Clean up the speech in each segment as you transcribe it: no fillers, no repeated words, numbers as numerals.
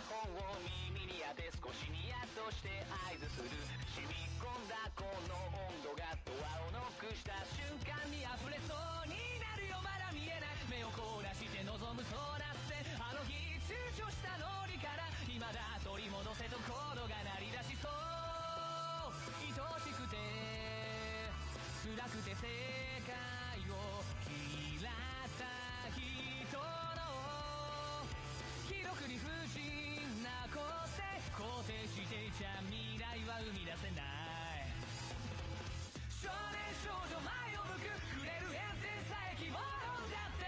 本を耳に当て少しニヤッとして合図する染み込んだこの温度がドアをノックした瞬間に溢れそうになるよまだ見えない目を凍らして望むそうなってあの日躊躇したノリから未だ取り戻せとコードが鳴り出しそう愛しくて辛くて世界を嫌った人の記録に不審な個性肯定していちゃ未来は生み出せない少年少女前を向く触れる炎天さえ希望論だって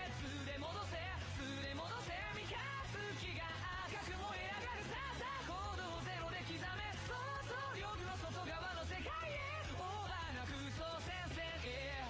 連れ戻せ連れ戻せ三日月が赤く燃え上がるさあさあ行動ゼロで刻め想像力の外側の世界へオーバーな空想戦線へ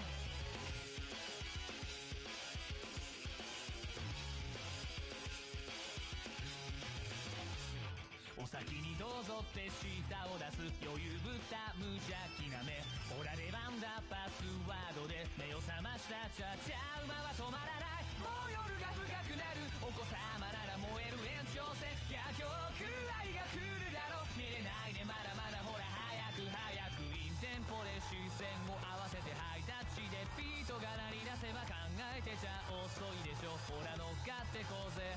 お先にどうぞって舌を出す余裕ぶった無邪気な目ほら出番だパスワードで目を覚ましたチャチャ馬は止まらないもう夜が深くなるお子様なら燃える延長線逆境来愛が来るだろ見れないねまだまだほら早く早くインテンポで視線を合わせてハイタッチでビートが鳴り出せば考えてちゃ遅いでしょほら乗っかってこうぜ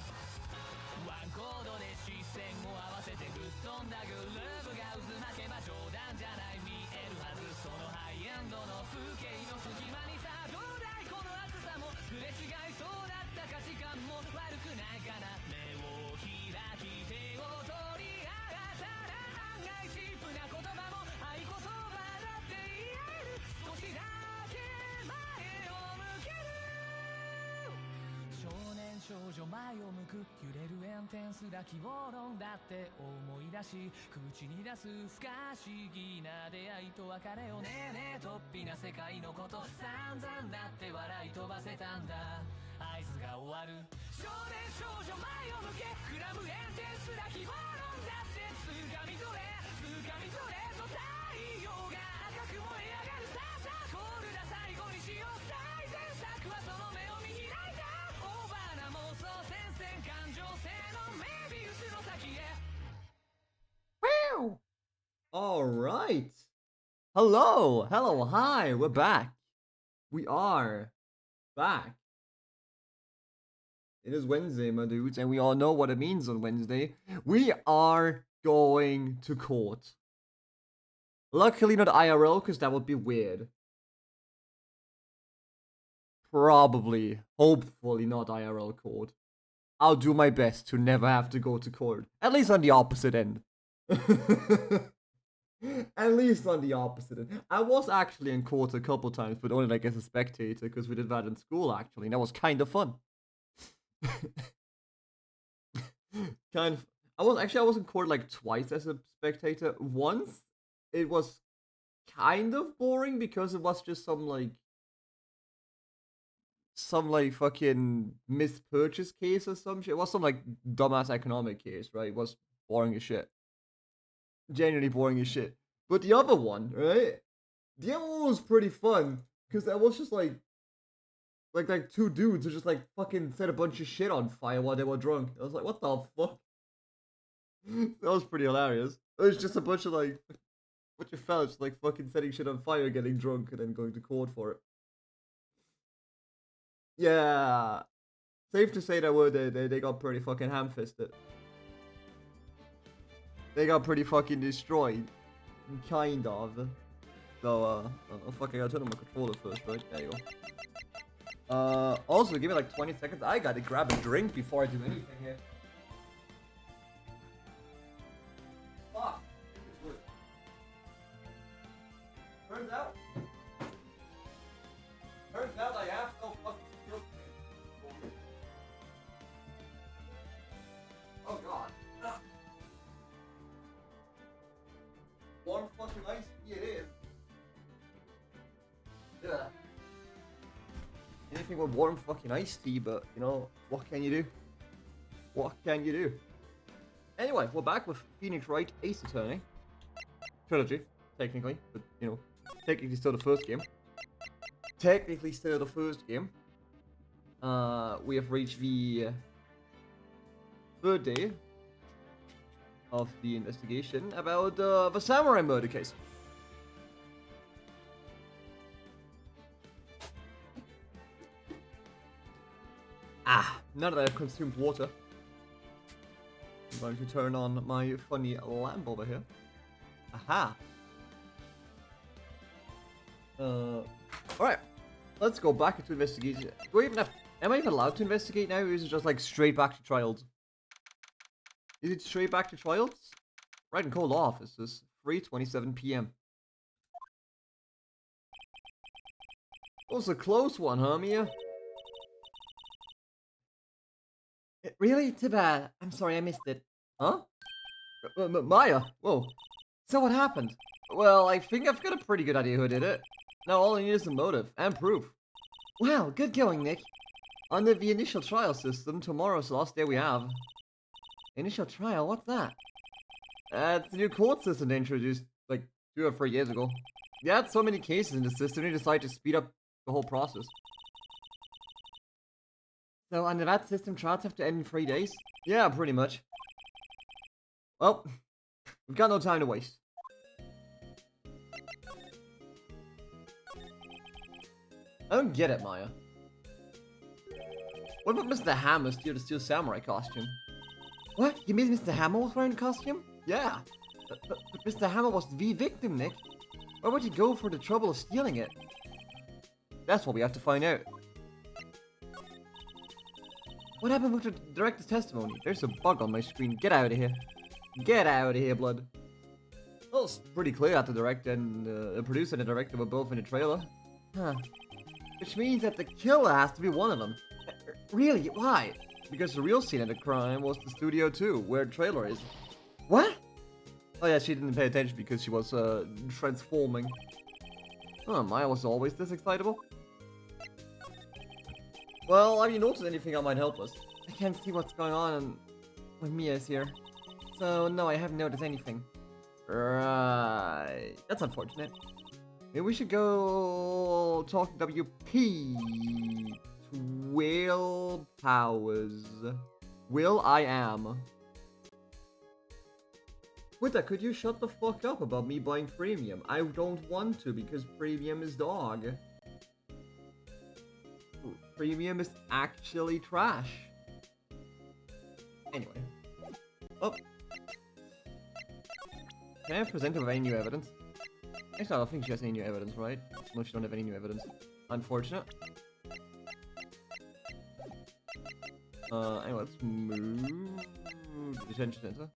ワンコードで視線を合わせてぶっ飛んだグルーヴが渦巻けば冗談じゃない見えるはずそのハイエンドの風景の隙間にさどうだいこの暑さもすれ違いそうだった価値観も悪くないかな目を開き手を取り合ったら案外チープな言葉も合言葉だって言える少しだけ前を向ける少年少女前を向く揺れる炎天すら希望論だって思い出し口に出す不可思議な出会いと別れをねえねえとっぴな世界のこと散々だって笑い飛ばせたんだ合図が終わる少年少女前を向け膨らむ炎天すら希望論だって掴み取れ掴み取れと太陽が赤く燃え上がるさあさあコールだ最後にしよう最善策はその目を見開いたオーバーな妄想戦線感情性のメビウスの先へ Wow. All right. Hello. Hello. Hi. We're back. We are back. It is Wednesday, my dudes, and we all know what it means on Wednesday. We are going to court. Luckily, not IRL, because that would be weird. Probably, hopefully, not IRL court. I'll do my best to never have to go to court. At least on the opposite end. At least on the opposite end. I was actually in court a couple times, but only like as a spectator, because we did that in school actually, and that was kind of fun. kind of. I was in court like twice as a spectator. Once it was kind of boring because it was just some like fucking mispurchase case or some shit. It was some like dumbass economic case, right? It was boring as shit. Genuinely boring as shit. But the other one, right? The other one was pretty fun because that was just like two dudes who just like fucking set a bunch of shit on fire while they were drunk. I was like, what the fuck? That was pretty hilarious. It was just a bunch of fellas like fucking setting shit on fire, getting drunk, and then going to court for it. Yeah, safe to say that they got pretty fucking ham-fisted. They got pretty fucking destroyed, kind of. So oh fuck, I gotta turn on my controller first, right? There you go. Also, give me like 20 seconds. I gotta grab a drink before I do anything here. Fuck. Turns out I have no fucking skills. Oh god. Warm fucking ice tea it is. Yeah. Anything with warm fucking ice tea, but you know, what can you do? What can you do? Anyway, we're back with Phoenix Wright Ace Attorney. Trilogy, technically, but you know, technically still the first game. We have reached the third day of the investigation about the samurai murder case. Now that I've consumed water, I'm going to turn on my funny lamp over here. Aha! Alright. Let's go back into investigation. Do I even have... Am I even allowed to investigate now, or is it just like straight back to trials? Is it straight back to trials? Right in cold office is 3:27 p.m. That was a close one, huh, Mia? Really? Too bad. I'm sorry, I missed it. Huh? Maya? Whoa. So what happened? Well, I think I've got a pretty good idea who did it. Now all I need is a motive and proof. Wow, good going, Nick. Under the initial trial system, tomorrow's the last day we have. Initial trial? What's that? It's the new court system they introduced like 2 or 3 years ago. They had so many cases in the system, they decided to speed up the whole process. So under that system, trials have to end in 3 days? Yeah, pretty much. Well, we've got no time to waste. I don't get it, Maya. What about Mr. Hammer steal the Steel Samurai costume? What? You mean Mr. Hammer was wearing the costume? Yeah. But Mr. Hammer was the victim, Nick. Why would he go for the trouble of stealing it? That's what we have to find out. What happened with the director's testimony? There's a bug on my screen. Get out of here. Get out of here, blood. Well, it's pretty clear that the director and the producer and the director were both in the trailer. Huh. Which means that the killer has to be one of them. Really? Why? Because the real scene of the crime was the studio 2, where the trailer is. What? Oh yeah, she didn't pay attention because she was transforming. Oh, Maya was always this excitable. Well, have you noticed anything that might help us? I can't see what's going on when Mia's here. So, no, I haven't noticed anything. Right. That's unfortunate. Maybe we should go talk to WP. Will Powers. Will I am. Witta, could you shut the fuck up about me buying premium? I don't want to because premium is dog. Premium is actually trash. Anyway. Oh. Can I present her with any new evidence? Actually, I don't think she has any new evidence, right? No, she don't have any new evidence. Unfortunate. Anyway, let's move the detention center.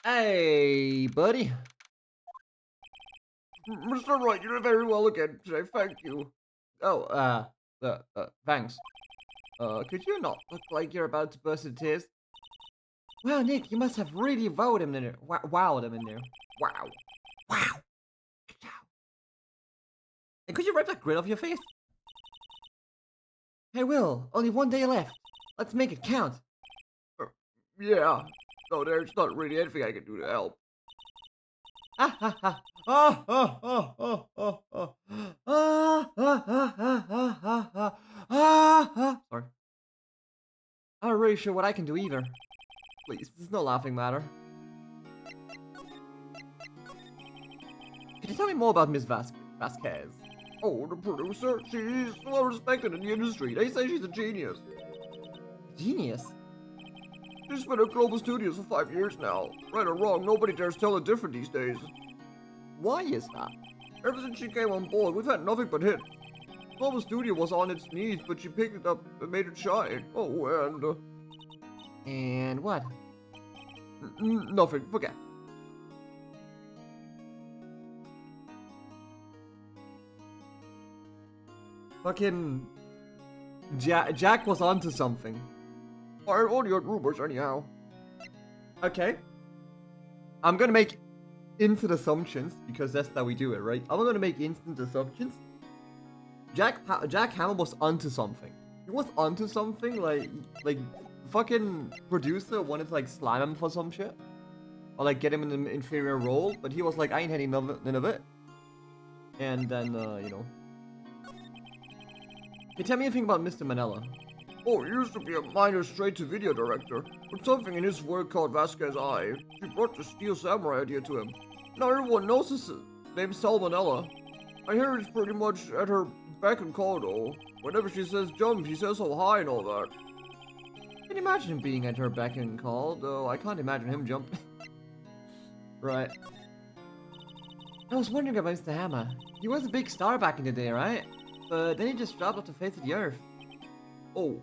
Hey, buddy. Mr. Wright, you did very well again today, thank you. Oh, thanks. Could you not look like you're about to burst into tears? Wow, Nick, you must have really wowed him in there. Wowed him in there. Wow. Wow. And could you wipe that grin off your face? Hey, Will, only 1 day left. Let's make it count. Yeah. So there's not really anything I can do to help. Sorry. I'm not really sure what I can do either. Please, this is no laughing matter. Can you tell me more about Miss Vasquez? Oh, the producer? She's well respected in the industry. They say she's a genius. Genius? She's been at Global Studios for 5 years now. Right or wrong, nobody dares tell her different these days. Why is that? Ever since she came on board, we've had nothing but hit. Global Studio was on its knees, but she picked it up and made it shine. Oh, and... And what? Nothing. Forget. Fucking... Jack was onto something. I only heard rumors anyhow. Okay. I'm gonna make instant assumptions, because that's how we do it, right? I'm gonna make instant assumptions. Jack Hamill was onto something. He was onto something, like fucking producer wanted to like slam him for some shit. Or like get him in an inferior role, but he was like, I ain't having none of it. And then, you know. Can you tell me anything about Mr. Manella? Oh, he used to be a minor straight-to-video director, but something in his work caught Vasquez's eye. She brought the Steel Samurai idea to him. Now everyone knows his name's Salmonella. I hear he's pretty much at her beck and call, though. Whenever she says jump, she says so high and all that. I can imagine him being at her beck and call, though I can't imagine him jumping. Right. I was wondering about Mr. Hammer. He was a big star back in the day, right? But then he just dropped off the face of the earth. Oh,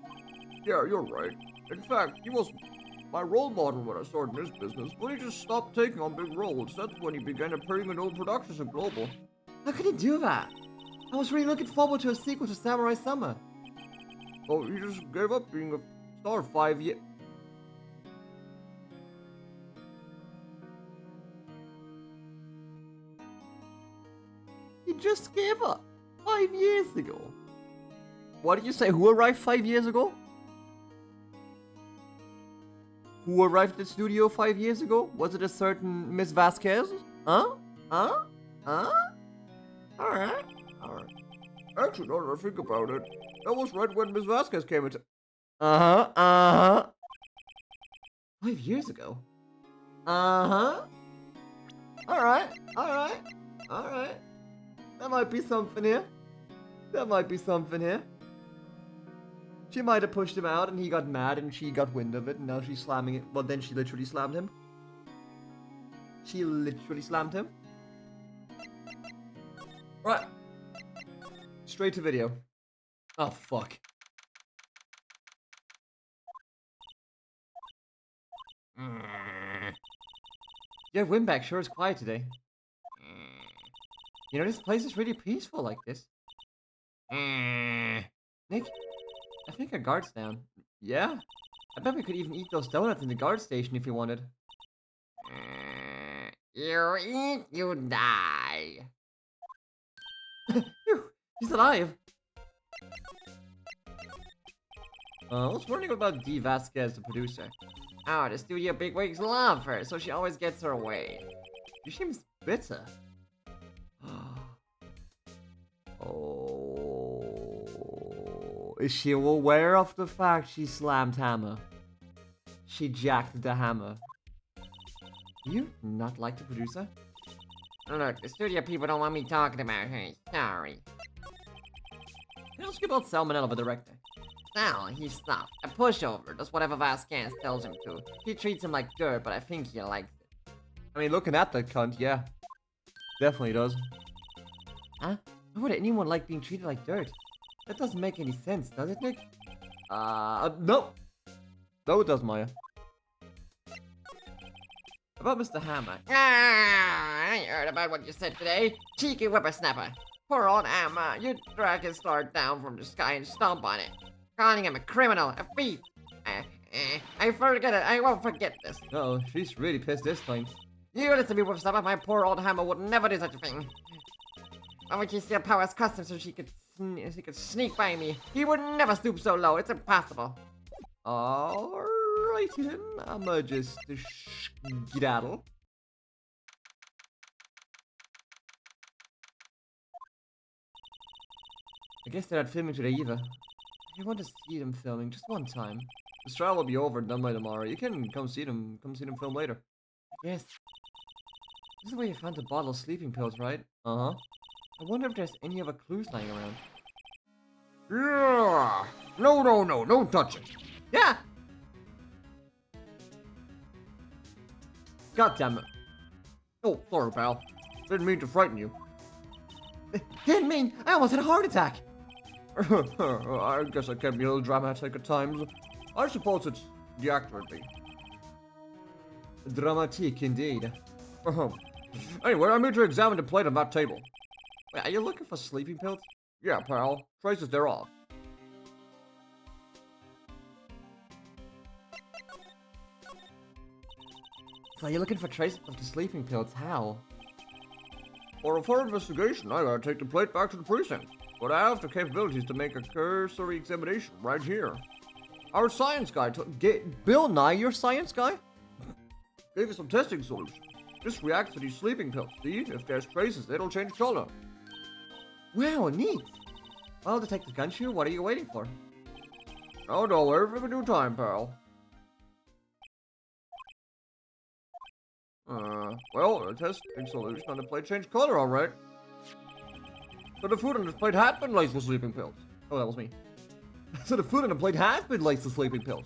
yeah, you're right. In fact, he was my role model when I started in this business, but he just stopped taking on big roles. That's when he began appearing in old productions at Global. How could he do that? I was really looking forward to a sequel to Samurai Summer. Oh, he just gave up being a star 5 years. He just gave up 5 years ago. What did you say? Who arrived 5 years ago? Who arrived at the studio 5 years ago? Was it a certain Miss Vasquez? Huh? Huh? Huh? Alright. Alright. Actually, now that I think about it, that was right when Miss Vasquez came into... Uh-huh. Uh-huh. 5 years ago? Uh-huh. Alright. Alright. Alright. That might be something here. That might be something here. She might have pushed him out and he got mad and she got wind of it and now she's slamming it. Well, then she literally slammed him. She literally slammed him. Right. Straight to video. Oh, fuck. Yeah, Wimback sure is quiet today. You know, this place is really peaceful like this. Nick, I think our guard's down. Yeah? I bet we could even eat those donuts in the guard station if you wanted. You eat, you die. Phew, he's alive. I was wondering about Dee Vasquez, the producer. Oh, the studio bigwigs love her, so she always gets her way. She seems bitter. Oh, is she aware of the fact she slammed Hammer? She jacked the hammer. Do you not like the producer? Look, the studio people don't want me talking about her. Sorry. Can I ask you about Salmonella, the director? Sal, he's soft. A pushover. Does whatever Vasquez tells him to. He treats him like dirt, but I think he likes it. I mean, looking at that cunt, yeah. Definitely does. Huh? Why would anyone like being treated like dirt? That doesn't make any sense, does it, Nick? No. No, it does, Maya. About Mr. Hammer. I heard about what you said today. Cheeky whippersnapper. Poor old Hammer. You drag his star down from the sky and stomp on it. Calling him a criminal, a thief. I forget it. I won't forget this. Uh-oh, she's really pissed this time. You listen to me, whippersnapper. My poor old Hammer would never do such a thing. Why would she steal Power's custom so she could sneak by me? He would never stoop so low. It's impossible. Alrighty then. I'ma just skedaddle. I guess they're not filming today either. I want to see them filming just one time. This trial will be over and done by tomorrow. You can come see them film later. Yes. This is where you found the bottle of sleeping pills, right? Uh-huh. I wonder if there's any other clues lying around. Yeah! No, don't touch it. Yeah! God damn it. Oh, sorry, pal. Didn't mean to frighten you. Didn't mean? I almost had a heart attack. I guess I can be a little dramatic at times. I suppose it's the accurate thing. Dramatique, indeed. Anyway, I'm here to examine the plate on that table. Wait, are you looking for sleeping pills? Yeah, pal. Traces thereof. So you're looking for traces of the sleeping pills? How? For a full investigation, I gotta take the plate back to the precinct. But I have the capabilities to make a cursory examination right here. Our science guy Bill Nye, your science guy? Gave us some testing solution. Just react to these sleeping pills. See? If there's traces, it'll change color. Wow, neat. Well, Detective Gunshoe, what are you waiting for? Oh, don't worry, we can do time, pal. Well, the testing solution on the plate changed color, alright. So the food on this plate had been laced with sleeping pills. Oh, that was me. So the food on the plate has been laced with sleeping pills.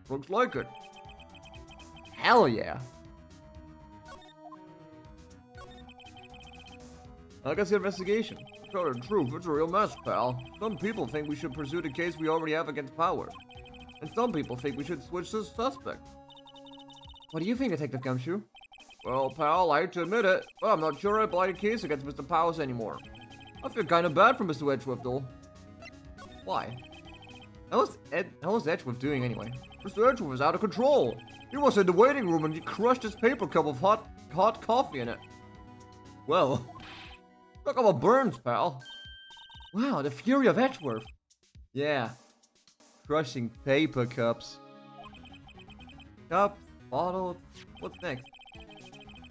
Looks like it. Hell yeah. I guess the investigation. To tell the truth, it's a real mess, pal. Some people think we should pursue the case we already have against Power. And some people think we should switch to the suspect. What do you think, Detective Gumshoe? Well, pal, I hate to admit it, but I'm not sure I buy the case against Mr. Powers anymore. I feel kinda bad for Mr. Edgeworth, though. Why? How's Edgeworth doing anyway? Mr. Edgeworth is out of control. He was in the waiting room and he crushed his paper cup of hot coffee in it. Well, look how it burns, pal. Wow, the fury of Edgeworth. Yeah. Crushing paper cups. Cups, bottles, what's next?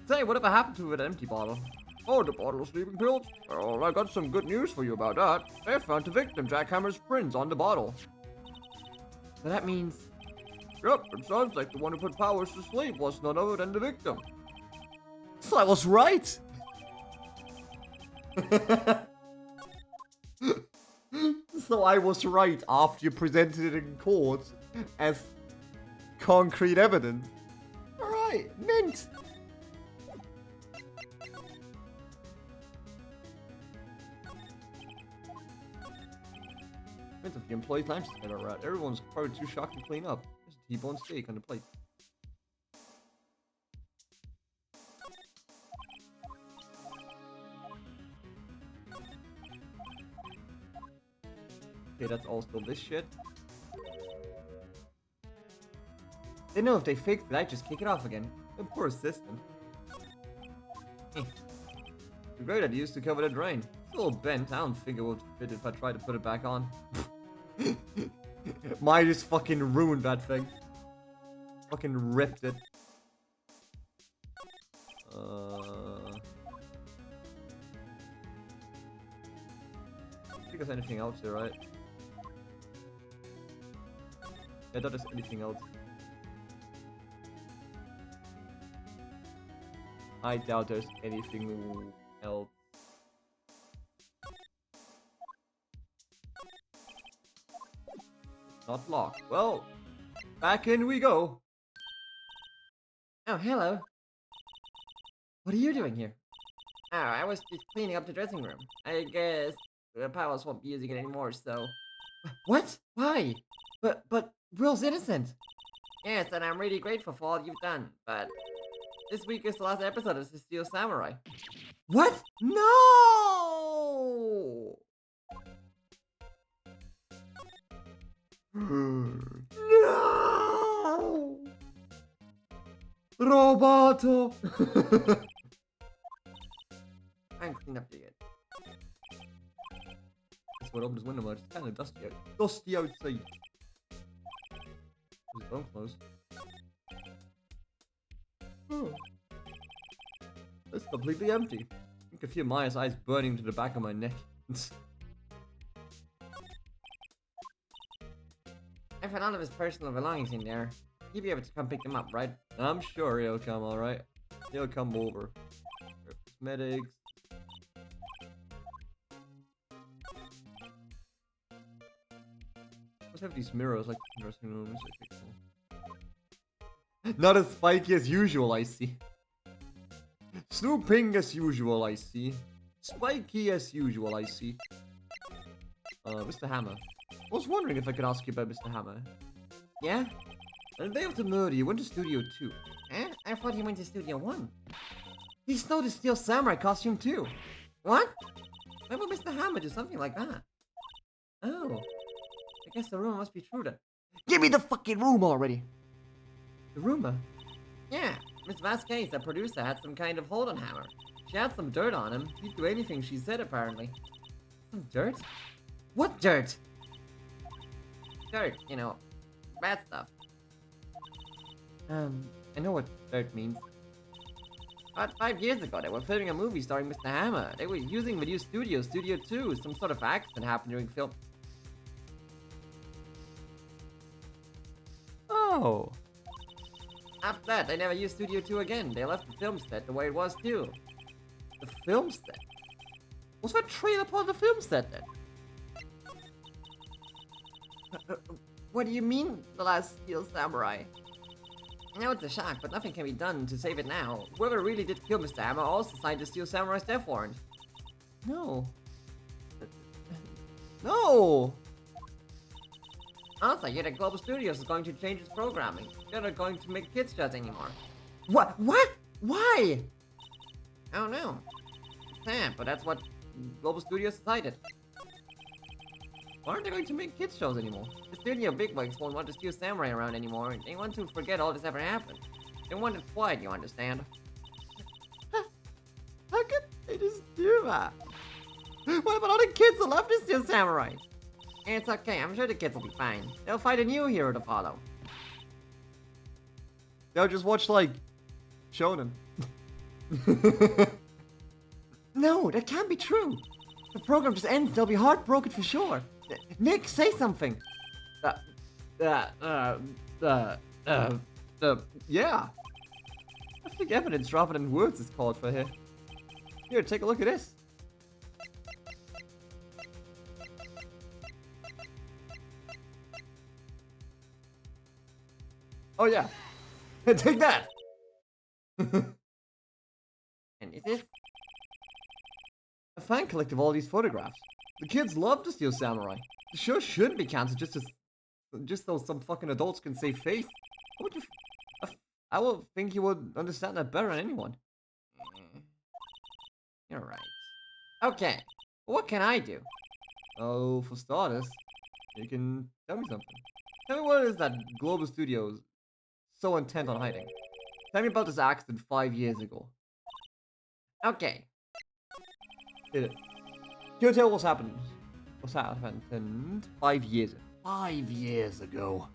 Say, whatever happened to an empty bottle? Oh, the bottle of sleeping pills? Well, I got some good news for you about that. They found the victim, Jackhammer's prints on the bottle. So that means... Yep, it sounds like the one who put Powers to sleep was none other than the victim. So I was right! So I was right after you presented it in court as concrete evidence. Alright, mint! Mint of the employee's lunch is better, right? Everyone's probably too shocked to clean up. There's a T-bone steak on the plate. Okay, that's all still this shit. They know if they fix it, I'd just kick it off again. The poor assistant. The great idea is to cover the drain. It's a little bent. I don't think it would fit if I tried to put it back on. Mine just fucking ruined that thing. Fucking ripped it. I think there's anything else here, right? I thought there's anything else. I doubt there's anything else. Not locked. Well, back in we go. Oh, hello. What are you doing here? Oh, I was just cleaning up the dressing room. I guess the Powers won't be using it anymore, so... What? Why? But Will's innocent. Yes, and I'm really grateful for all you've done, but... This week is the last episode of the Steel Samurai. What? No! No! Roboto! I haven't cleaned up yet. That's what opened his window much. It's kind of dusty out. Dusty outside. His phone closed. It's completely empty. I can feel Maya's eyes burning to the back of my neck. I found all of his personal belongings in there. He'll be able to come pick them up, right? I'm sure he'll come, alright. He'll come over. Cosmetics. Let's have these mirrors like the dressing rooms. Not as spiky as usual, I see. Snooping as usual, I see. Spiky as usual, I see. Mr. Hammer. I was wondering if I could ask you about Mr. Hammer. Yeah? On the day of the murder, you went to Studio 2. Eh? I thought he went to Studio 1. He stole the Steel Samurai costume too. What? Why would Mr. Hammer do something like that? Oh. I guess the rumor must be true then. Give me the fucking rumor already! The rumor? Yeah. Miss Vasquez, the producer, had some kind of hold on Hammer. She had some dirt on him. He'd do anything she said, apparently. Some dirt? What dirt? Dirt, you know. Bad stuff. I know what dirt means. About 5 years ago, they were filming a movie starring Mr. Hammer. They were using the new studio, Studio 2. Some sort of accident happened during film. Oh. After that, they never used Studio 2 again. They left the film set the way it was too. The film set? Was that trailer part of the film set then? What do you mean, The Last Steel Samurai? I know it's a shock, but nothing can be done to save it now. Whoever really did kill Mr. Hammer also signed the Steel Samurai's death warrant. No. No! Also, yet Global Studios is going to change its programming. They're not going to make kids shows anymore. What? What? Why? I don't know. It's sad, but that's what Global Studios decided. Why aren't they going to make kids shows anymore? The studio bigwigs won't want to Steel Samurai around anymore. They want to forget all this ever happened. They want it quiet, you understand? How could they just do that? What about all the kids that love the Steel Samurai? It's okay, I'm sure the kids will be fine. They'll find a new hero to follow. They'll just watch, like, Shonen. No, that can't be true. The program just ends, they'll be heartbroken for sure. Nick, say something. Yeah. I think evidence rather than words is called for here. Here, take a look at this. Oh yeah. Take that! And is this? A fan collected of all these photographs. The kids love to steal Samurai. The show shouldn't be cancelled just so some fucking adults can save face. What would you I would think you would understand that better than anyone. You're right. Okay, what can I do? Oh, for starters, you can tell me something. Tell me what it is that Global Studios so intent on hiding. Tell me about this accident 5 years ago. Okay. Hit it. Can you tell what's happened? What's happened 5 years ago? 5 years ago.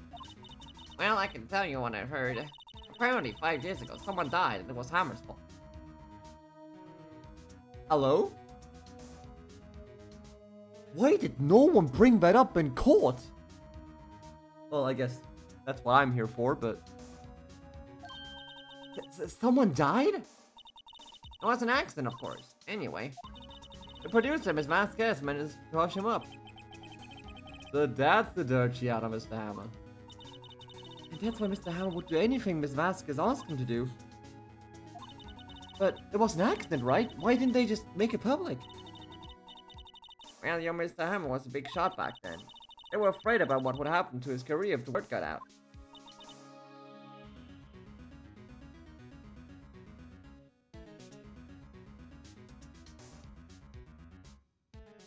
Well, I can tell you what I heard. Apparently, 5 years ago, someone died and it was Hammer's fault. Hello? Why did no one bring that up in court? Well, I guess that's what I'm here for, but... Someone died? It was an accident, of course. Anyway, the producer, Ms. Vasquez, managed to hush him up. So that's the dirt she had on Mr. Hammer. And that's why Mr. Hammer would do anything Ms. Vasquez asked him to do. But it was an accident, right? Why didn't they just make it public? Well, your Mr. Hammer was a big shot back then. They were afraid about what would happen to his career if the word got out.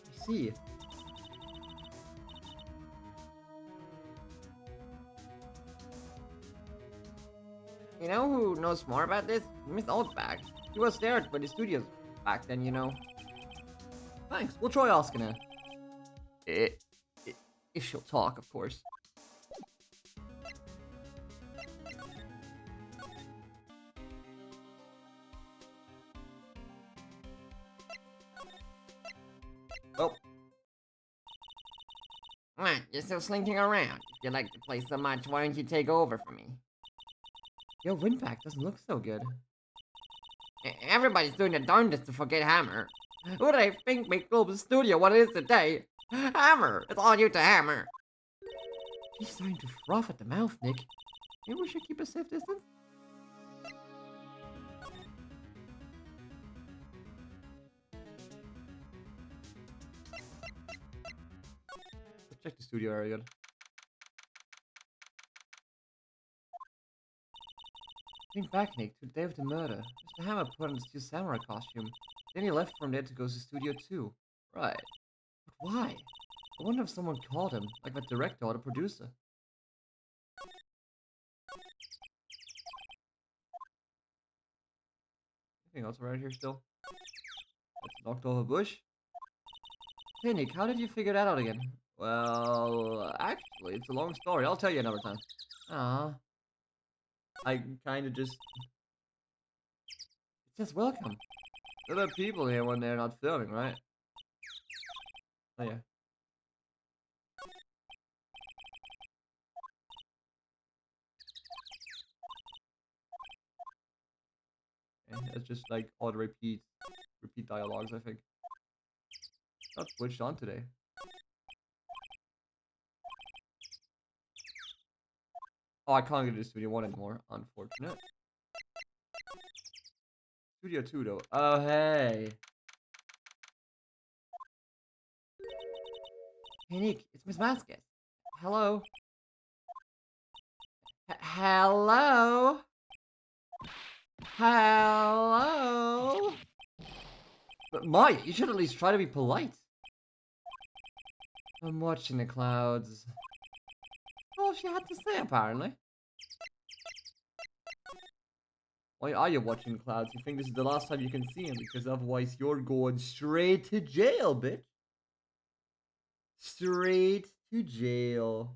I see. You know who knows more about this? Miss Oldbag. He was there at the studios back then, you know. Thanks, we'll try asking her. If she'll talk, of course. Oh. What? You're still slinking around. If you like the place so much, why don't you take over for me? Your win pack doesn't look so good. Everybody's doing their darndest to forget Hammer. Who do they think make Global Studio what it is today? Hammer! It's all you to Hammer! He's starting to froth at the mouth, Nick. Maybe we should keep a safe distance? Let's check the studio area again. Think back, Nick, to the day of the murder. Mr. Hammer put on his Steel Samurai costume. Then he left from there to go to Studio 2. Right. But why? I wonder if someone called him, like the director or the producer. Anything else around here still? That's knocked off a bush. Hey Nick, how did you figure that out again? Well, actually, it's a long story. I'll tell you another time. Ah. I kind of just... It says welcome. There are people here when they're not filming, right? Oh yeah. It's just like all the repeat dialogues, I think. Not switched on today. Oh, I can't get to Studio 1 anymore. Unfortunate. Studio 2, though. Oh, hey. Hey, Nick, it's Miss Vasquez. Hello? Hello? Hello? But Maya, you should at least try to be polite. I'm watching the clouds. All she had to say, apparently. Why are you watching clouds? You think this is the last time you can see him? Because otherwise you're going straight to jail, bitch. Straight to jail.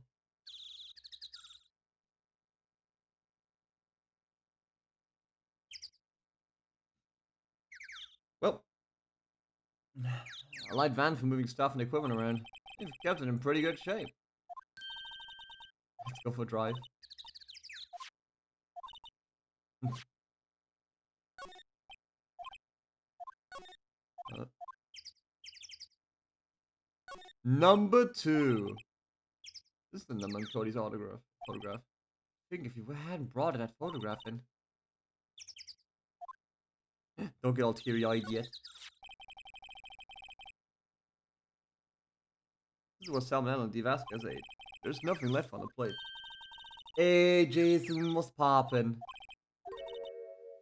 Well, a light van for moving stuff and equipment around. You've kept it in pretty good shape. Let's go for a drive. Number 2. This is the number on Cody's photograph. I think if you hadn't brought that photograph in. Don't get all teary-eyed yet. This is what Salmonella and D. Vasquez ate. There's nothing left on the plate. Hey, Jason, what's poppin'?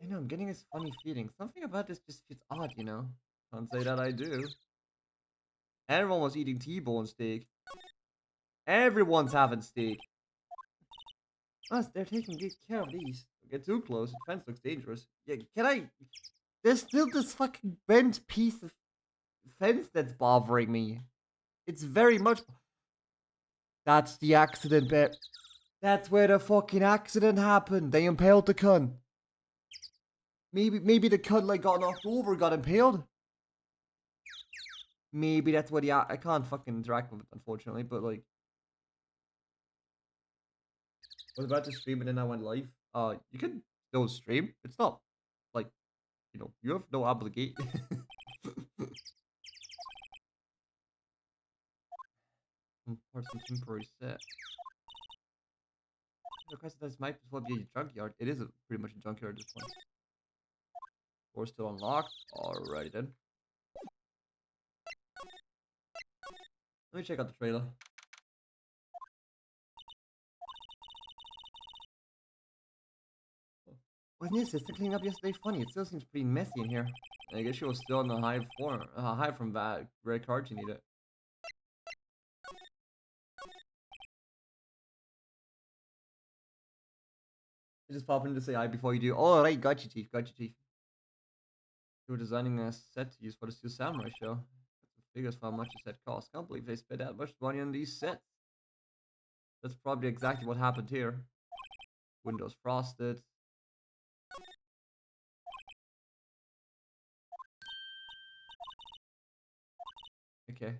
I know, I'm getting this funny feeling. Something about this just feels odd, you know? Can't say that I do. Everyone was eating T-bone steak. Everyone's having steak. Us, they're taking good care of these. Don't get too close. The fence looks dangerous. Yeah, can I... There's still this fucking bent piece of fence that's bothering me. It's very much... That's the accident bit. That's where the fucking accident happened. They impaled the cunt. Maybe the cunt like got knocked over, got impaled. Maybe that's what I can't fucking interact with it, unfortunately, but like... I was about to stream and then I went live. You can still stream. It's not like, you know, you have no obligation. Parts of temporary set. Requested this might as well be a junkyard. It is pretty much a junkyard at this point. Door still unlocked. Alrighty then. Let me check out the trailer. Wasn't the assistant cleaning up yesterday funny? It still seems pretty messy in here. I guess she was still in the high from that rare card you need it. You just pop in to say hi before you do. Oh, right, got you, Chief. Got you, Chief. You were designing a set to use for the Steel Samurai show. That's the figures for how much the set cost. Can't believe they spent that much money on these sets. That's probably exactly what happened here. Windows frosted. Okay.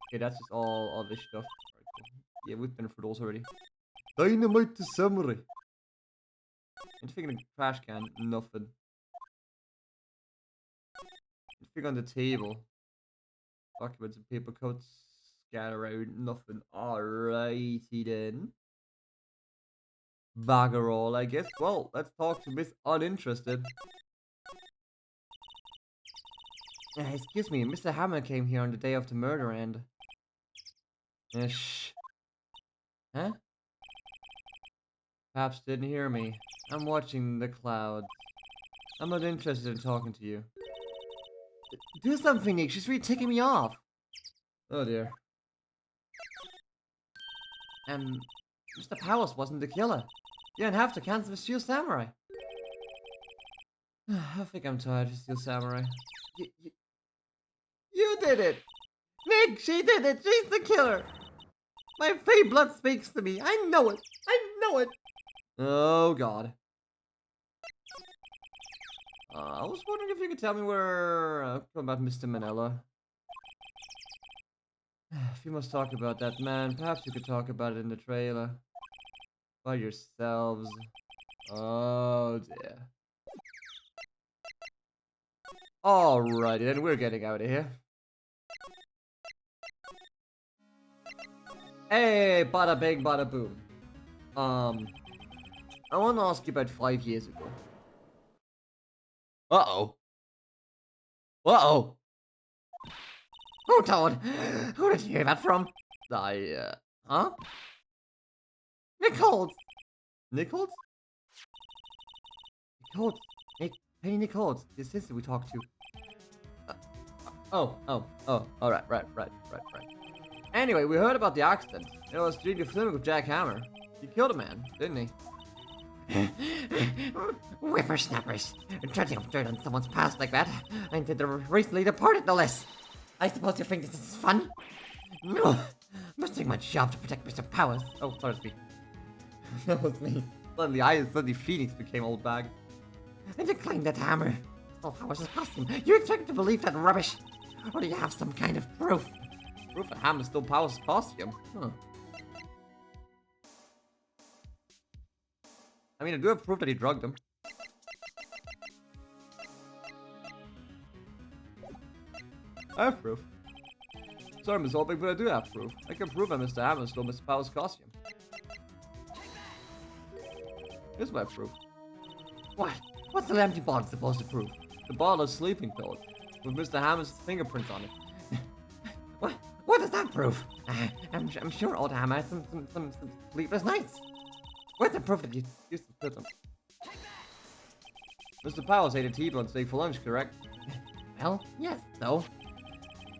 Okay, that's just all this stuff. Right, cool. Yeah, we've been through those already. Dynamite the Samurai. Anything in the trash can? Nothing. Anything on the table? Documents and paper cuts scattered around. Nothing. Alrighty then. Bagger all, I guess. Well, let's talk to Miss Uninterested. Excuse me, Mr. Hammer came here on the day of the murder and... shh. Huh? Perhaps didn't hear me. I'm watching the clouds. I'm not interested in talking to you. Do something, Nick. She's really ticking me off. Oh dear. Mr. Powers wasn't the killer. You don't have to cancel the Steel Samurai. I think I'm tired of Steel Samurai. You did it! Nick, she did it! She's the killer! My fey blood speaks to me. I know it! I know it! Oh god. I was wondering if you could tell me where... about Mr. Manila. If you must talk about that man, perhaps you could talk about it in the trailer. By yourselves. Oh dear. Alrighty then, we're getting out of here. Hey, bada bing, bada boom. I want to ask you about 5 years ago. Uh-oh. Uh-oh. Oh, Toad! Who did you hear that from? Huh? Nichols! Nichols? Nichols? Hey, Nichols, the sister we talked to. Alright, right. Anyway, we heard about the accident. It was during the filming with Jack Hammer. He killed a man, didn't he? Whippersnappers! Dredging up dirt on someone's past like that. I did the recently departed, no less. I suppose you think this is fun? No! I must do my job to protect Mr. Powers. Oh, sorry to speak. That was me. Suddenly Phoenix became old bag. I declined that hammer. Still Powers' costume. You expect to believe that rubbish? Or do you have some kind of proof? Proof that Hammer stole Powers' costume? Huh. I mean, I do have proof that he drugged him. I have proof. Sorry, Miss Holbeck, but I do have proof. I can prove that Mr. Hammer stole Mr. Powers' costume. Here's my proof. What? What's the empty bottle supposed to prove? The bottle of sleeping pills, with Mr. Hammer's fingerprints on it. What does that prove? I'm sure old Hammer had some sleepless nights. Where's the proof that you used to put them? Mr. Powers ate a T-bone steak for lunch, correct? Well, yes, so.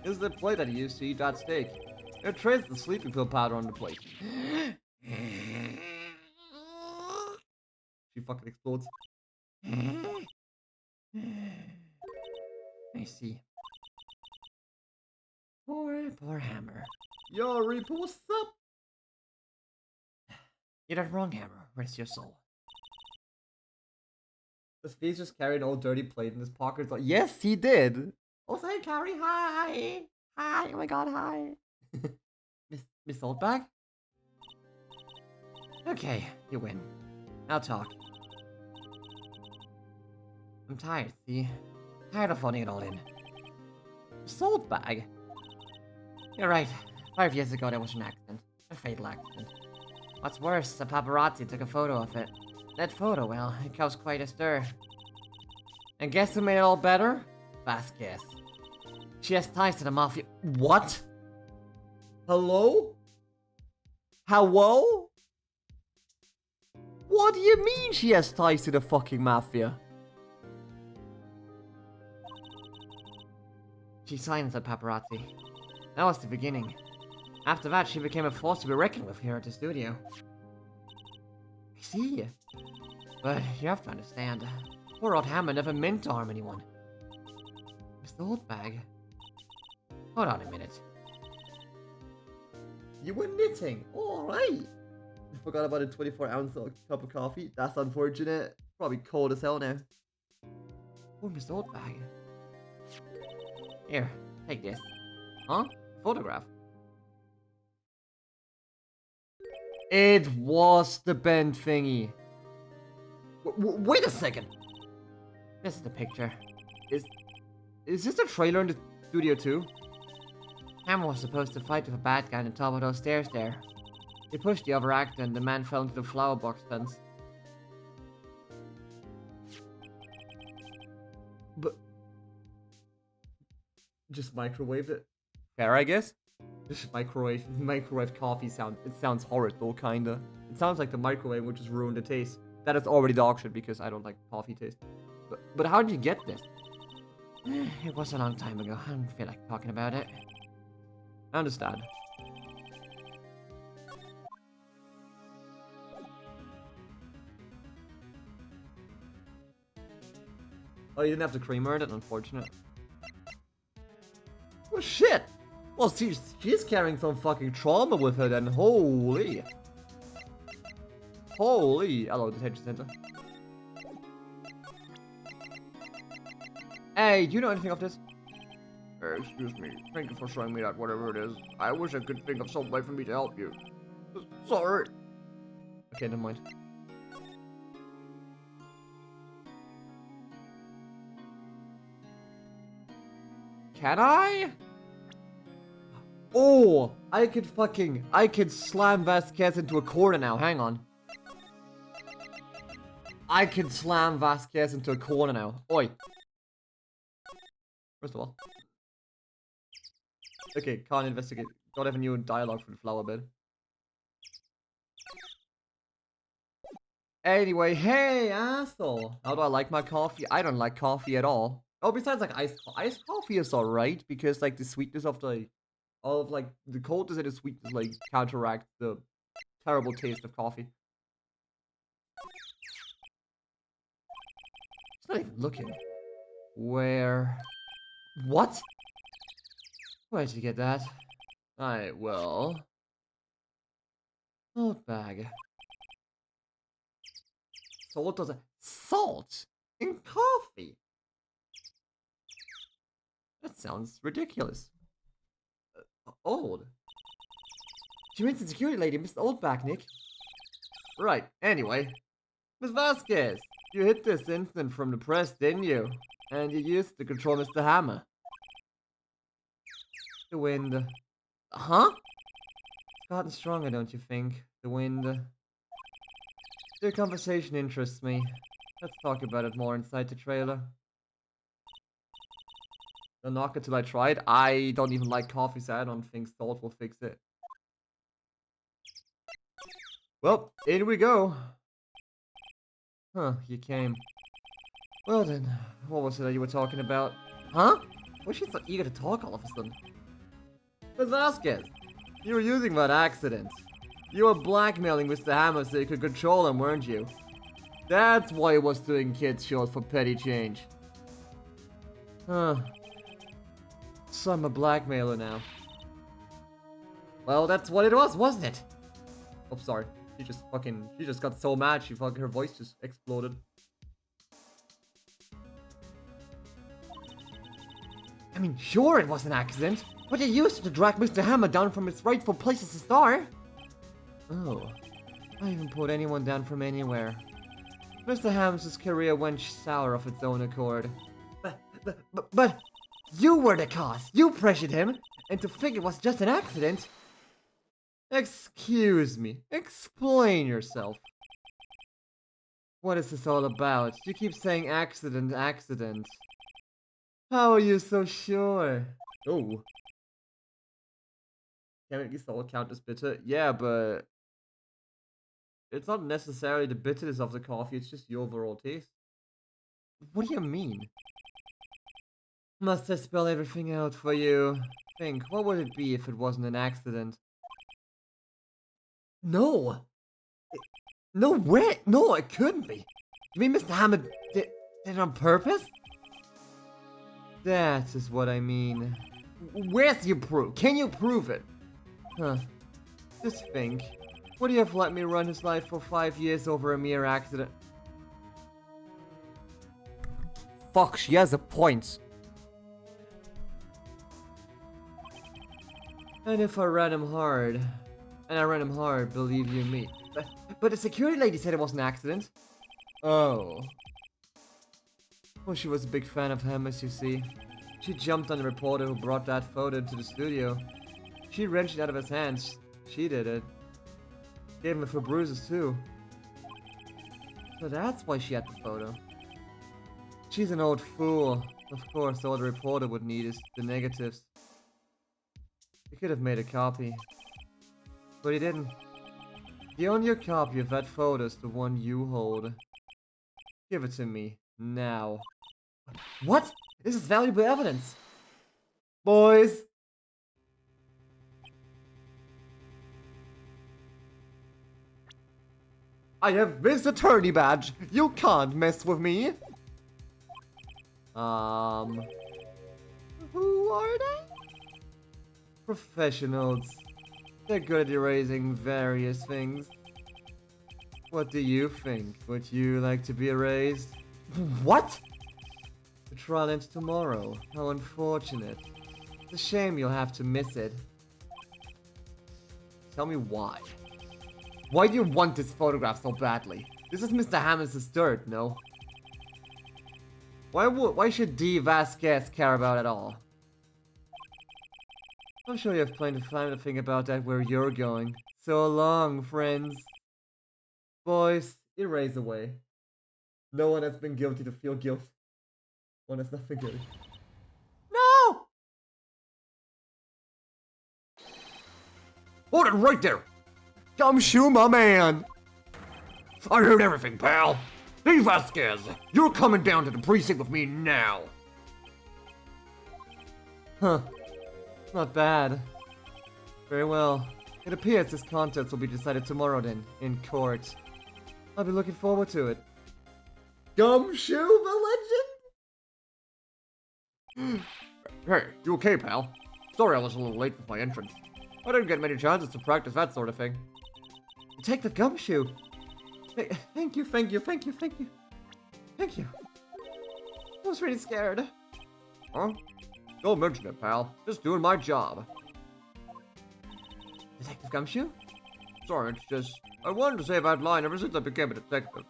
This is the plate that he used to eat that steak. It traces the sleeping pill powder on the plate. She fucking explodes. I see. Poor Hammer. Yo, Reaper, what's up? You're not wrong, Hammer. Rest your soul. Does Fizz just carry an old dirty plate in his pocket? Like, yes, he did. Also, hey, Carrie, hi! Hi, oh my god, hi! Miss Oldbag? Okay, you win. I'll talk. I'm tired, see? Tired of phoning it all in. Miss Oldbag? You're right. 5 years ago, there was an accident. A fatal accident. What's worse, the paparazzi took a photo of it. That photo, well, it caused quite a stir. And guess who made it all better? Vasquez. She has ties to the mafia. What? Hello? Hello? What do you mean she has ties to the fucking mafia? She silenced the paparazzi. That was the beginning. After that, she became a force to be reckoned with here at the studio. I see. But you have to understand, poor old Hammer never meant to harm anyone. Mr. Oldbag. Hold on a minute. You were knitting. Alright. I forgot about a 24-ounce cup of coffee. That's unfortunate. Probably cold as hell now. Poor Mr. Oldbag. Here, take this. Huh? Photograph. It was the bend thingy. Wait a second. This is the picture. Is this a trailer in the studio too? Hammer was supposed to fight with a bad guy on the top of those stairs there. He pushed the other actor and the man fell into the flower box fence. But just microwave it. Fair, I guess. Just microwave coffee sound. It sounds horrid though, kinda. It sounds like the microwave would just ruin the taste. That is already dog shit because I don't like coffee taste. But how did you get this? It was a long time ago. I don't feel like talking about it. I understand. Oh, you didn't have to creamer it? Unfortunate. Oh shit! Well, she's carrying some fucking trauma with her then. Holy. Holy. Hello, detention center. Hey, do you know anything of this? Excuse me. Thank you for showing me that, whatever it is. I wish I could think of some way for me to help you. Sorry. Okay, never mind. Can I? Oh, I could slam Vasquez into a corner now. Hang on. I can slam Vasquez into a corner now. Oi. First of all. Okay, can't investigate. Don't have a new dialogue for the flower bed. Anyway, hey, asshole. How do I like my coffee? I don't like coffee at all. Oh, besides, like, iced coffee is alright, because, like, the sweetness of the coldness and the sweetness, like, counteract the terrible taste of coffee. It's not even looking. Where? What? Where'd you get that? Alright, well... Salt bag. Salt doesn't... Salt? In coffee? That sounds ridiculous. Old? She means the security lady, Mr. Oldback, Nick. Right, anyway. Miss Vasquez, you hid this incident from the press, didn't you? And you used to control Mr. Hammer. The wind. Huh? It's gotten stronger, don't you think? The wind. Your conversation interests me. Let's talk about it more inside the trailer. Don't knock it till I try it. I don't even like coffee, so I don't think salt will fix it. Well, in we go. Huh, you came. Well then, what was it that you were talking about? Huh? Why is she so eager to talk all of a sudden? Miss Vasquez, you were using that accident. You were blackmailing Mr. Hammer so you could control him, weren't you? That's why he was doing kids shows for petty change. Huh. So I'm a blackmailer now. Well, that's what it was, wasn't it? Oh, sorry. She just got so mad, her voice just exploded. I mean, sure it was an accident, but you used it to drag Mr. Hammer down from its rightful place as a star. Oh, I haven't put anyone down from anywhere. Mr. Hammer's career went sour of its own accord. But you were the cause. You pressured him, and to think it was just an accident. Excuse me. Explain yourself. What is this all about? You keep saying accident, accident. How are you so sure? Oh. Can at least all count as bitter? Yeah, but... it's not necessarily the bitterness of the coffee, it's just the overall taste. What do you mean? Must I spell everything out for you? Think, what would it be if it wasn't an accident? No! No way! No, it couldn't be! You mean Mr. Hammer did it on purpose? That is what I mean. Where's your proof? Can you prove it? Huh. Just think. Would he have let me run his life for 5 years over a mere accident? Fuck, she has a point. And if I ran him hard, believe you me. But the security lady said it was an accident. Oh. Well, she was a big fan of him, as you see. She jumped on the reporter who brought that photo into the studio. She wrenched it out of his hands. She did it. Gave him a few bruises, too. So that's why she had the photo. She's an old fool. Of course, all the reporter would need is the negatives. He could have made a copy. But he didn't. The only copy of that photo is the one you hold. Give it to me. Now. What? This is valuable evidence. Boys. I have this attorney badge. You can't mess with me. Who are they? Professionals. They're good at erasing various things. What do you think? Would you like to be erased? What? The trial ends tomorrow. How unfortunate. It's a shame you'll have to miss it. Tell me why. Why do you want this photograph so badly? This is Mr. Hammonds' dirt, no? Why should D. Vasquez care about it all? I'm sure you have plenty of time to think about that where you're going. So long, friends. Boys, erase away. No one has been guilty to feel guilt. One has not been guilty. No! Hold it right there! Gumshoe, my man! I heard everything, pal. Hey, Vasquez, you're coming down to the precinct with me now. Huh. Not bad. Very well. It appears this contest will be decided tomorrow then, in court. I'll be looking forward to it. Gumshoe the legend? Hey, you okay, pal? Sorry I was a little late with my entrance. I didn't get many chances to practice that sort of thing. Detective Gumshoe! Thank you. Thank you. I was really scared. Huh? Don't mention it, pal. Just doing my job. Detective Gumshoe? Sorry, it's just... I wanted to say that line ever since I became a detective.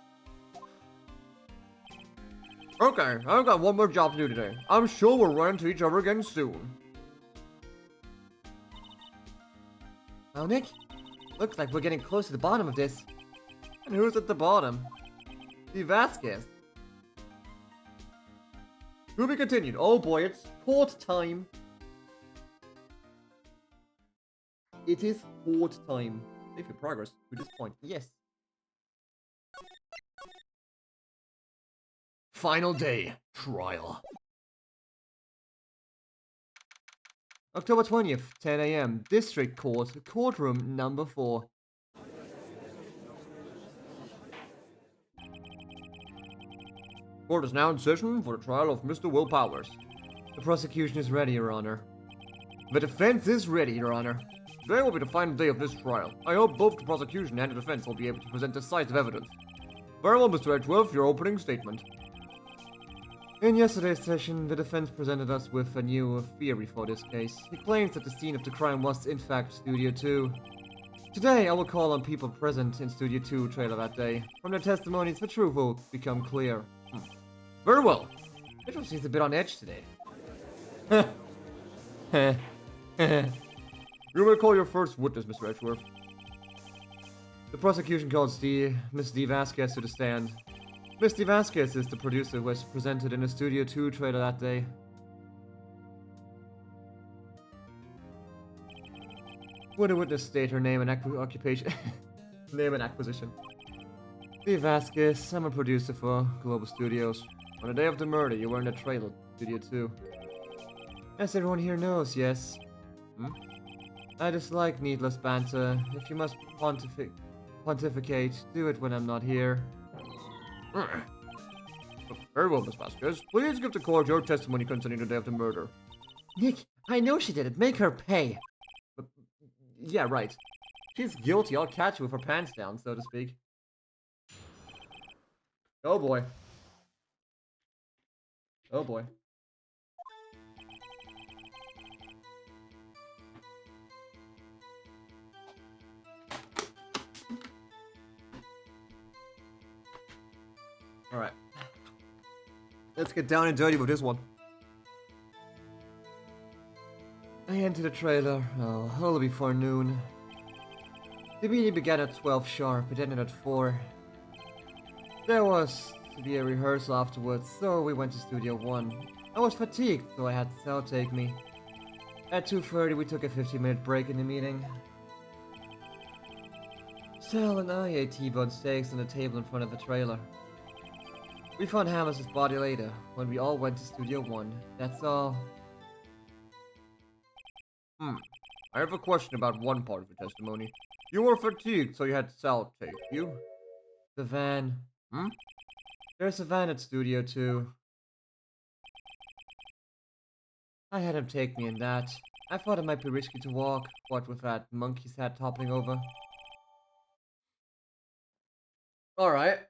Okay, I've got one more job to do today. I'm sure we'll run into each other again soon. Well, Nick, looks like we're getting close to the bottom of this. And who's at the bottom? The Vasquez. To be continued. Oh boy, it's court time. It is court time. Make your progress to this point. Yes. Final day. Trial. October 20th, 10 a.m. District Court, courtroom number 4. Court is now in session for the trial of Mr. Will Powers. The prosecution is ready, Your Honor. The defense is ready, Your Honor. Today will be the final day of this trial. I hope both the prosecution and the defense will be able to present decisive evidence. Very well, Mr. Edgeworth, your opening statement. In yesterday's session, the defense presented us with a new theory for this case. It claims that the scene of the crime was, in fact, Studio 2. Today, I will call on people present in Studio 2 trailer that day. From their testimonies, the truth will become clear. Very well. Mitchell seems a bit on edge today. You may call your first witness, Mr. Edgeworth. The prosecution calls Miss D. Vasquez to the stand. Miss D. Vasquez is the producer who was presented in the Studio 2 trailer that day. Would the witness state her name and occupation? Name and acquisition. D. Vasquez, I'm a producer for Global Studios. On the day of the murder, you were in the trailer, Studio 2. As everyone here knows, yes. I dislike needless banter. If you must pontificate, do it when I'm not here. Very well, Miss Vasquez. Please give the court your testimony concerning the day of the murder. Nick, I know she did it. Make her pay. Yeah, right. She's guilty. I'll catch her with her pants down, so to speak. Oh boy. Oh boy. Alright. Let's get down and dirty with this one. I entered the trailer, a little before noon. The meeting began at 12 sharp, it ended at 4. There was to be a rehearsal afterwards, so we went to Studio 1. I was fatigued, so I had Cell take me. At 2:30 we took a 15-minute break in the meeting. Cell and I ate T-bone steaks on the table in front of the trailer. We found Hammer's body later, when we all went to Studio 1. That's all. I have a question about one part of your testimony. You were fatigued, so you had Sal take you. The van. There's a van at Studio 2. I had him take me in that. I thought it might be risky to walk, what with that monkey's head toppling over. Alright.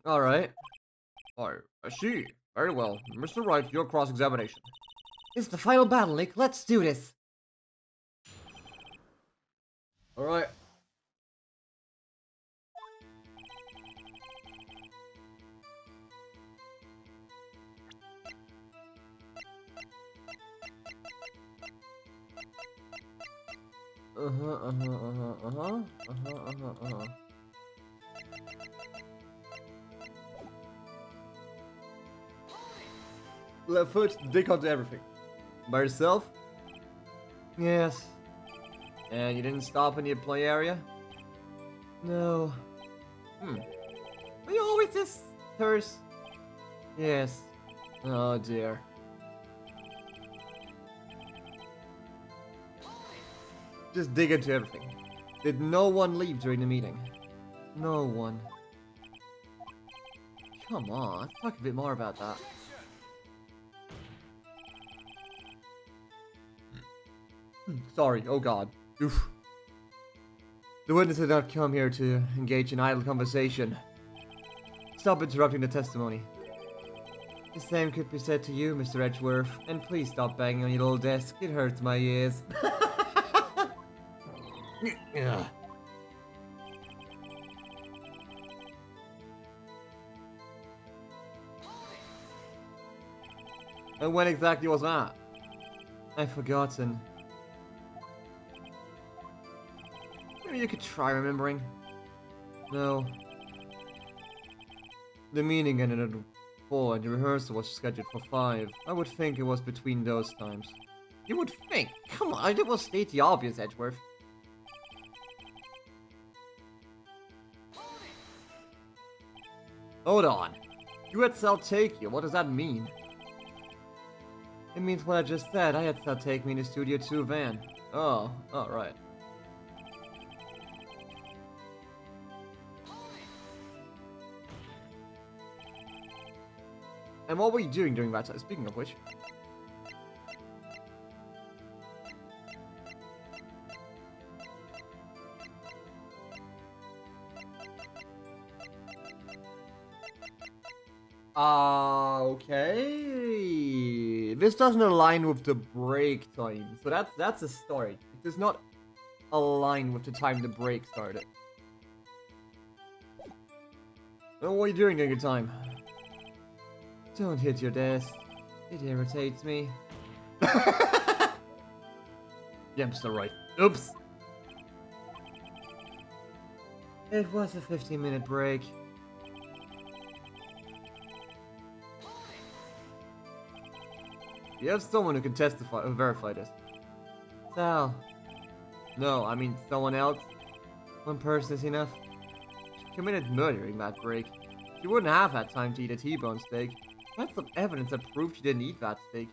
I see. Very well. Mr. Wright, your cross-examination. This is the final battle, Nick. Let's do this. Alright. Left foot, dick onto everything. By yourself? Yes. And you didn't stop in the play area? No. Are you always this terse? Yes. Oh dear. Just dig into everything. Did no one leave during the meeting? No one. Come on, let's talk a bit more about that. Sorry, oh god. Oof. The witness did not come here to engage in idle conversation. Stop interrupting the testimony. The same could be said to you, Mr. Edgeworth, and please stop banging on your little desk, it hurts my ears. Yeah. And when exactly was that? I've forgotten. Maybe you could try remembering. No. The meeting ended at 4 and the rehearsal was scheduled for 5. I would think it was between those times. You would think? Come on, it will state the obvious, Edgeworth. Hold on. You had Sal take you. What does that mean? It means what I just said. I had Sal take me in the Studio 2 van. Oh, right. And what were you doing during that time? Speaking of which. Okay. This doesn't align with the break time. So that's a start. It does not align with the time the break started. And what are you doing during your time? Don't hit your desk. It irritates me. Yeah, Mr. Wright. Oops. It was a 15-minute break. You have someone who can testify or verify this. Sal, No, I mean someone else. one person is enough. She committed murder during that break. She wouldn't have had time to eat a T-bone steak. That's some evidence that proves she didn't eat that steak.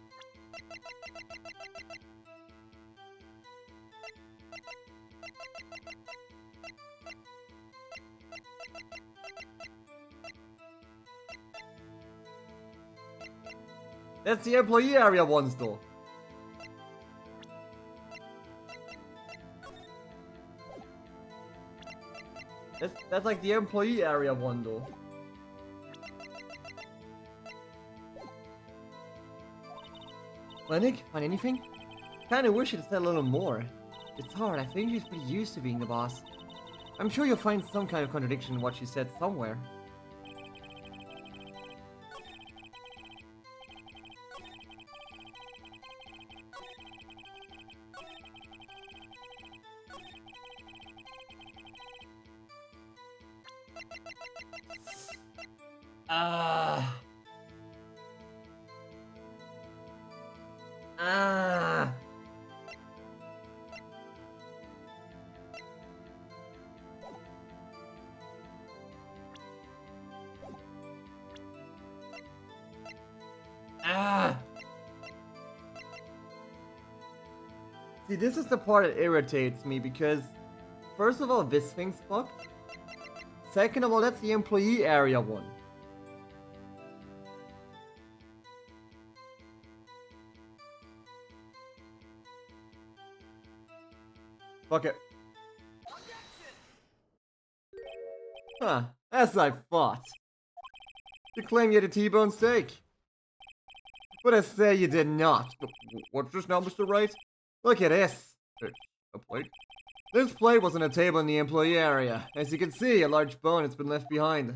That's the employee area one store. That's like the employee area one door. Lennox, find anything? Kinda wish you'd said a little more. It's hard, I think she's pretty used to being the boss. I'm sure you'll find some kind of contradiction in what she said somewhere. See, this is the part that irritates me because, first of all, this thing's fucked. Second of all, that's the employee area one. Fuck it. Huh, as I thought. You claim you had a T-bone steak. But I say you did not. What's this now, Mr. Wright? Look at this. A plate? This plate was on a table in the employee area. As you can see, a large bone has been left behind.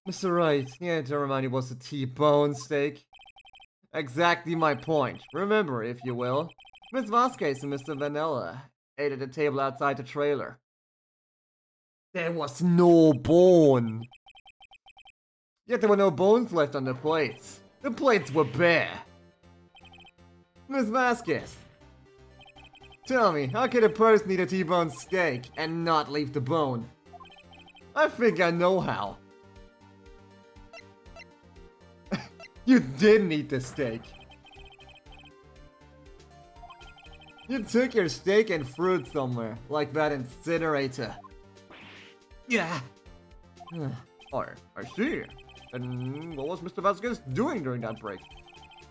Mr. Wright, yeah, to remind you, was a T-bone steak. Exactly my point. Remember, if you will. Miss Vasquez and Mr. Vanilla ate at the table outside the trailer. There was no bone. Yet there were no bones left on the plates. The plates were bare. Miss Vasquez, tell me, how could a person eat a T-bone steak and not leave the bone? I think I know how. You didn't eat the steak. You took your steak and threw it somewhere, like that incinerator. Yeah. I see. And what was Mr. Vasquez doing during that break?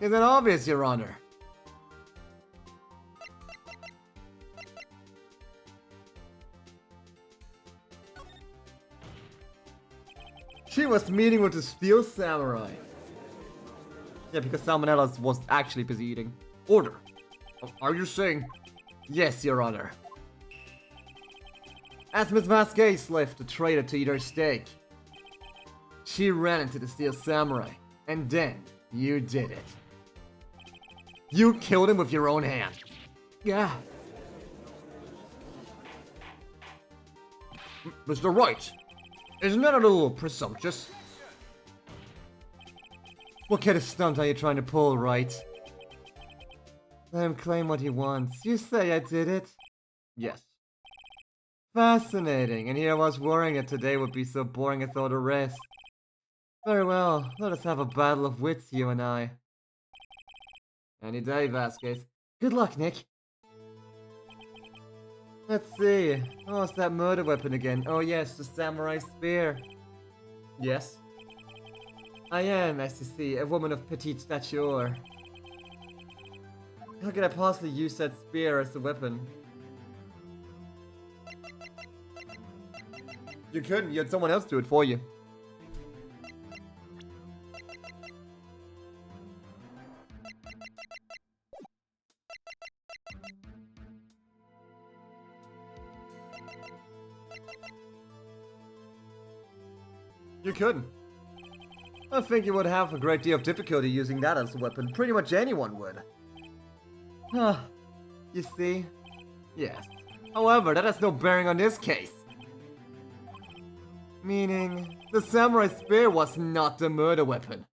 Isn't it obvious, Your Honor? She was meeting with the Steel Samurai. Yeah, because Salmonella was actually busy eating. Order. Are you saying? Yes, Your Honor. As Miss Vasquez left the trader to eat her steak, she ran into the Steel Samurai, and then you did it. You killed him with your own hand. Yeah. Mr. Wright, isn't that a little presumptuous? What kind of stunt are you trying to pull, Wright? Let him claim what he wants. You say I did it? Yes. Fascinating, and here I was worrying that today would be so boring as all the rest. Very well, let us have a battle of wits, you and I. Any day, Vasquez. Good luck, Nick. Let's see. Oh, it's that murder weapon again. Oh yes, the samurai spear. Yes. I am, as you see, a woman of petite stature. How could I possibly use that spear as a weapon? You couldn't, you had someone else do it for you. You couldn't. I think you would have a great deal of difficulty using that as a weapon. Pretty much anyone would. Huh. You see? Yes. However, that has no bearing on this case. Meaning, the samurai spear was not the murder weapon.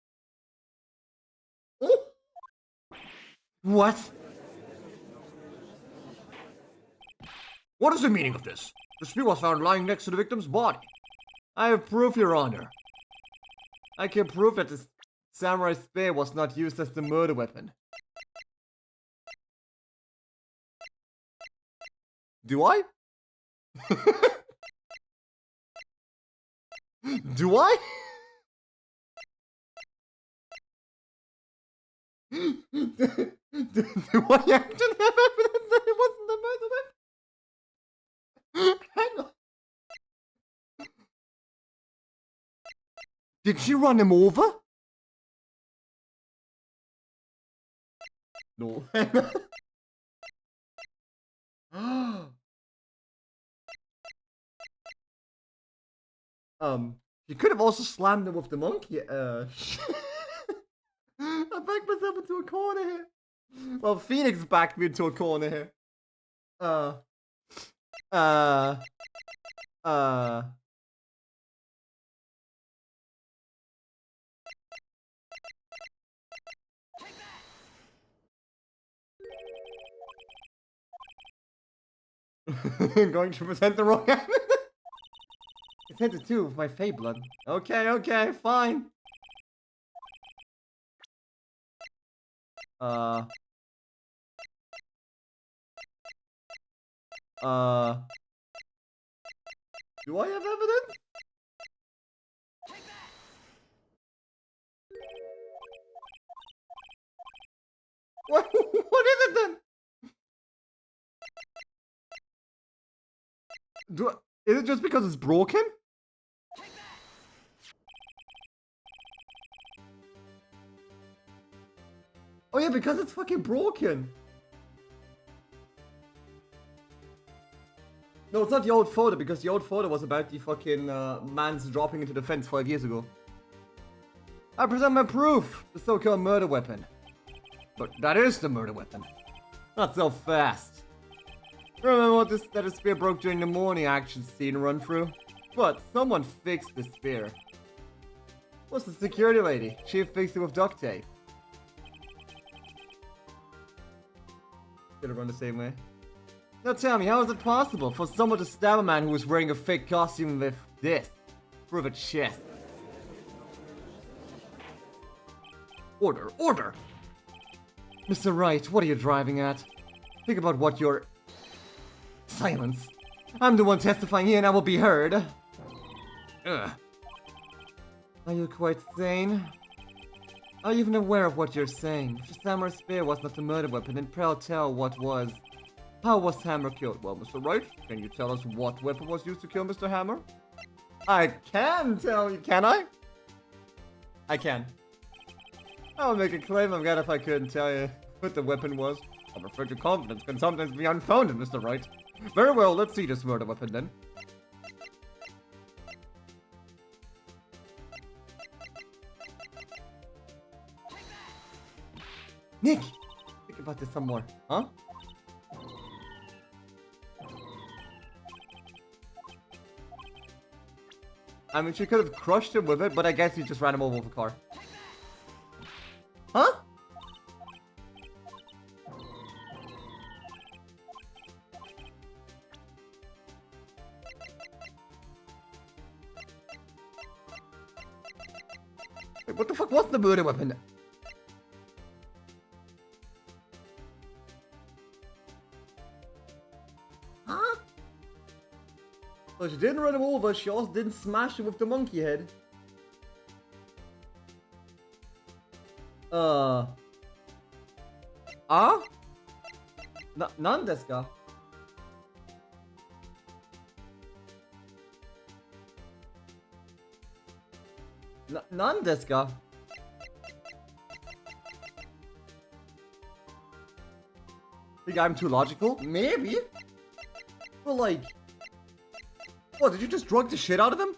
What? What is the meaning of this? The spear was found lying next to the victim's body. I have proof, Your Honor. I can prove that the samurai spear was not used as the murder weapon. Do I? Do I? Do I actually have evidence that it wasn't the murder weapon? Hang on. Did she run him over? No. She could have also slammed him with the monkey. I backed myself into a corner here. Well, Phoenix backed me into a corner here. Going to present the wrong evidence. Presented too with my Fey blood. Okay, okay, fine. Do I have evidence? What is it then? Is it just because it's broken? Oh yeah, because it's fucking broken. No, it's not the old photo, because the old photo was about the fucking man's dropping into the fence 5 years ago. I present my proof! The so-called murder weapon. But that is the murder weapon. Not so fast. Remember what that a spear broke during the morning action scene run through? But someone fixed the spear. What's the security lady? She fixed it with duct tape. Could have run the same way. Now tell me, how is it possible for someone to stab a man who was wearing a fake costume with this through the chest? Order, order! Mr. Wright, what are you driving at? Think about what you're... Silence. I'm the one testifying here and I will be heard. Ugh. Are you quite sane? Are you even aware of what you're saying? If the samurai spear was not the murder weapon, then pray tell what was. How was Hammer killed? Well, Mr. Wright, can you tell us what weapon was used to kill Mr. Hammer? I can tell you, can I? I can. I would make a claim of that if I couldn't tell you what the weapon was. I'm afraid your confidence can sometimes be unfounded, Mr. Wright. Very well, let's see this murder weapon then. Nick! Think about this some more, huh? I mean, she could have crushed him with it, but I guess he just ran him over with a car. Huh? Wait, what the fuck was the murder weapon? Huh? So she didn't run him over, she also didn't smash him with the monkey head. Nan desu ka? Nan desu ka? Think I'm too logical? Maybe. But like... What, did you just drug the shit out of him?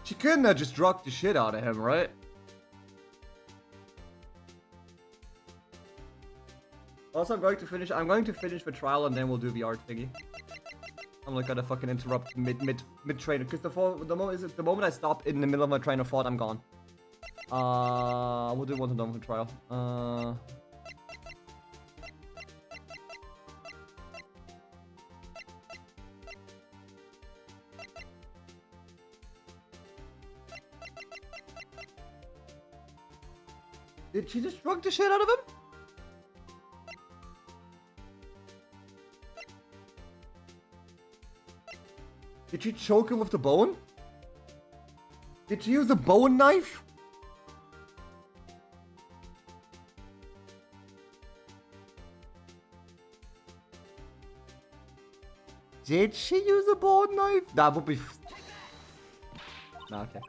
She couldn't have just drugged the shit out of him, right? Also, I'm going to finish the trial and then we'll do the art thingy. I'm not gonna fucking interrupt mid train because the moment I stop in the middle of my train of thought, I'm gone. We'll do one to done for trial. Did she just drug the shit out of him? Did she choke him with the bone? Did she use a bone knife? Did she use a bone knife? That would be... Nah, okay.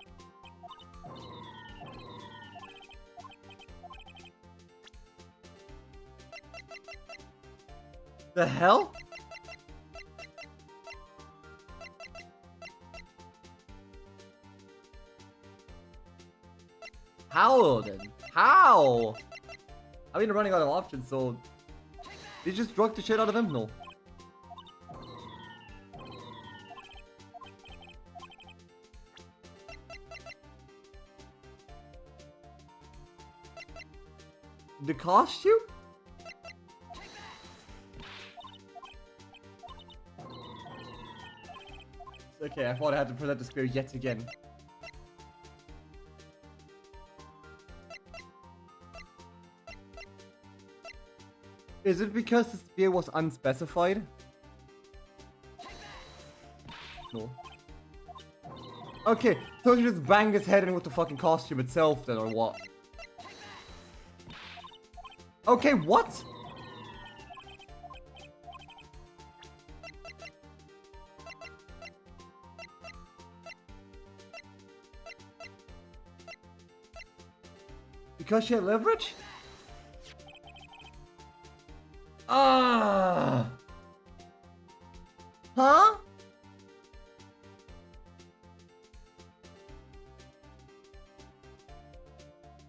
The hell? How then? How? I mean, running out of options, so... Did you just drug the shit out of him? No. The costume? Okay, I thought I had to present the spear yet again. Is it because the spear was unspecified? No. Okay, so you just bang his head in with the fucking costume itself then, or what? Okay, what? Because she had leverage? Ah! Huh?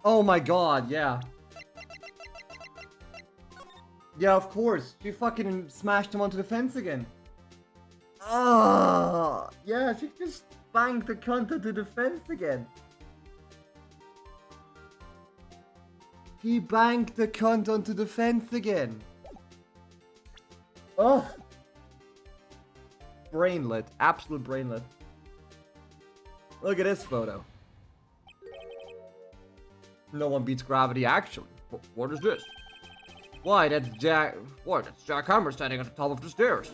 Oh my god, yeah. Yeah, of course. She fucking smashed him onto the fence again. Oh, yeah, she just banged the cunt onto the fence again. He banged the cunt onto the fence again. Oh. Brainlet. Absolute brainlet. Look at this photo. No one beats gravity, actually. What is this? Why, that's Jack... What, that's Jack Hammer standing at the top of the stairs.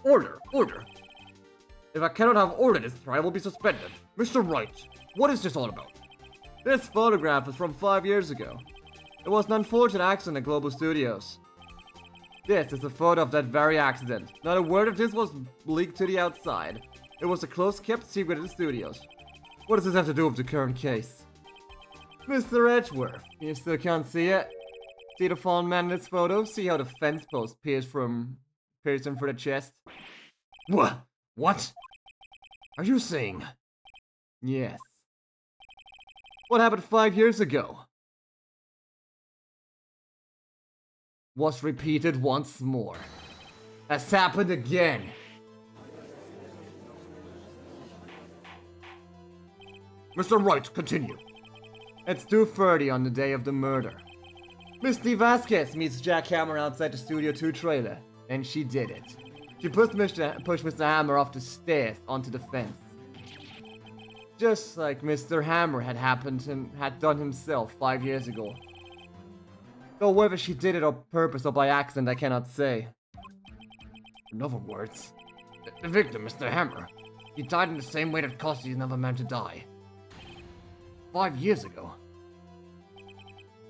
Order, order. If I cannot have order this time, I will be suspended. Mr. Wright, what is this all about? This photograph is from 5 years ago. It was an unfortunate accident at Global Studios. This is a photo of that very accident. Not a word of this was leaked to the outside. It was a close-kept secret at the studios. What does this have to do with the current case? Mr. Edgeworth, you still can't see it? See the fallen man in this photo? See how the fence post pierced him for the chest? What? What? Are you saying? Yes. What happened 5 years ago? Was repeated once more. Has happened again. Mr. Wright, continue. It's 2:30 on the day of the murder. Misty Vasquez meets Jack Hammer outside the Studio 2 trailer, and she did it. She pushed Mr. Hammer off the stairs onto the fence. Just like Mr. Hammer had done himself 5 years ago. Though whether she did it on purpose or by accident, I cannot say. In other words, the victim, Mr. Hammer, he died in the same way that caused another man to die. 5 years ago.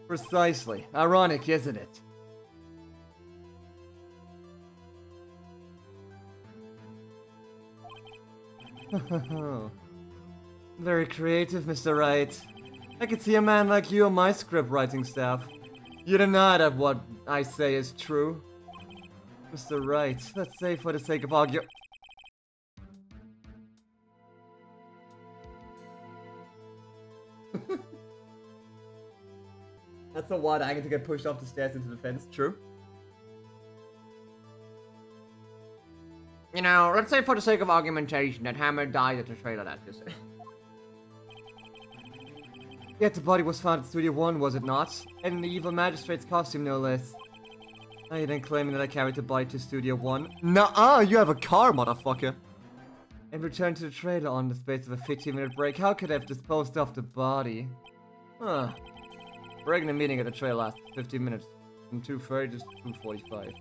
Precisely. Ironic, isn't it? Very creative, Mr. Wright. I could see a man like you on my script writing staff. You deny that what I say is true. Mr. Wright, let's say for the sake of argument. That's a wide angle to get pushed off the stairs into the fence, true? You know, let's say for the sake of argumentation that Hammer died at the trailer, that's just it. Yet the body was found at Studio 1, was it not? And in the evil magistrate's costume, no less. Are you then claiming that I carried the body to Studio 1? Nuh-uh, you have a car, motherfucker! And returned to the trailer on the space of a 15-minute break. How could I have disposed of the body? Huh. Breaking the meeting at the trailer lasted 15 minutes. From 2:30 to 2:45.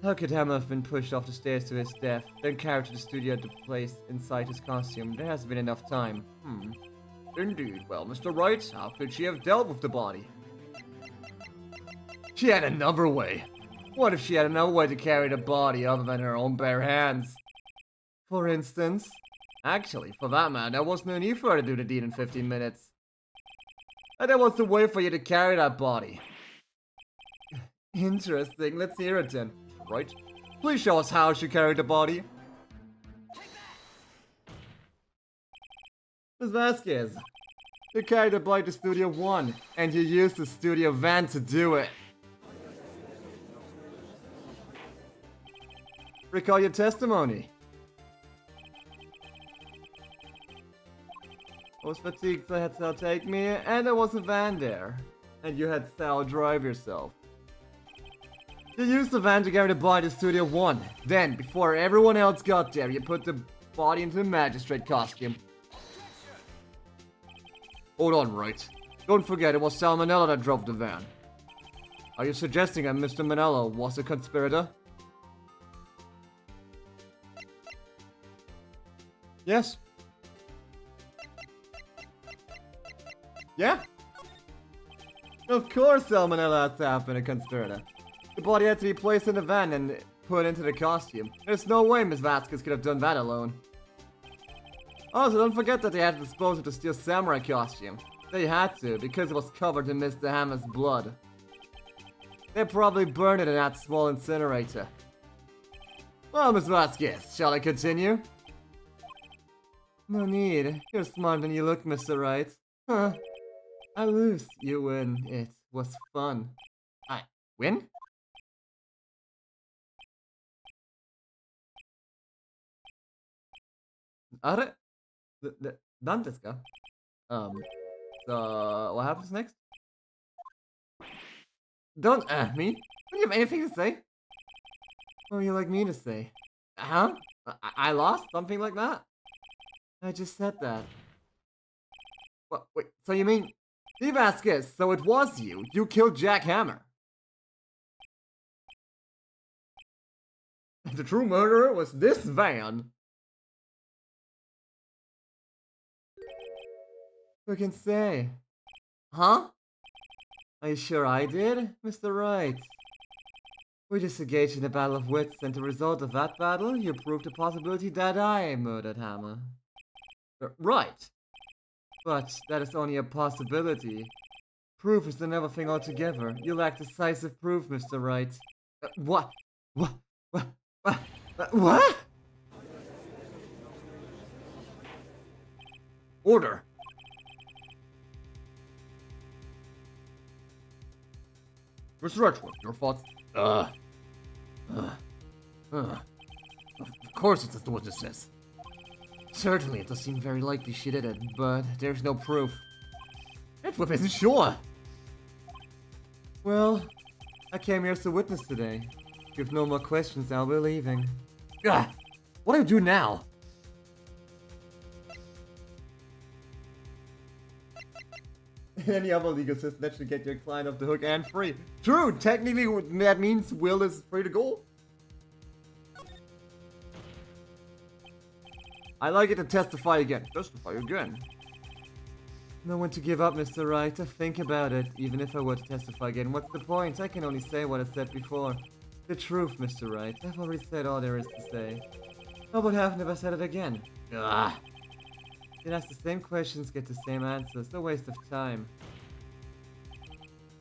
How could Hammer have been pushed off the stairs to his death, then carried to the studio to place inside his costume? There hasn't been enough time. Indeed. Well, Mr. Wright, how could she have dealt with the body? She had another way. What if she had another way to carry the body other than her own bare hands? For instance? Actually, for that matter, there was no need for her to do the deed in 15 minutes. And there was the way for you to carry that body. Interesting, let's hear it then. Right? Please show us how she carried the body. Ms. Vasquez, you carried the body to Studio 1, and you used the studio van to do it. Recall your testimony. I was fatigued, so I had Sal take me, and there was a van there. And you had Sal drive yourself. You used the van to carry the body to Studio 1. Then, before everyone else got there, you put the body into the magistrate costume. Hold on, Wright. Don't forget, it was Sal Manella that drove the van. Are you suggesting that Mr. Manella was a conspirator? Yes. Yeah? Of course Sal Manella has to have been a conspirator. The body had to be placed in the van and put into the costume. There's no way Ms. Vasquez could have done that alone. Also, don't forget that they had to dispose of the Steel Samurai costume. They had to, because it was covered in Mr. Hammer's blood. They probably burned it in that small incinerator. Well, Ms. Vasquez, shall I continue? No need. You're smarter than you look, Mr. Wright. Huh. I lose. You win. It was fun. I win? あれ? Done this guy. So what happens next? Don't me? Do you have anything to say? What would you like me to say? Huh? I lost? Something like that? I just said that. What? Wait, so you mean... Steve Vasquez, so it was you. You killed Jack Hammer. The true murderer was this van. Who can say? Huh? Are you sure I did, Mr. Wright? We just engaged in a battle of wits, and the result of that battle, you proved the possibility that I murdered Hammer. Right. But that is only a possibility. Proof is another thing altogether. You lack decisive proof, Mr. Wright. What? What? What? Order. Mr. Edgeworth, your thoughts? Of course it's as the witness says. Certainly, it does seem very likely she did it, but there's no proof. Edgeworth isn't sure. Well, I came here as a witness today. If you have no more questions, I'll be leaving. Ugh, what do I do now? Any other legal system that should get your client off the hook and free. True, technically that means Will is free to go. I like it to testify again. Testify again. No one to give up, Mr. Wright. Think about it. Even if I were to testify again, what's the point? I can only say what I said before. The truth, Mr. Wright. I've already said all there is to say. How about have never said it again? Ugh. You ask the same questions, get the same answers. No waste of time.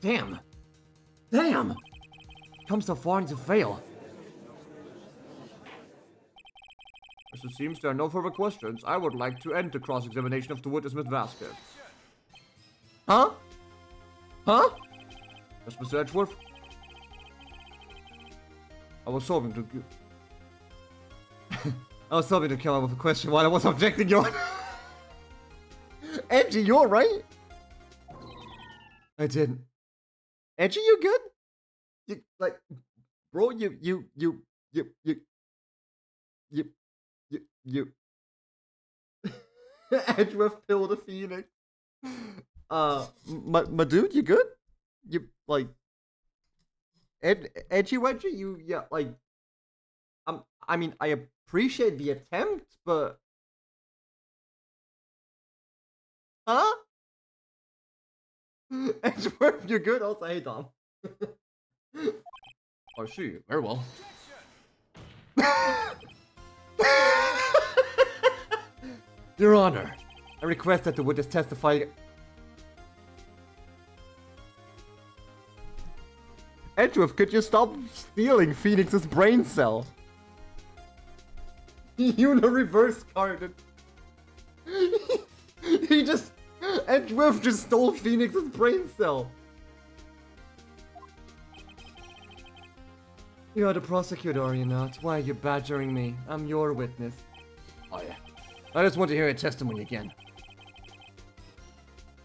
Damn! Damn! Come so far and to fail. As it seems there are no further questions, I would like to end the cross-examination of the witness, Miss Vasquez. Huh? Huh? Yes, Mr. Edgeworth? I was hoping to... I was hoping to come up with a question while I was objecting your... Edgy, you alright? I didn't. Edgy, you good? You, like... Bro, you... Edgeworth Pill the Phoenix. My dude, you good? You, like... Edgy Wedgy, you, yeah, like... I mean, I appreciate the attempt, but... Huh? Edgeworth, you're good? Also, hey, Dom. I see. Very well. Your Honor, I request that the witness testify... Edgeworth, could you stop stealing Phoenix's brain cell? Una reverse carded. He just... Edgeworth just stole Phoenix's brain cell. You are the prosecutor, are you not? Why are you badgering me? I'm your witness. Oh yeah. I just want to hear your testimony again.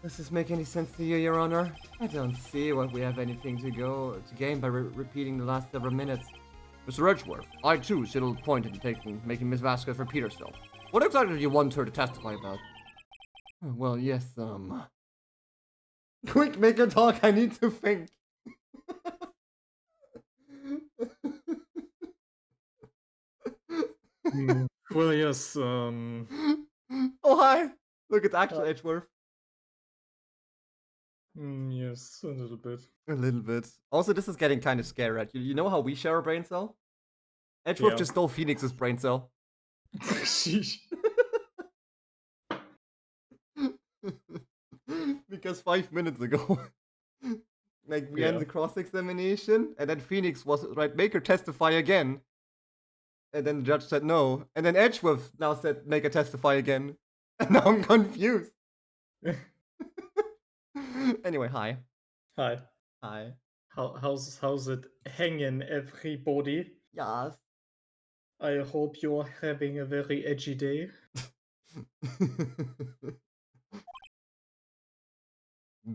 Does this make any sense to you, Your Honor? I don't see what we have anything to gain by repeating the last several minutes. Mr. Edgeworth, I too see little point in making Miss Vasquez repeat herself. What exactly do you want her to testify about? Well, yes, Quick, make her talk, I need to think. Well, yes, Oh, hi! Look at actual Edgeworth. yes, a little bit. A little bit. Also, this is getting kind of scary, right? You know how we share a brain cell? Edgeworth just stole Phoenix's brain cell. Sheesh. Because 5 minutes ago, like, we end the cross-examination, and then Phoenix was right, make her testify again. And then the judge said no. And then Edgeworth now said, make her testify again. Now I'm confused. Anyway, hi. Hi. Hi. How's it hanging, everybody? Yes. I hope you're having a very edgy day.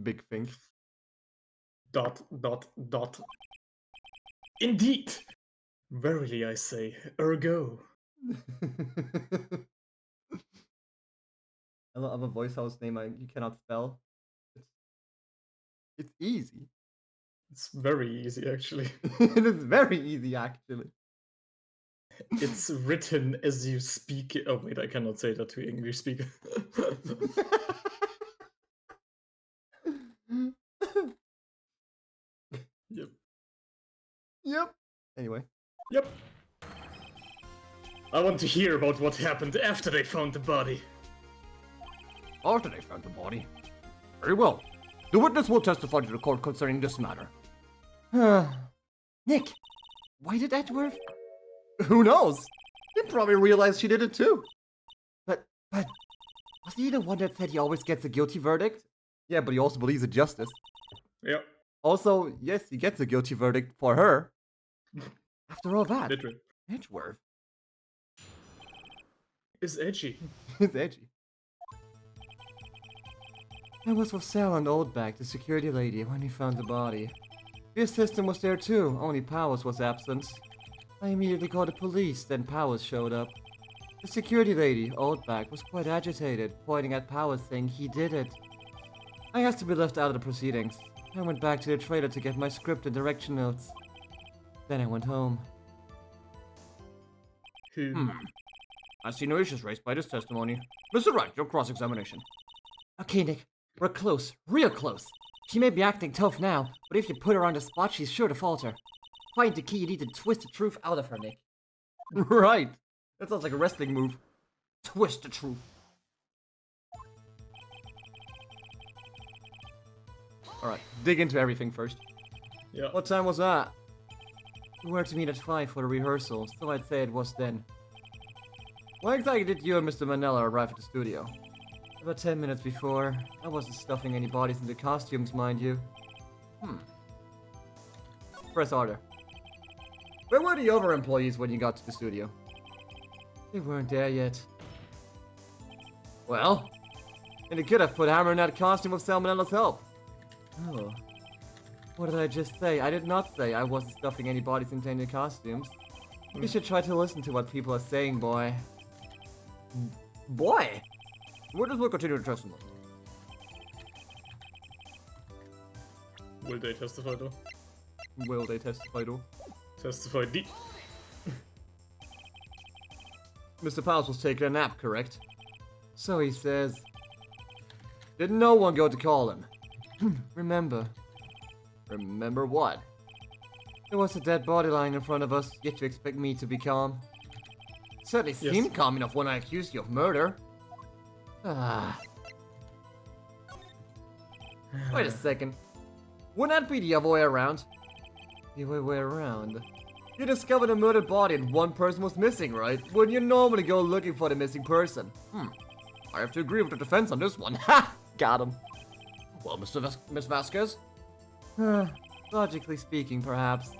Big think. ... Indeed! Verily I say, ergo. I have a voice house name you cannot spell. It's easy. It's very easy, actually. It is very easy, actually. It's written as you speak. Oh, wait, I cannot say that to English speaker. Yep. Yep. Anyway. Yep. I want to hear about what happened after they found the body. After they found the body. Very well. The witness will testify to the court concerning this matter. Nick, why did Edward... Who knows? He probably realized she did it too. But, was he the one that said he always gets a guilty verdict? Yeah, but he also believes in justice. Yep. Also, yes, he gets a guilty verdict for her. After all that, Literally. Edgeworth. It's edgy. It's edgy. I was with Sal and Oldback, the security lady, when we found the body. The assistant was there too, only Powers was absent. I immediately called the police, then Powers showed up. The security lady, Oldback, was quite agitated, pointing at Powers saying he did it. I asked to be left out of the proceedings. I went back to the trailer to get my script and direction notes. Then I went home. I see no issues raised by this testimony. Mr. Wright, your cross-examination. Okay, Nick, we're close, real close. She may be acting tough now, but if you put her on the spot, she's sure to falter. Find the key, you need to twist the truth out of her, Nick. Right. That sounds like a wrestling move. Twist the truth. Alright, dig into everything first. Yeah. What time was that? We were to meet at 5 for the rehearsal, so I'd say it was then. When exactly did you and Mr. Manella arrive at the studio? About 10 minutes before. I wasn't stuffing any bodies into costumes, mind you. Press order. Where were the other employees when you got to the studio? They weren't there yet. Well, and he could have put Hammer in that costume with Salmonella's help. Oh. What did I just say? I did not say I wasn't stuffing any bodies into any costumes. You should try to listen to what people are saying, boy. Boy! Witness will continue the testimony. Will they testify though? Will they testify though? Testify deep. Mr. Powers was taking a nap, correct? So he says. Did no one go to call him? Remember, Remember what? there was a dead body lying in front of us, yet you expect me to be calm? Certainly Yes. seemed calm enough when I accused you of murder. Ah, Wait a second. Wouldn't that be the other way around? the other way around. You discovered a murdered body and one person was missing, right? Wouldn't you normally go looking for the missing person? I have to agree with the defense on this one. Ha! Got him. Well, Miss Vasquez? Logically speaking, perhaps.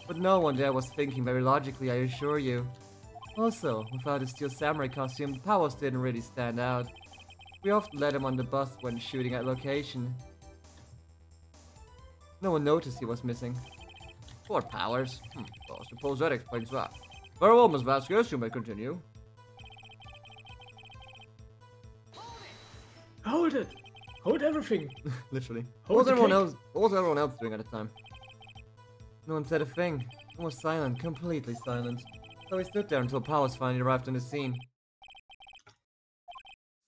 But no one there was thinking very logically, I assure you. Also, without his steel samurai costume, Powers didn't really stand out. We often let him on the bus when shooting at location. No one noticed he was missing. Poor Powers. Well, I suppose that explains that. Very well, Miss Vasquez, you may continue. Hold it! Hold everything! Literally. Hold the cake. What was everyone else doing at the time? No one said a thing. It was silent, completely silent. So we stood there until Powers finally arrived on the scene.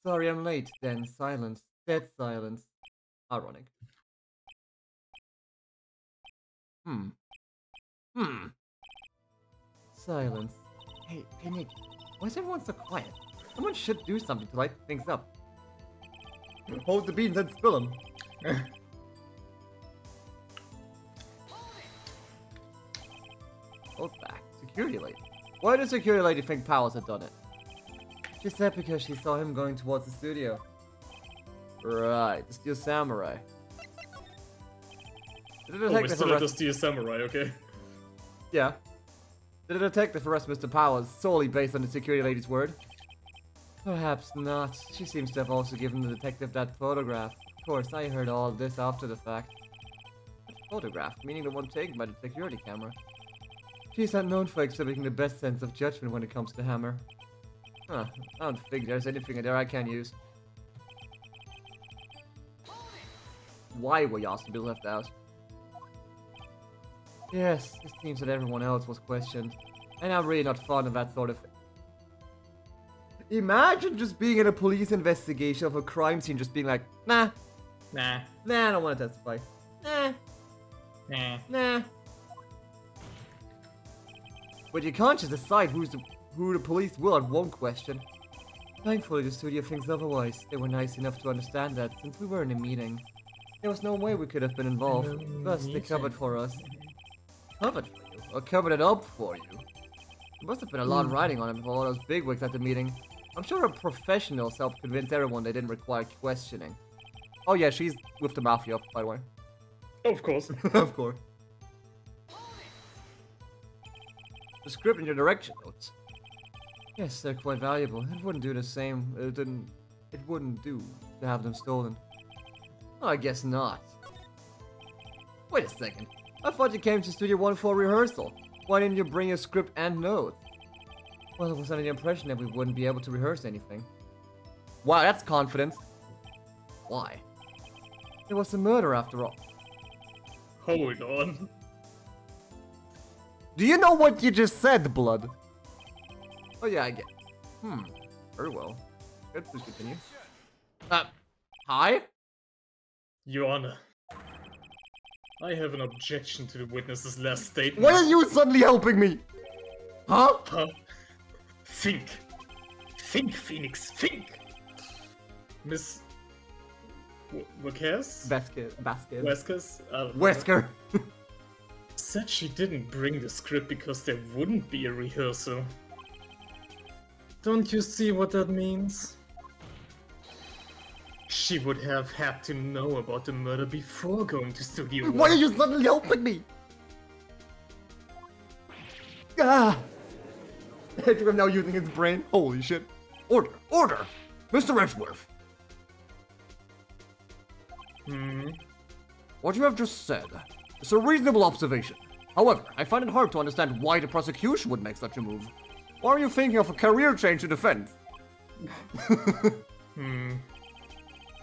Sorry I'm late, then silence. Dead silence. Ironic. Silence. Hey Nick, why is everyone so quiet? Someone should do something to light things up. Hold the beans and spill them. Hold back. Security lady. Why does security lady think Powers had done it? She said because she saw him going towards the studio. Right, the Steel Samurai. Did the Oh, we're detective still at the arrest... Steel Samurai, okay. Yeah. Did the detective arrest Mr. Powers solely based on the security lady's word? Perhaps not. She seems to have also given the detective that photograph. Of course, I heard all this after the fact. Photograph, meaning the one taken by the security camera. She's not known for exhibiting the best sense of judgment when it comes to Hammer. Huh, I don't think there's anything in there I can use. Why were Yasubi left out? Yes, it seems that everyone else was questioned. And I'm really not fond of that sort of thing. Imagine just being in a police investigation of a crime scene, just being like, nah, Nah. I don't want to testify. Nah. Nah. But you can't just decide who the police will and won't question. Thankfully, the studio thinks otherwise. They were nice enough to understand that, since we were in a meeting. There was no way we could have been involved. Thus, they covered for us. Covered for you? Or covered it up for you? There must have been a lot riding on it for all those bigwigs at the meeting. I'm sure our professionals helped convince everyone they didn't require questioning. Oh yeah, she's with the Mafia, by the way. Of course. Of course. The script and your direction notes. Yes, they're quite valuable. It wouldn't do the same. It wouldn't do to have them stolen. Well, I guess not. Wait a second. I thought you came to Studio 1 for rehearsal. Why didn't you bring your script and notes? Well, it was under the impression that we wouldn't be able to rehearse anything. Wow, that's confidence. Why? It was a murder after all. Hold on. Do you know what you just said, Blood? Oh yeah, I get. Very well. Good, please continue. Hi? Your Honor. I have an objection to the witness's last statement. Why are you suddenly helping me? Huh? Huh? Think. Think, Phoenix, think! Miss... Vasquez? Vasquez. Vasquez? Wesker. Said she didn't bring the script because there wouldn't be a rehearsal. Don't you see what that means? She would have had to know about the murder before going to Studio 1. Why are you suddenly helping me? Ah! Andrew, I'm now using his brain. Holy shit. Order! Order! Mr. Edgeworth! What you have just said is a reasonable observation. However, I find it hard to understand why the prosecution would make such a move. Why are you thinking of a career change in defense?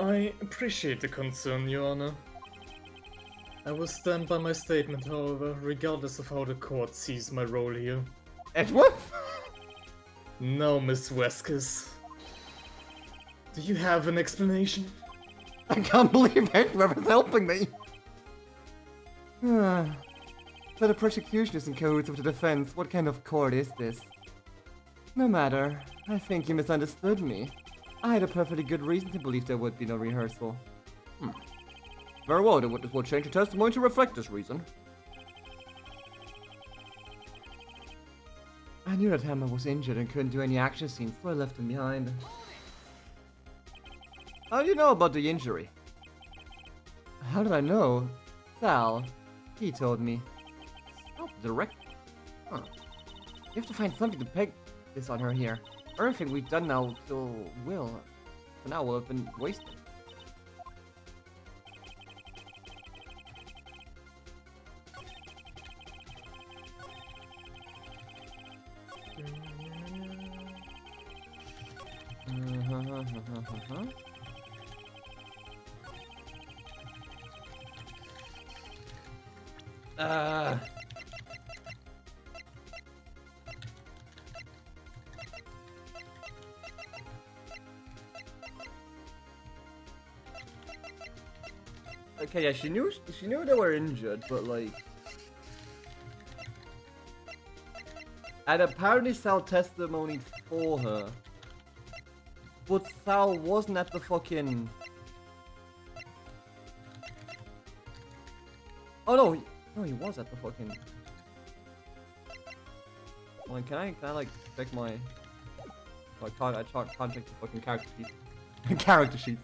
I appreciate the concern, Your Honor. I will stand by my statement, however, regardless of how the court sees my role here. Edgeworth? Now, Miss Vasquez. Do you have an explanation? I can't believe Edgeworth is helping me. So the prosecution is in cahoots with the defense. What kind of court is this? No matter. I think you misunderstood me. I had a perfectly good reason to believe there would be no rehearsal. Very well, the witness will change the testimony to reflect this reason. I knew that Hammer was injured and couldn't do any action scenes, so I left him behind. How do you know about the injury? How did I know? Sal. He told me. Oh, direct. Huh. You have to find something to peg this on her here. Everything we've done now for now will have been wasted. Okay, yeah, she knew they were injured, but like, and apparently Sal testimony for her, but Sal wasn't at the fucking. Oh no, he was at the fucking. Like, can I like check my so I can't take the fucking character sheet. Character sheet.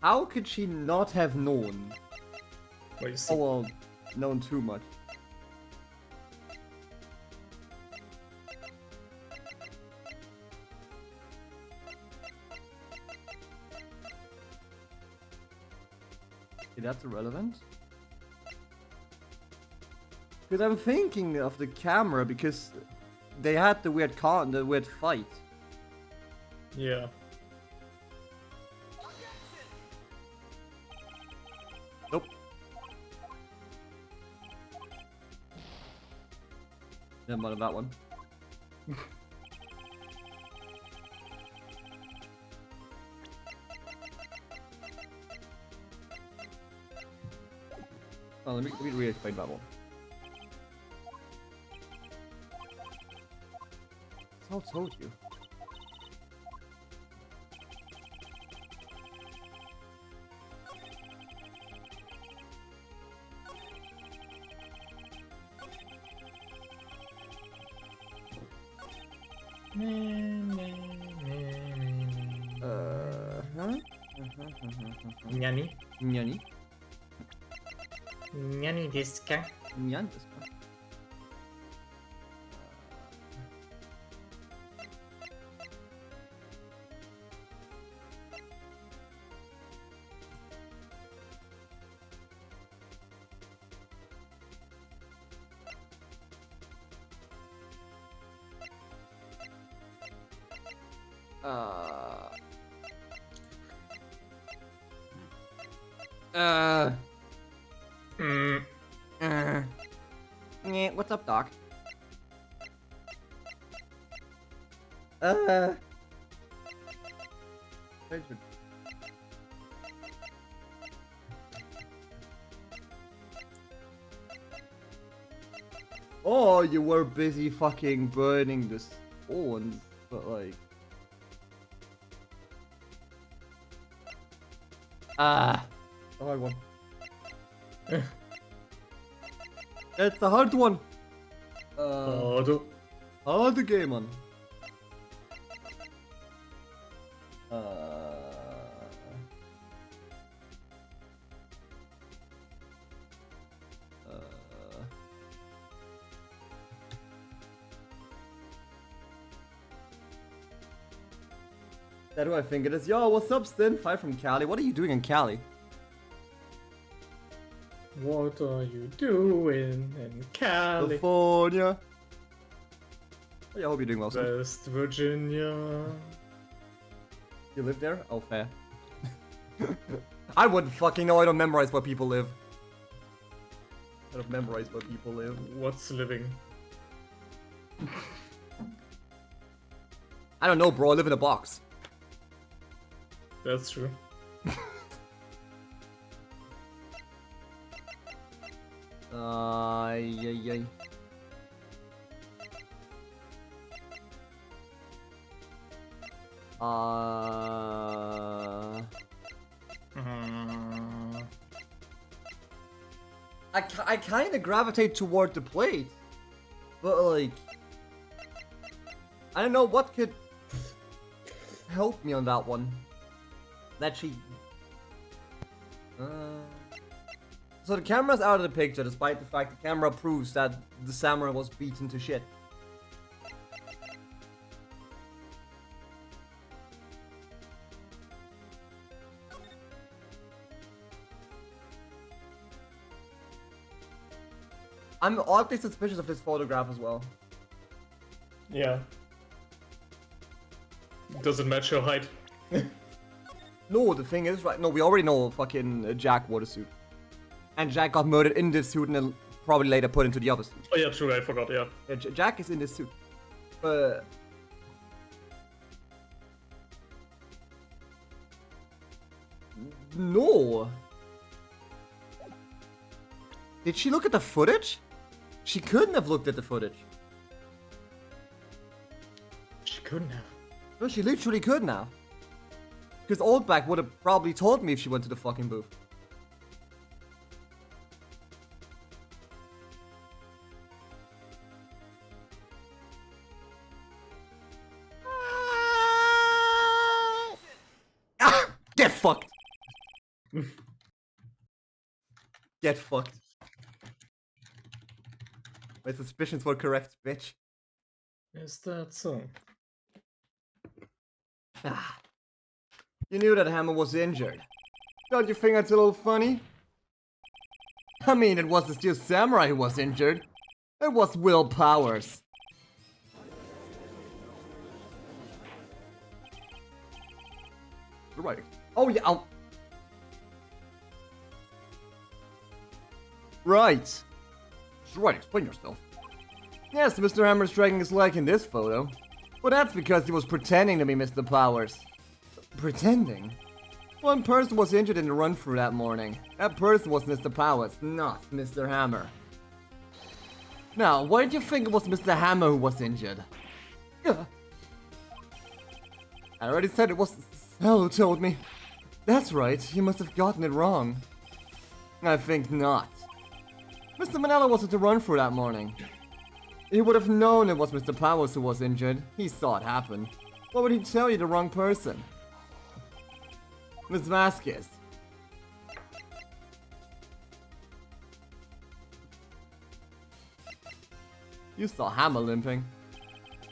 How could she not have known? Well, you see, Oh well, known too much. Okay, that's irrelevant. Because I'm thinking of the camera because they had the weird fight. yeah. Nope. Never mind that one. Oh, let me re-explain that one. I told you. Huh? Nyani? Nyani? Nyani desu ka? Nyan desu ka? Yeah, what's up, Doc? Oh, you were busy fucking burning the spawns, but like... Oh, I won. It's a hard one. Hard game, man. That who I think it is. Yo, what's up, Stin? 5 from Cali. What are you doing in Cali? What are you doing in Cali? California. Oh, yeah, I hope you're doing well, Stin. West Virginia. You live there? Oh, fair. I wouldn't fucking know. I don't memorize where people live. I don't memorize where people live. What's living? I don't know, bro. I live in a box. That's true. Yay. I kind of gravitate toward the plate, but like, I don't know what could help me on that one. That she. So the camera's out of the picture, despite the fact the camera proves that the samurai was beaten to shit. I'm oddly suspicious of this photograph as well. Yeah. Doesn't match your height. No, the thing is, right? No, we already know fucking Jack wore the suit. And Jack got murdered in this suit and then probably later put into the other suit. Oh yeah, true, I forgot, yeah. Yeah, Jack is in this suit. No. Did she look at the footage? She couldn't have looked at the footage. She couldn't have. No, she literally could now. Because Oldback would have probably told me if she went to the fucking booth. Ah! Get fucked! Get fucked. My suspicions were correct, bitch. Is that so? Ah. You knew that Hammer was injured. Don't you think that's a little funny? I mean, it wasn't Steel Samurai who was injured. It was Will Powers. You're right. Oh yeah, Right. Right, explain yourself. Yes, Mr. Hammer's dragging his leg in this photo. But that's because he was pretending to be Mr. Powers. Pretending? One person was injured in the run-through that morning. That person was Mr. Powers, not Mr. Hammer. Now, why did you think it was Mr. Hammer who was injured? I already said it was Sal who told me. That's right, you must have gotten it wrong. I think not. Mr. Manella wasn't to run through that morning. He would have known it was Mr. Powers who was injured. He saw it happen. Why would he tell you the wrong person? Ms. Vasquez. You saw Hammer limping.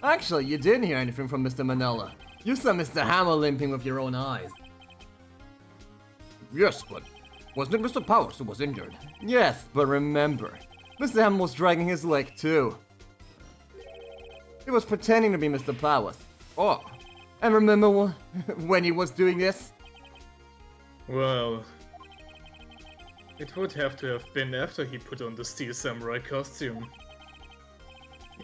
Actually, you didn't hear anything from Mr. Manella. You saw Mr. Hammer limping with your own eyes. Yes, but wasn't it Mr. Powers who was injured? Yes, but remember, Mr. Hammer was dragging his leg too. He was pretending to be Mr. Powers. Oh, and remember when he was doing this? Well, it would have to have been after he put on the Steel Samurai costume.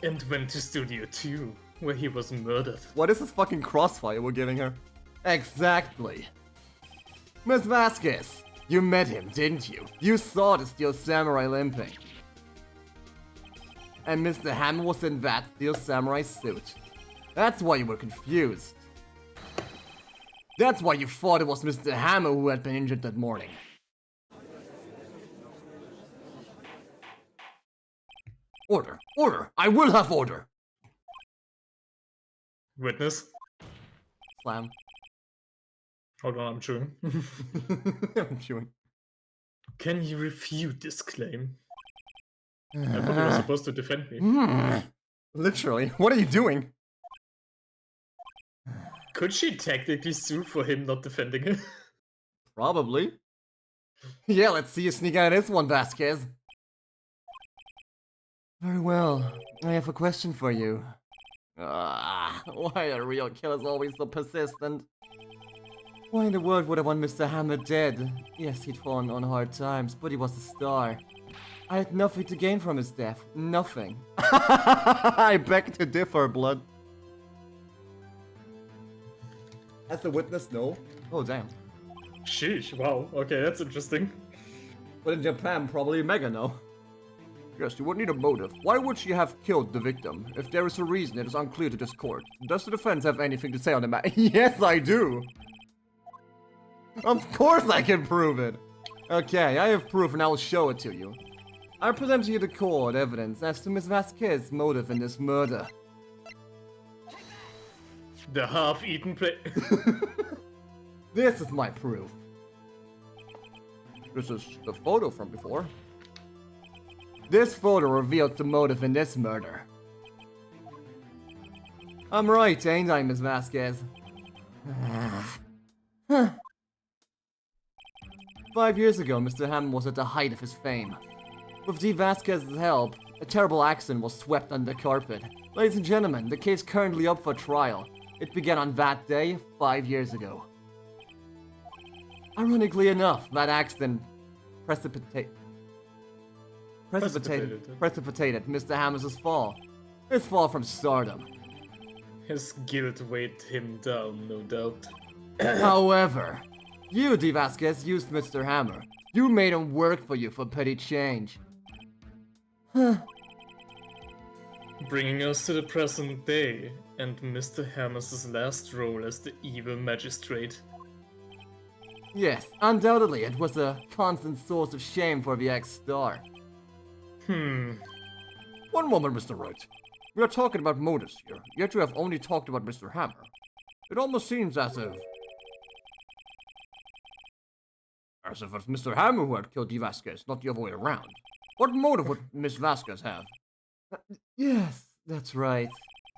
And went to Studio 2, where he was murdered. What is this fucking crossfire we're giving her? Exactly. Miss Vasquez, you met him, didn't you? You saw the Steel Samurai limping. And Mr. Hammer was in that Steel Samurai suit. That's why you were confused. That's why you thought it was Mr. Hammer who had been injured that morning. Order! Order! I will have order! Witness? Slam. Hold on, I'm chewing. I'm chewing. Can you refute this claim? I thought you were supposed to defend me. Literally. What are you doing? Could she technically sue for him not defending her? Probably. Yeah, let's see you sneak out of this one, Vasquez. Very well. I have a question for you. Why are real killers always so persistent? Why in the world would I want Mr. Hammer dead? Yes, he'd fallen on hard times, but he was a star. I had nothing to gain from his death. Nothing. I beg to differ, Blood. As the witness, no. Oh, damn. Sheesh, wow, okay, that's interesting. But in Japan, probably mega no. Yes, you would need a motive. Why would she have killed the victim? If there is a reason, it is unclear to this court. Does the defense have anything to say on the matter? Yes, I do! Of course I can prove it! Okay, I have proof and I will show it to you. I present to you the court evidence as to Ms. Vasquez's motive in this murder. The half-eaten plate. This is my proof. This is the photo from before. This photo reveals the motive in this murder. I'm right, ain't I, Ms. Vasquez? 5 years ago, Mr. Hammond was at the height of his fame. With D. Vasquez's help, a terrible accident was swept under the carpet. Ladies and gentlemen, the case currently up for trial. It began on that day, 5 years ago. Ironically enough, that accident precipitated Mr. Hammer's fall. His fall from stardom. His guilt weighed him down, no doubt. However, you, D. Vasquez, used Mr. Hammer. You made him work for you for petty change. Bringing us to the present day, and Mr. Hammer's last role as the evil magistrate. Yes, undoubtedly it was a constant source of shame for the ex-star. One moment, Mr. Wright. We are talking about motives here, yet you have only talked about Mr. Hammer. It almost seems as if it's Mr. Hammer who had killed D. Vasquez, not the other way around. What motive would Miss Vasquez have? Yes, that's right.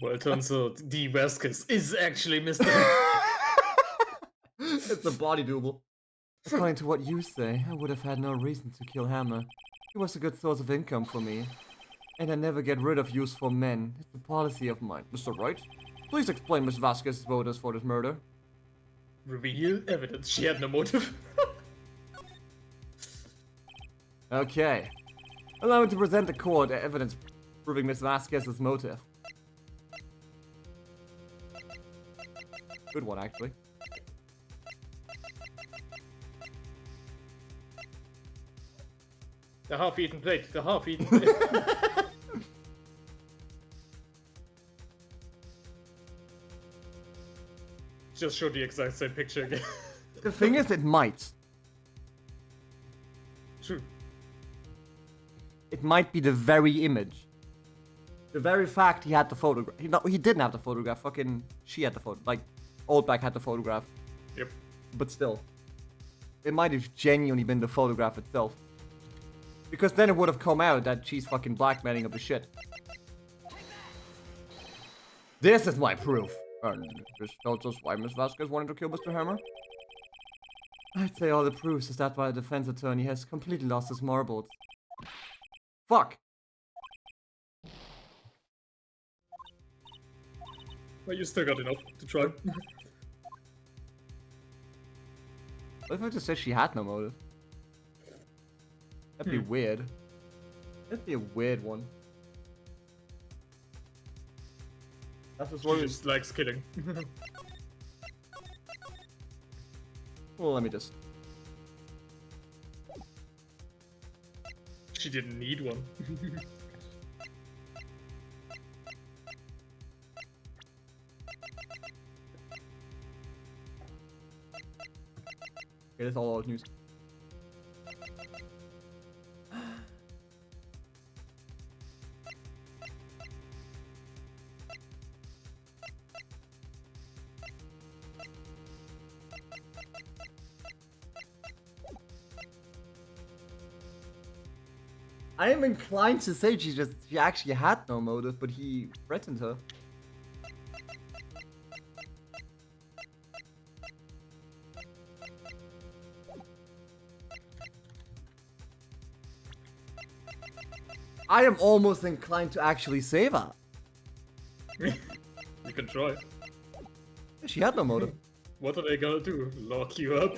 Well, it turns out D. Vasquez is actually Mr. It's a body double. According to what you say, I would have had no reason to kill Hammer. He was a good source of income for me. And I never get rid of useful men. It's a policy of mine. Mr. Wright, please explain Miss Vasquez's motives for this murder. Reveal evidence. She had no motive. Okay. Allow me to present the court evidence proving Miss Vasquez's motive. Good one, actually. The half-eaten plate. The half-eaten plate. Just show the exact same picture again. The thing is, it might. True. It might be the very image. The very fact he had the photograph. No, he didn't have the photograph. Fucking, she had the photo. Like, Oldback had the photograph. Yep. But still. It might have genuinely been the photograph itself. Because then it would have come out that she's fucking blackmailing of the shit. This is my proof. This tells us why Miss Vasquez wanted to kill Mr. Hammer. I'd say all the proofs is that my defense attorney has completely lost his marbles. Fuck! Well, you still got enough to try. What if I just said she had no motive? That'd be weird. That'd be a weird one. That's just what She just likes killing. Well, let me just... She didn't need one. Okay, that's all old news. I am inclined to say she actually had no motive, but he threatened her. I am almost inclined to actually say that. You can try. She had no motive. What are they gonna do? Lock you up?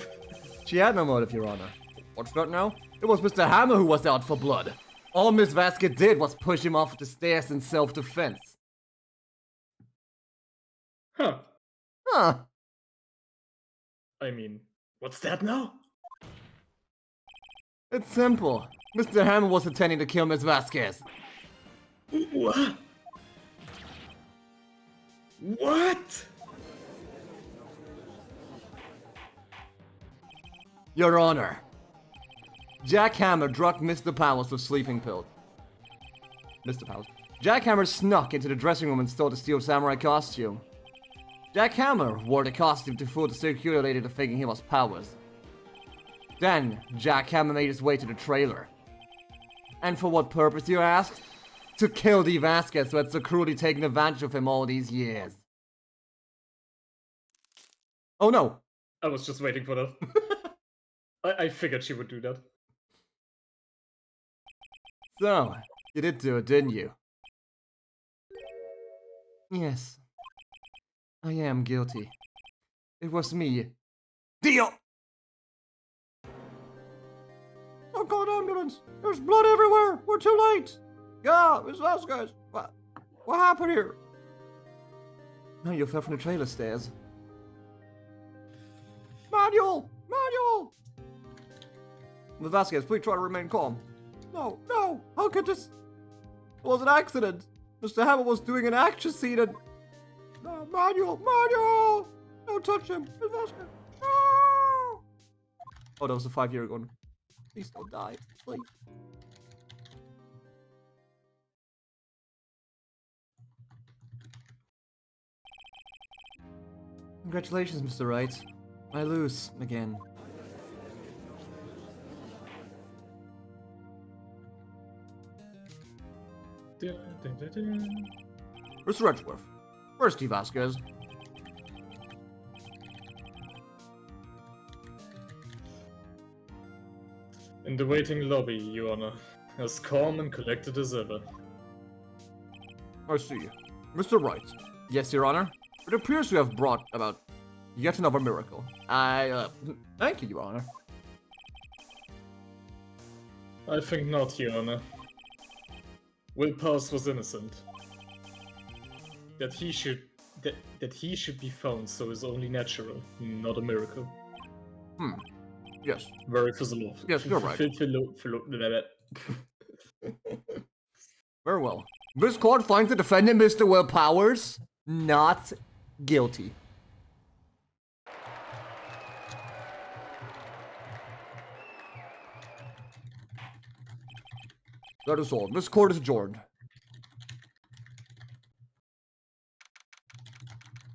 She had no motive, Your Honor. What's that now? It was Mr. Hammer who was out for blood. All Miss Vasquez did was push him off the stairs in self-defense. Huh. Huh. I mean, what's that now? It's simple. Mr. Hammer was intending to kill Miss Vasquez. What? What? Your Honor. Jack Hammer drugged Mr. Powers with sleeping pills. Mr. Powers. Jack Hammer snuck into the dressing room and stole the steel samurai costume. Jack Hammer wore the costume to fool the security lady into thinking he was Powers. Then, Jack Hammer made his way to the trailer. And for what purpose, you ask? To kill D. Vasquez, who had so cruelly taken advantage of him all these years. Oh no! I was just waiting for that. I figured she would do that. So, you did do it, didn't you? Yes. I am guilty. It was me. Dio! Don't call an ambulance. There's blood everywhere. We're too late. Yeah, Miss Vasquez. What happened here? No, you fell from the trailer stairs. Manual! Manual! Miss Vasquez, please try to remain calm. No, no. How could this? It was an accident. Mr. Hammer was doing an action scene and... No, Manual! Manual! Don't touch him! Miss Vasquez! No! Oh, that was a 5-year ago. Please don't die. Please. Congratulations, Mr. Wright. I lose again. Mr. Edgeworth. Where's Steve Vasquez? In the waiting lobby, Your Honor. As calm and collected as ever. I see. Mr. Wright. Yes, Your Honor. It appears you have brought about yet another miracle. Thank you, Your Honor. I think not, Your Honor. Will Pass was innocent. That he should be found so is only natural, not a miracle. Yes. Very philosophical. Yes, you're right. Very well. This court finds the defendant, Mr. Will Powers, not guilty. That is all. This court is adjourned.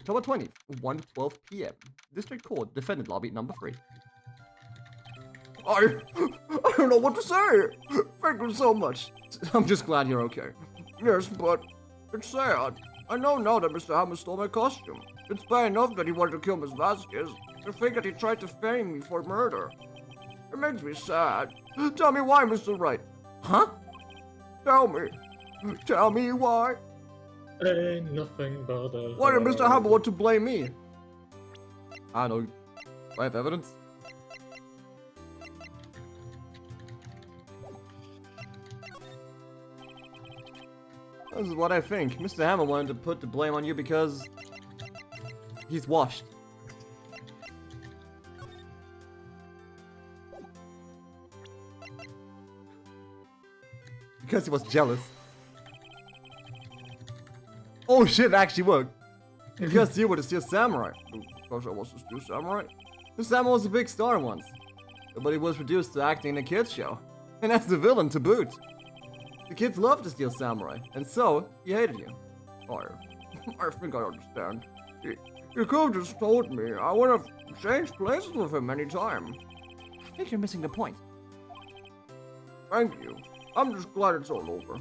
October 20th, 1:12 p.m. District Court, Defendant Lobby, number 3. I don't know what to say. Thank you so much. I'm just glad you're okay. Yes, but it's sad. I know now that Mr. Hammer stole my costume. It's bad enough that he wanted to kill Miss Vasquez. To think that he tried to frame me for murder. It makes me sad. Tell me why, Mr. Wright. Huh? Tell me. Tell me why. Ain't nothing but a... Why did Mr. Hammer want to blame me? I don't know. Do I have evidence? This is what I think. Mr. Hammer wanted to put the blame on you because he's washed. Because he was jealous. Oh shit, it actually worked. Because you were the Steel Samurai. Because I was the Steel Samurai. The Samurai was a big star once. But he was reduced to acting in a kids show. And as the villain to boot. The kids loved the Steel Samurai, and so he hated you. I think I understand. You could have just told me. I would have changed places with him any time. I think you're missing the point. Thank you. I'm just glad it's all over.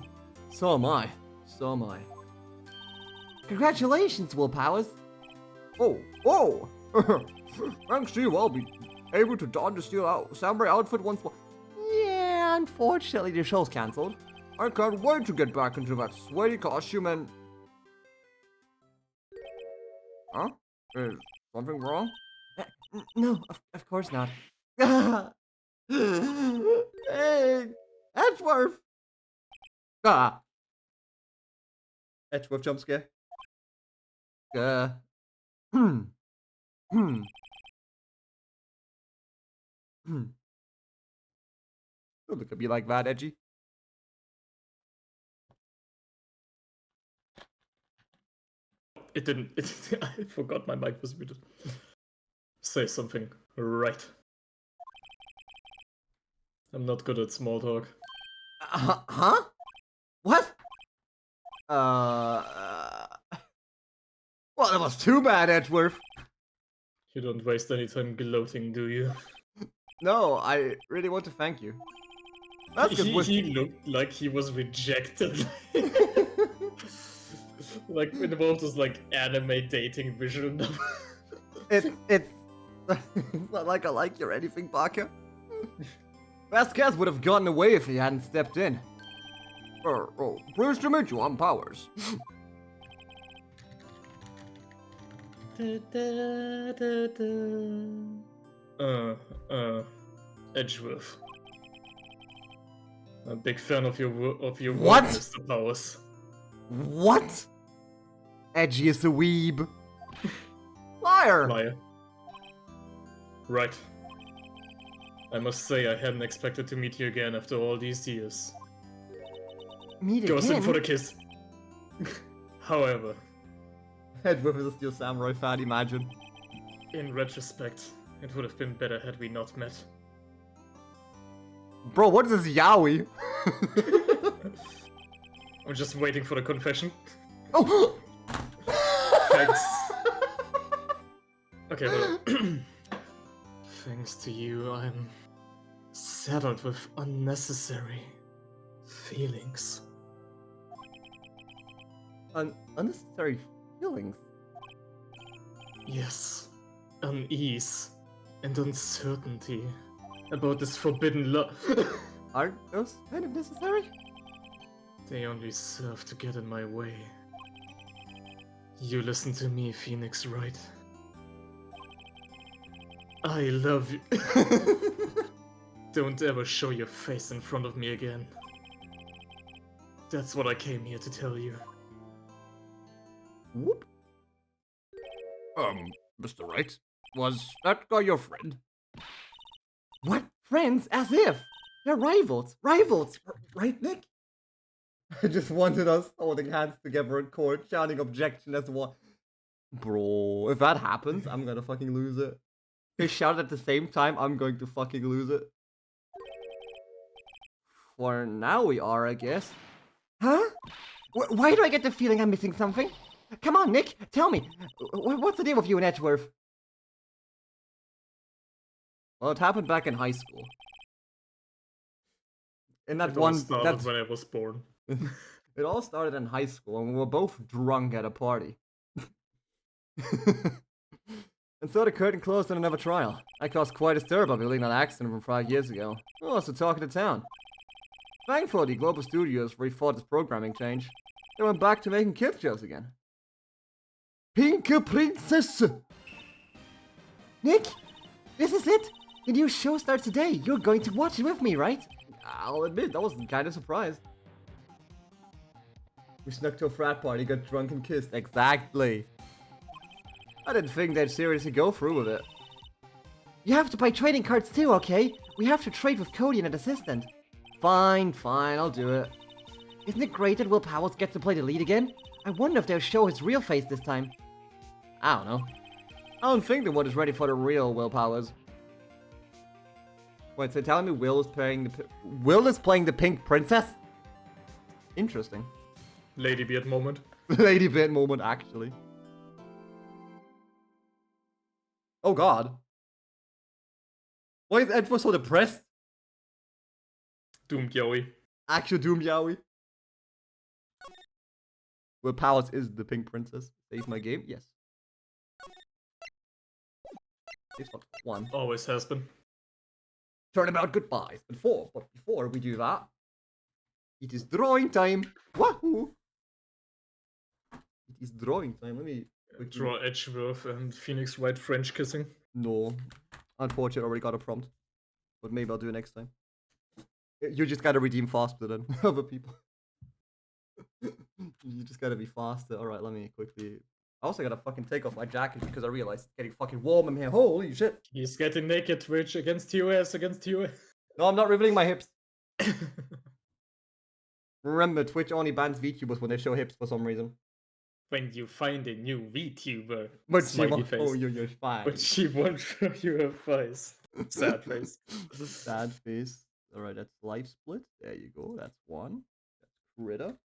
So am I. So am I. Congratulations, Will Powers. Oh! Thanks to you, I'll be able to don the Steel Samurai outfit once more. Yeah, unfortunately the show's cancelled. I can't wait to get back into that sweaty costume and... Huh? Is something wrong? No, of course not. Hey, Edgeworth! Edgeworth jump scare. Don't look at me like that, Edgy. It didn't. I forgot my mic was muted. Say something. Right. I'm not good at small talk. Huh? What? Well, that was too bad, Edgeworth. You don't waste any time gloating, do you? No, I really want to thank you. He looked like he was rejected. Like involved as like anime dating visual novel. It's not like I like you or anything, Baka. Vasquez would have gotten away if he hadn't stepped in. Pleased to meet you, I'm Powers. Edgeworth. I'm a big fan of your What? work, Mr. Powers. What? Edgy as a weeb. Liar! Liar. Right. I must say I hadn't expected to meet you again after all these years. Meet Goes in for the again? kiss. However, Head with a Steel Samurai fan, imagine. in retrospect, it would have been better had we not met. Bro, what is this yaoi? I'm just waiting for the confession. Oh! Thanks. Okay, well, thanks to you, I'm saddled with unnecessary feelings. Unnecessary feelings. Yes, unease and uncertainty about this forbidden love. Aren't those kind of necessary? They only serve to get in my way. You listen to me, Phoenix Wright. I love you. Don't ever show your face in front of me again. That's what I came here to tell you. Whoop. Mr. Wright, was that guy your friend? What? Friends? As if! They're rivals! Rivals! Right, Nick? I just wanted us holding hands together in court, shouting objection as one. Bro, if that happens, I'm gonna fucking lose it. They shout at the same time, I'm going to fucking lose it. For now we are, I guess. Huh? Why do I get the feeling I'm missing something? Come on, Nick, tell me. What's the deal with you and Edgeworth? Well, it happened back in high school. In that It all one, started when I was born. it all started in high school, and we were both drunk at a party. And so the curtain closed on another trial. I caused quite a stir by building that accident from 5 years ago. Oh, it's the talk of the town. Thankfully, Global Studios rethought its programming change. They went back to making kids shows again. Pink Princess! Nick, this is it! The new show starts today. You're going to watch it with me, right? I'll admit, I was kind of surprised. We snuck to a frat party, got drunk and kissed. Exactly. I didn't think they'd seriously go through with it. You have to buy trading cards too, okay? We have to trade with Cody and an assistant. Fine, I'll do it. Isn't it great that Will Powers gets to play the lead again? I wonder if they'll show his real face this time. I don't know. I don't think the one is ready for the real Will Powers. Wait, so telling me Will is playing the Pink Princess? Interesting. Ladybeard moment. Ladybeard moment, actually. Oh god. Why is Edward so depressed? Doomed Yowie. Actual Doom Yaoi. Will Powers is the Pink Princess. Save my game? Yes. Save spot 1. Always has been. Turnabout goodbyes. But before we do that, it is drawing time. Wahoo! It is drawing time. Let me quickly... Draw Edgeworth and Phoenix Wright French kissing. No. Unfortunately, I already got a prompt. But maybe I'll do it next time. You just gotta redeem faster than other people. You just gotta be faster. Alright, let me quickly... I also gotta fucking take off my jacket because I realized it's getting fucking warm in here. Holy shit. He's getting naked, Twitch, against US, against US. No, I'm not revealing my hips. Remember, Twitch only bans VTubers when they show hips for some reason. When you find a new VTuber, But she smiley won't face. show you your face. But she won't show you her face. Sad face. Sad face. Alright, that's life split. There you go. That's one. That's critter.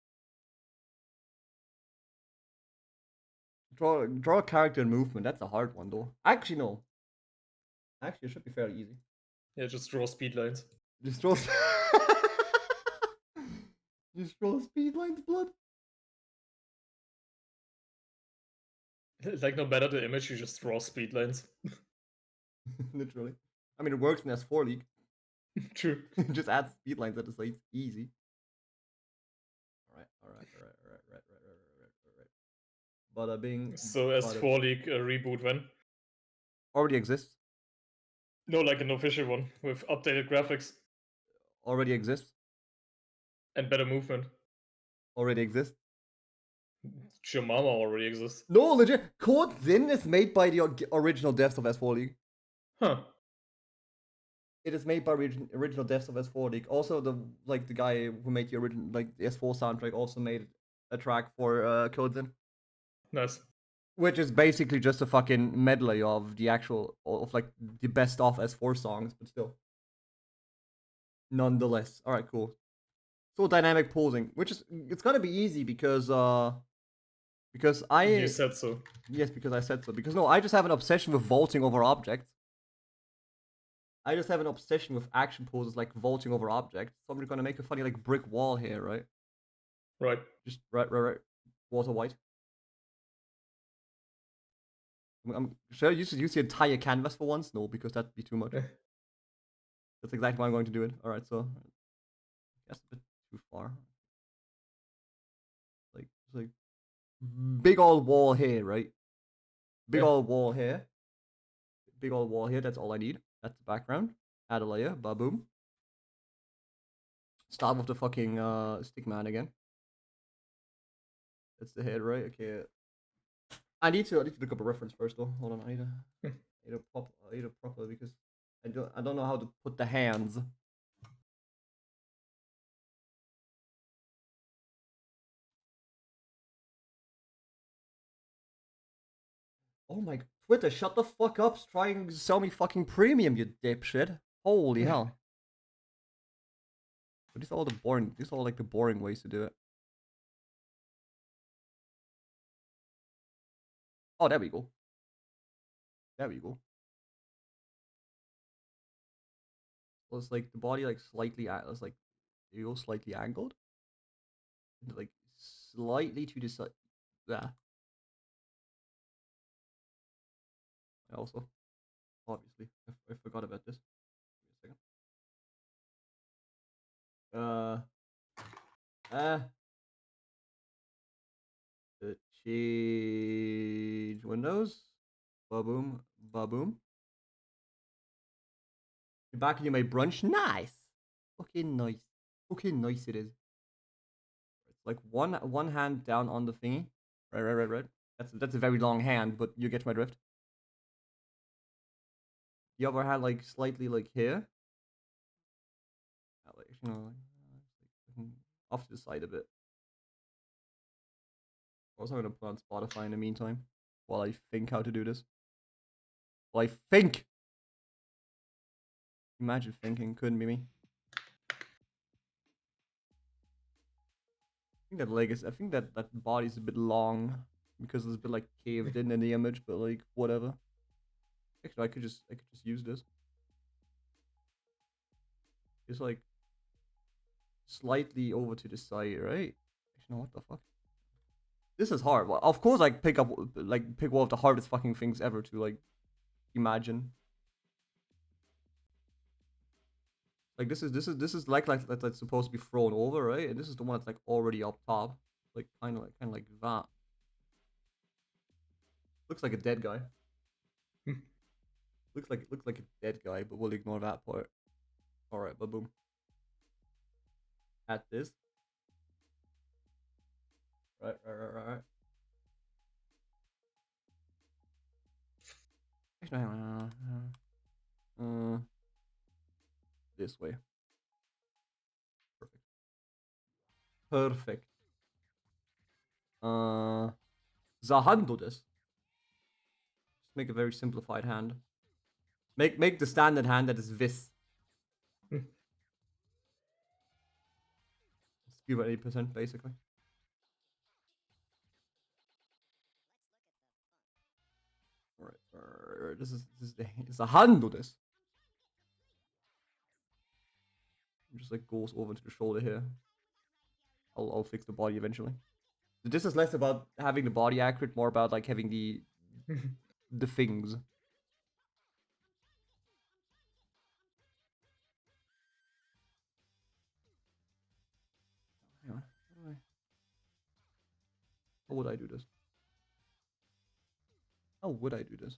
Draw a character and movement. That's a hard one though. Actually, no. Actually, it should be fairly easy. Yeah, just draw speed lines. Just draw. Just draw speed lines, blood. Like, no matter the image, you just draw speed lines. Literally. I mean, it works in S4 League. True. Just add speed lines at the site. Easy. Alright. Bada bing. So, S4 League reboot when? Already exists. No, like an official one with updated graphics. Already exists. And better movement. Already exists. Shimama already exists. No, legit. Code Zin is made by the original devs of S4 League. Huh. It is made by original devs of S4 League. Also, the guy who made the original the S4 soundtrack also made a track for Code Zin, Nice. which is basically just a fucking medley of the the best of S4 songs, but still. Nonetheless, all right, cool. So dynamic posing, it's gonna be easy because You said so. Yes, because I said so. Because no, I just have an obsession with vaulting over objects. I just have an obsession with action poses like vaulting over objects. So I'm gonna make a funny like brick wall here, right? Right. Just right. Water white. Should I use the entire canvas for once? No, because that'd be too much. That's exactly why I'm going to do it. All right, so that's a bit too far. Like big old wall here, right? Big old wall here. Big old wall here. That's all I need. That's the background. Add a layer. Ba-boom. Start with the fucking stick man again. That's the head, right? Okay. I need to look up a reference first though. Hold on, I need to proper because I don't know how to put the hands. Oh my Twitter, shut the fuck up trying to sell me fucking premium, you dipshit. Holy hell. But these are all like the boring ways to do it. Oh, there we go. There we go. So it's like the body like slightly it's like you go slightly angled. Like slightly to the side. Yeah. Also, obviously, I forgot about this. Wait a second. Change windows. Ba-boom, ba-boom. You're back and you made brunch. Nice. Fucking nice. Fucking nice it is. It's like one hand down on the thingy. Right. That's a very long hand, but you get my drift. The other hand like slightly like here. Like, you know, like, off to the side a bit. Also, I'm gonna put on Spotify in the meantime while I think how to do this. While I think. Imagine thinking, couldn't be me. I think that body's a bit long because it's a bit like caved in the image, but like whatever. Actually, I could just use this. It's like slightly over to the side, right? Actually, no, what the fuck? This is hard. Well, of course, pick one of the hardest fucking things ever to like imagine. Like this is like that's supposed to be thrown over, right? And this is the one that's like already up top, like kind of like that. Looks like a dead guy. looks like a dead guy, but we'll ignore that part. All right, but boom. At this. Right. This way. Perfect. The hand do this. Just make a very simplified hand. Make the standard hand that is this. Speed at 8% basically. Alright. This is the hand do this. Just like goes over to the shoulder here. I'll fix the body eventually. This is less about having the body accurate, more about like having the things. How would I do this? How would I do this?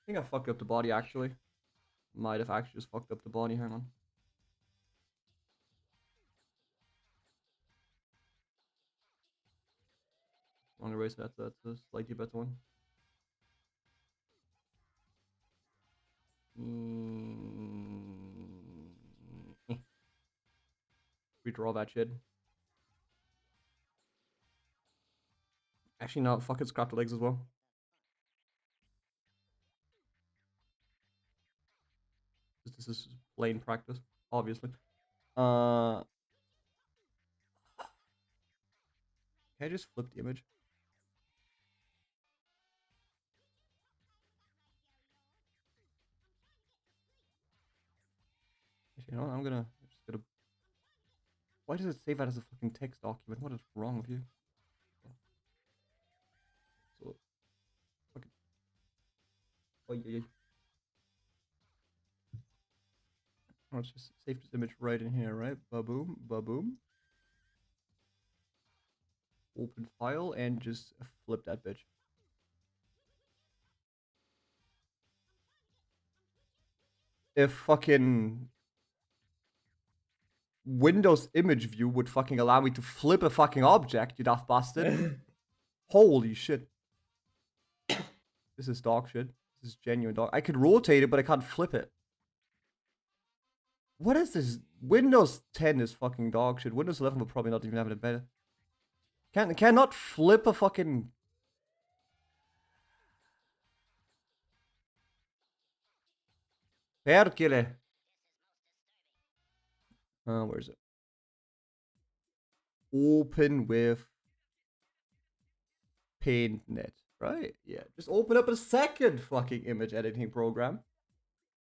think I fucked up the body actually. Might have actually just fucked up the body. Hang on. On the race, that's a slightly better one. Redraw that shit. Actually, no. Fuck it. Scrap the legs as well. This is plain practice, obviously. Can I just flip the image? Actually, you know what? I'm just gonna. Why does it save that as a fucking text document? What is wrong with you? So, fucking. Oh yeah. Let's just save this image right in here, right? Ba-boom, ba-boom. Open file and just flip that bitch. If fucking Windows image view would fucking allow me to flip a fucking object, you daft bastard. Holy shit. This is dog shit. This is genuine dog. I could rotate it, but I can't flip it. What is this? Windows 10 is fucking dog shit. Windows 11 will probably not even have it better. Cannot flip a fucking... Perkele. Where is it? Open with PaintNet, right? Yeah, just open up a second fucking image editing program.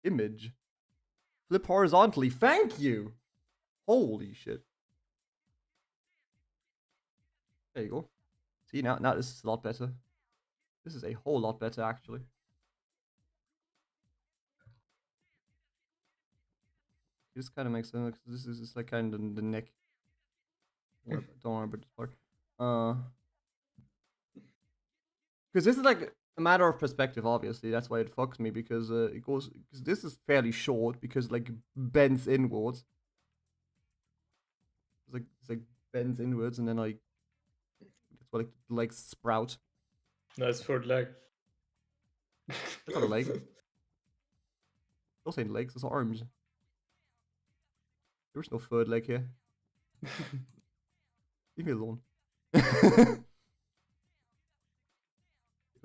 Image. Flip horizontally. Thank you. Holy shit. There you go. See, now this is a lot better. This is a whole lot better, actually. This kind of makes sense. This is just like kind of the neck. Don't worry about this part. Because this is like a matter of perspective, obviously. That's why it fucks me, because it goes. Because this is fairly short, because like bends inwards. It's like bends inwards, and then like that's why like the legs sprout. Nice third leg. That's not a leg. Those ain't legs. Those are arms. There's no third leg here. Leave me alone.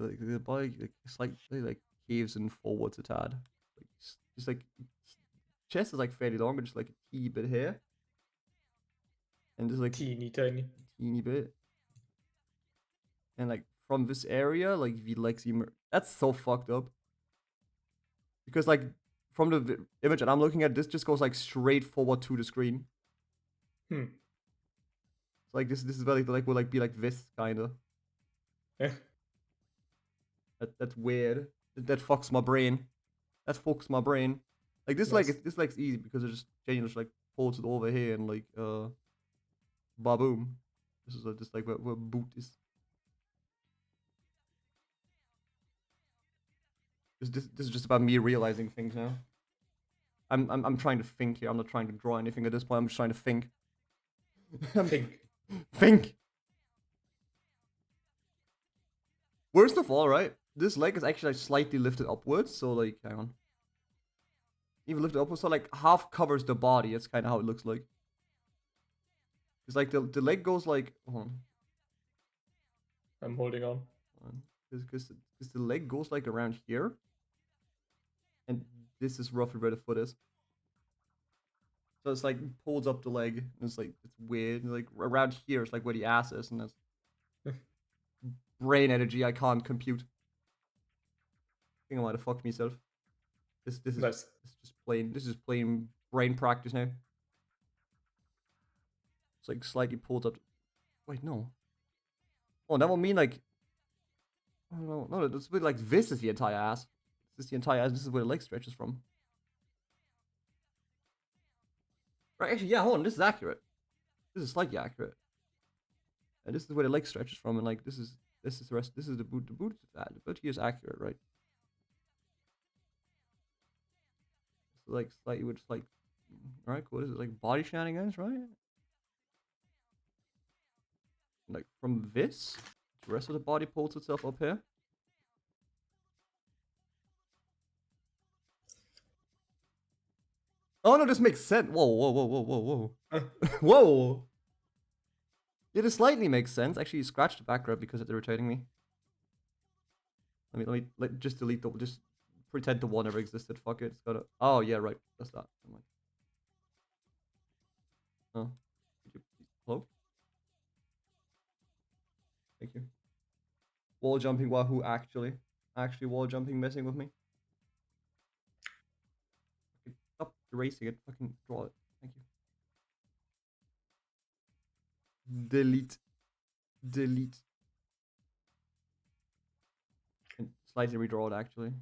Like the body like slightly like caves in forwards a tad. Like just like chest is like fairly long, but just like a teeny bit here. And just like Teeny tiny. teeny bit. And like from this area, like the legs emerge. That's so fucked up. Because like from the image that I'm looking at, this just goes like straight forward to the screen. Hmm. So like this is very like will like be like this kinda. Yeah. That's weird. That fucks my brain. That fucks my brain. Like this Nice. this like's easy because it just genuinely just like pulls it over here and like baboom. This is just like where boot is. This is just about me realizing things now. I'm trying to think here. I'm not trying to draw anything at this point. I'm just trying to think. Think. Think. Worst of all, right? This leg is actually like slightly lifted upwards, so like, hang on. Even lifted upwards, so like half covers the body. That's kind of how it looks like. It's like the leg goes like, hold on. I'm holding on. Because the leg goes like around here. And this is roughly where the foot is. So it's like pulls up the leg. And it's like, it's weird. And like around here, it's like where the ass is. And that's brain energy I can't compute. I think I might have fucked myself. This is Nice. this is plain brain practice now. It's like slightly pulled up. Wait, no. Oh, that will mean like. Oh no, it's a bit like this is the entire ass. This is the entire ass. This is where the leg stretches from. Right, actually, yeah. Hold on, this is accurate. This is slightly accurate. And this is where the leg stretches from, and like this is the rest. This is the boot. The boot here is accurate, right? like slightly with like, alright, what is it, like body shenanigans, right? Like from this, the rest of the body pulls itself up here. Oh no, this makes sense. Whoa, whoa, whoa, whoa, whoa, whoa. Whoa! Yeah, this slightly makes sense. Actually, you scratched the background because it's irritating me. Let just delete the, just pretend the one never existed. Fuck it. It's gotta. Oh yeah, right. That's that. Never mind. Oh, could you please hello? Thank you. Wall jumping Wahoo actually wall jumping messing with me. Okay, stop erasing it. Fucking draw it. Thank you. Delete. Delete. And slightly redraw it actually.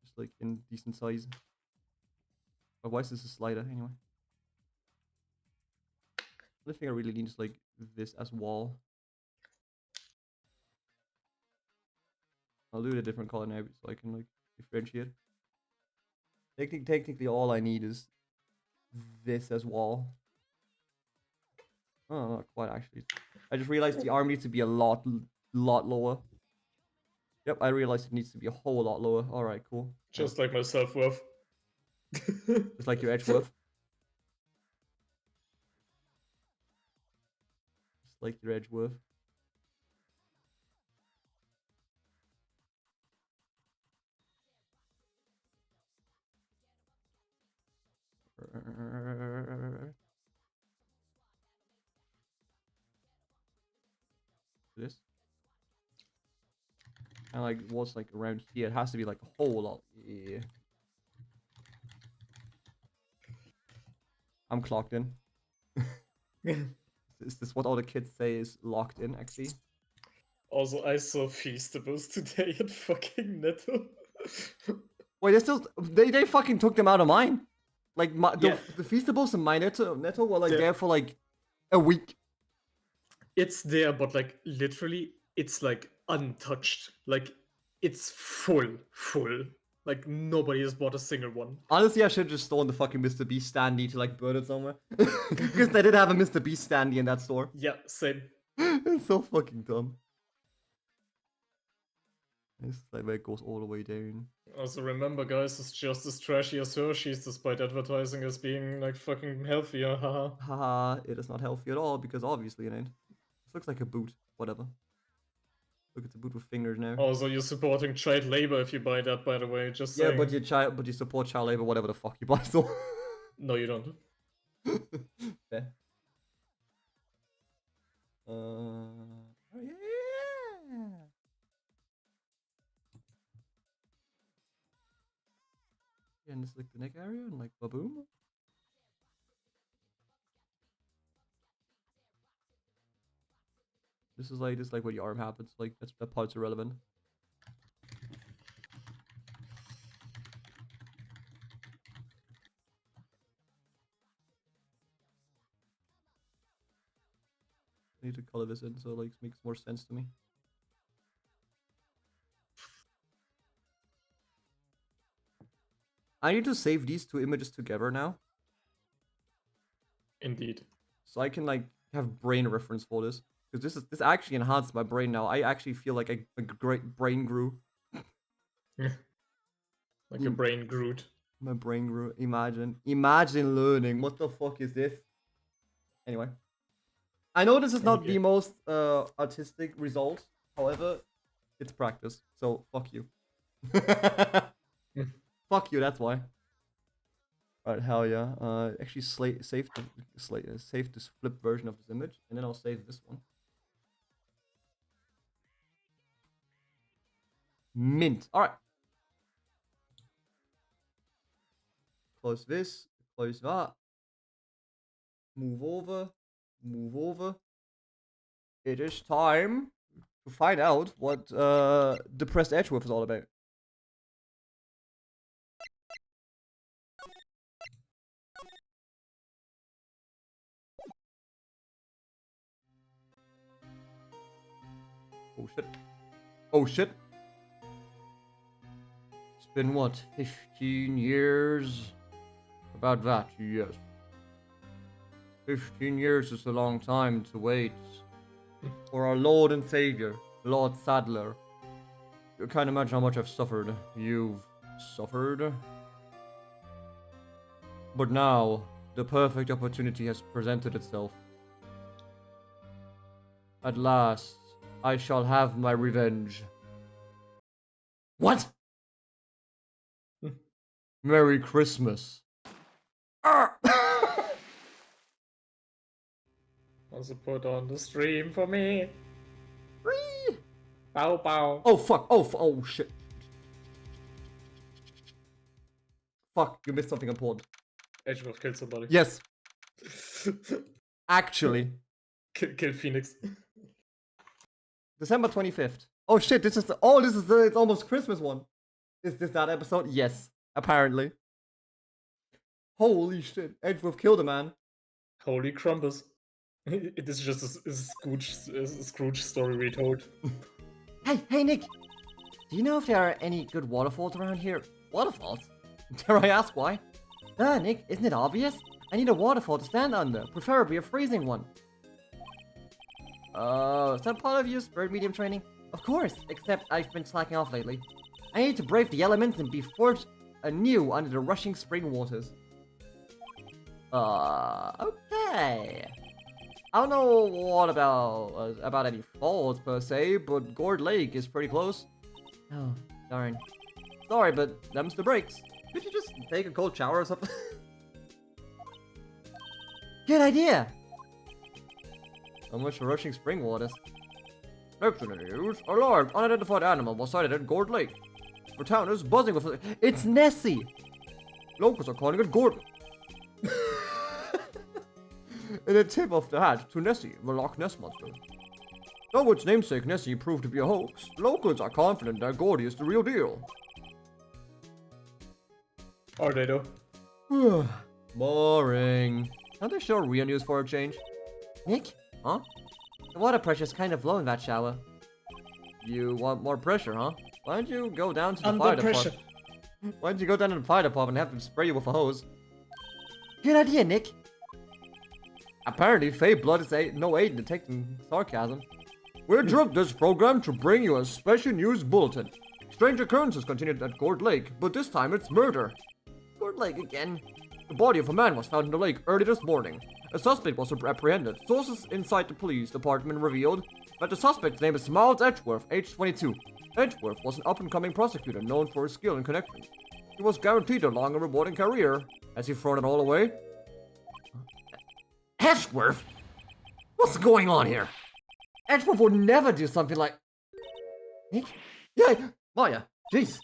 Just like in decent size. But why is this a slider anyway? The thing I really need is like this as wall. I'll do it a different color now so I can like differentiate. Technically all I need is this as wall. Oh, not quite actually. I just realized the arm needs to be a lot lower. Yep, I realized it needs to be a whole lot lower. Alright, cool. Just like my self-worth. Just like your edge worth. Just like your edge worth. This. And like what's like around here? It has to be like a whole lot. Yeah. I'm clocked in. Is this what all the kids say is locked in actually? Also, I saw Feastables today at fucking Netto. Wait, they fucking took them out of mine. Like Yeah. the Feastables in my Netto were like Yeah. there for like a week. It's there, but like literally, it's like untouched. Like it's full. Like nobody has bought a single one. Honestly, I should have just stolen the fucking Mr. Beast standee to like burn it somewhere. Because they did have a Mr. Beast standee in that store. Yeah, same. It's so fucking dumb. This like where it goes all the way down. Also remember, guys, it's just as trashy as Hershey's, despite advertising as being like fucking healthier. Haha. Haha, it is not healthy at all because obviously it ain't. This looks like a boot. Whatever. Look, it's a boot with fingers now. Also, you're supporting child labor if you buy that, by the way. Just Yeah, saying. but you support child labor, whatever the fuck you buy. So. No, you don't. Fair. Oh yeah. Yeah, and this is like the neck area and like baboom. This is like where your arm happens. Like that part's irrelevant. I need to color this in so it like makes more sense to me. I need to save these two images together now. Indeed. So I can like have brain reference for this. Because this actually enhanced my brain now. I actually feel like a great brain grew. Like a brain Groot. My brain grew. Imagine learning. What the fuck is this? Anyway. I know this is not the most artistic result. However, it's practice. So fuck you. Fuck you, that's why. Alright, hell yeah. Actually save this flip version of this image, and then I'll save this one. Mint. Alright. Close this. Close that. Move over. Move over. It is time to find out what depressed Edgeworth is all about. Oh shit. Oh shit. It's been what, 15 years? about that, yes. 15 years is a long time to wait for our Lord and Savior, Lord Sadler. You can't imagine how much I've suffered. You've suffered? But now, the perfect opportunity has presented itself. At last, I shall have my revenge. What? Merry Christmas. Also put on the stream for me. Whee! Bow bow. Oh fuck! Oh shit! Fuck! You missed something important. Edgeworth killed somebody. Yes, actually, Kill Phoenix. December 25th. Oh shit! This is it's almost Christmas one. Is this that episode? Yes, apparently. Holy shit! Edgeworth killed a man. Holy crumbus. It is just a Scrooge story retold. Hey, Nick. Do you know if there are any good waterfalls around here? Waterfalls? Dare I ask why? Nick, isn't it obvious? I need a waterfall to stand under, preferably a freezing one. Is that part of your spirit medium training? Of course, except I've been slacking off lately. I need to brave the elements and be forged anew under the rushing spring waters. Okay. I don't know what about any falls per se, but Gourd Lake is pretty close. Oh, darn. Sorry, but them's the breaks. Could you just take a cold shower or something? Good idea! How much for rushing spring waters? Next in the news, a large unidentified animal was sighted at Gourd Lake. The town is buzzing with It's Nessie! locals are calling it Gordon. In a tip of the hat to Nessie, the Loch Ness monster. Though its namesake Nessie proved to be a hoax, locals are confident that Gordy is the real deal. Are they though? Boring. Can't they show real news for a change? Nick, Huh? the water pressure's kind of low in that shower. You want more pressure, huh? Why don't you go down to the Under fire pressure. department? Why don't you go down to the fire department and have them spray you with a hose? Good idea, Nick. Apparently, fake blood is no aid in detecting sarcasm. We interrupt this program to bring you a special news bulletin. Strange occurrences continued at Gourd Lake, but this time it's murder. Gourd Lake again. The body of a man was found in the lake early this morning. A suspect was apprehended. Sources inside the police department revealed that the suspect's name is Miles Edgeworth, age 22. Edgeworth was an up-and-coming prosecutor known for his skill and connections. He was guaranteed a long and rewarding career. Has he thrown it all away? Edgeworth? What's going on here? Edgeworth would never do something like... Nick? Yeah, Maya, jeez.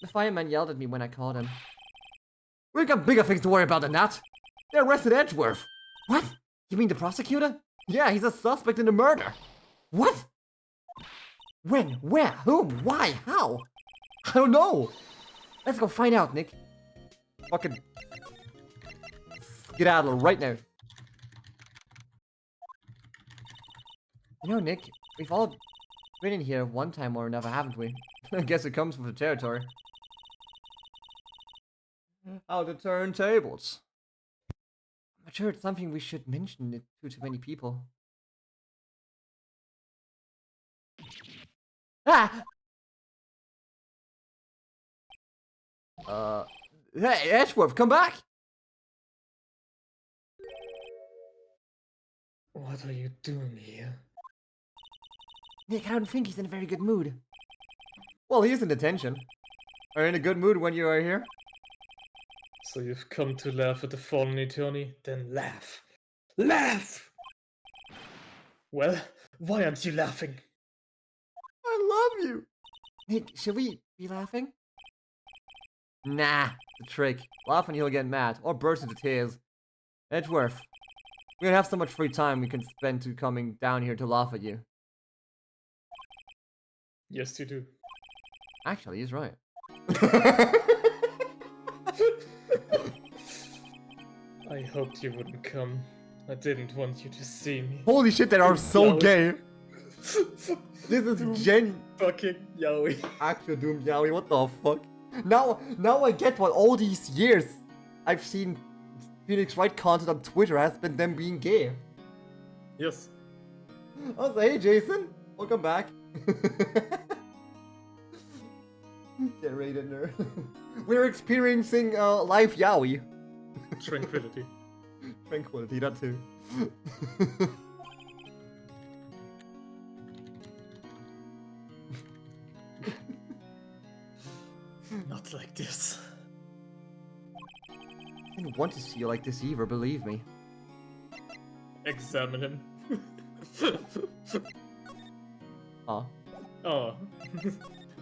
The fireman yelled at me when I called him. We got bigger things to worry about than that. They arrested Edgeworth. What? You mean the prosecutor? Yeah, he's a suspect in the murder. What? When? Where? Whom? Why? How? I don't know. Let's go find out, Nick. Fucking skedaddle right now. You know, Nick, we've all been in here one time or another, haven't we? I guess it comes with the territory. How to turn tables. I'm not sure it's something we should mention it to many people. Ah! Hey, Edgeworth, come back! What are you doing here? Nick, I don't think he's in a very good mood. Well, he is in detention. Are you in a good mood when you are here? So you've come to laugh at the fallen attorney? Then laugh. Laugh! Well, why aren't you laughing? I love you! Nick, should we be laughing? Nah, the trick. Laugh and he'll get mad, or burst into tears. Edgeworth, we don't have so much free time we can spend to coming down here to laugh at you. Yes, you do. Actually, he's right. I hoped you wouldn't come. I didn't want you to see me. Holy shit, they are so Yowie. gay! This is Fucking yowie. actual Doom Yowie, what the fuck? Now I get what all these years I've seen Phoenix Wright content on Twitter has been them being gay. Yes. I was like, hey Jason, welcome back. Get right in there. We're experiencing life yaoi. Tranquility. Tranquility, that too. Not like this. I didn't want to see you like this either, believe me. Examine him. Huh? Oh.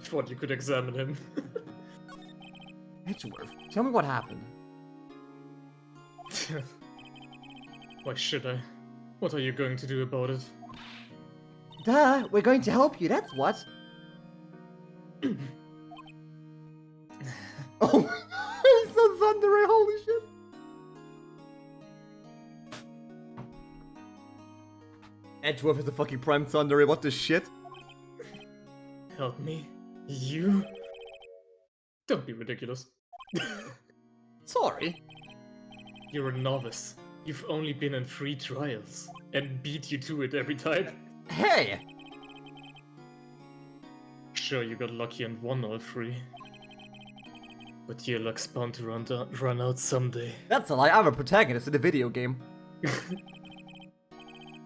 Thought you could examine him. Edgeworth, tell me what happened. Why should I? What are you going to do about it? Duh, we're going to help you, that's what. Oh my god, he's so thundery, holy shit. Edgeworth is a fucking prime thundery, what the shit? Help me? You? Don't be ridiculous. Sorry. You're a novice. You've only been in 3 trials, and beat you to it every time. Hey! Sure, you got lucky and won all 3. But your luck's bound to run out someday. That's a lie, I'm a protagonist in a video game.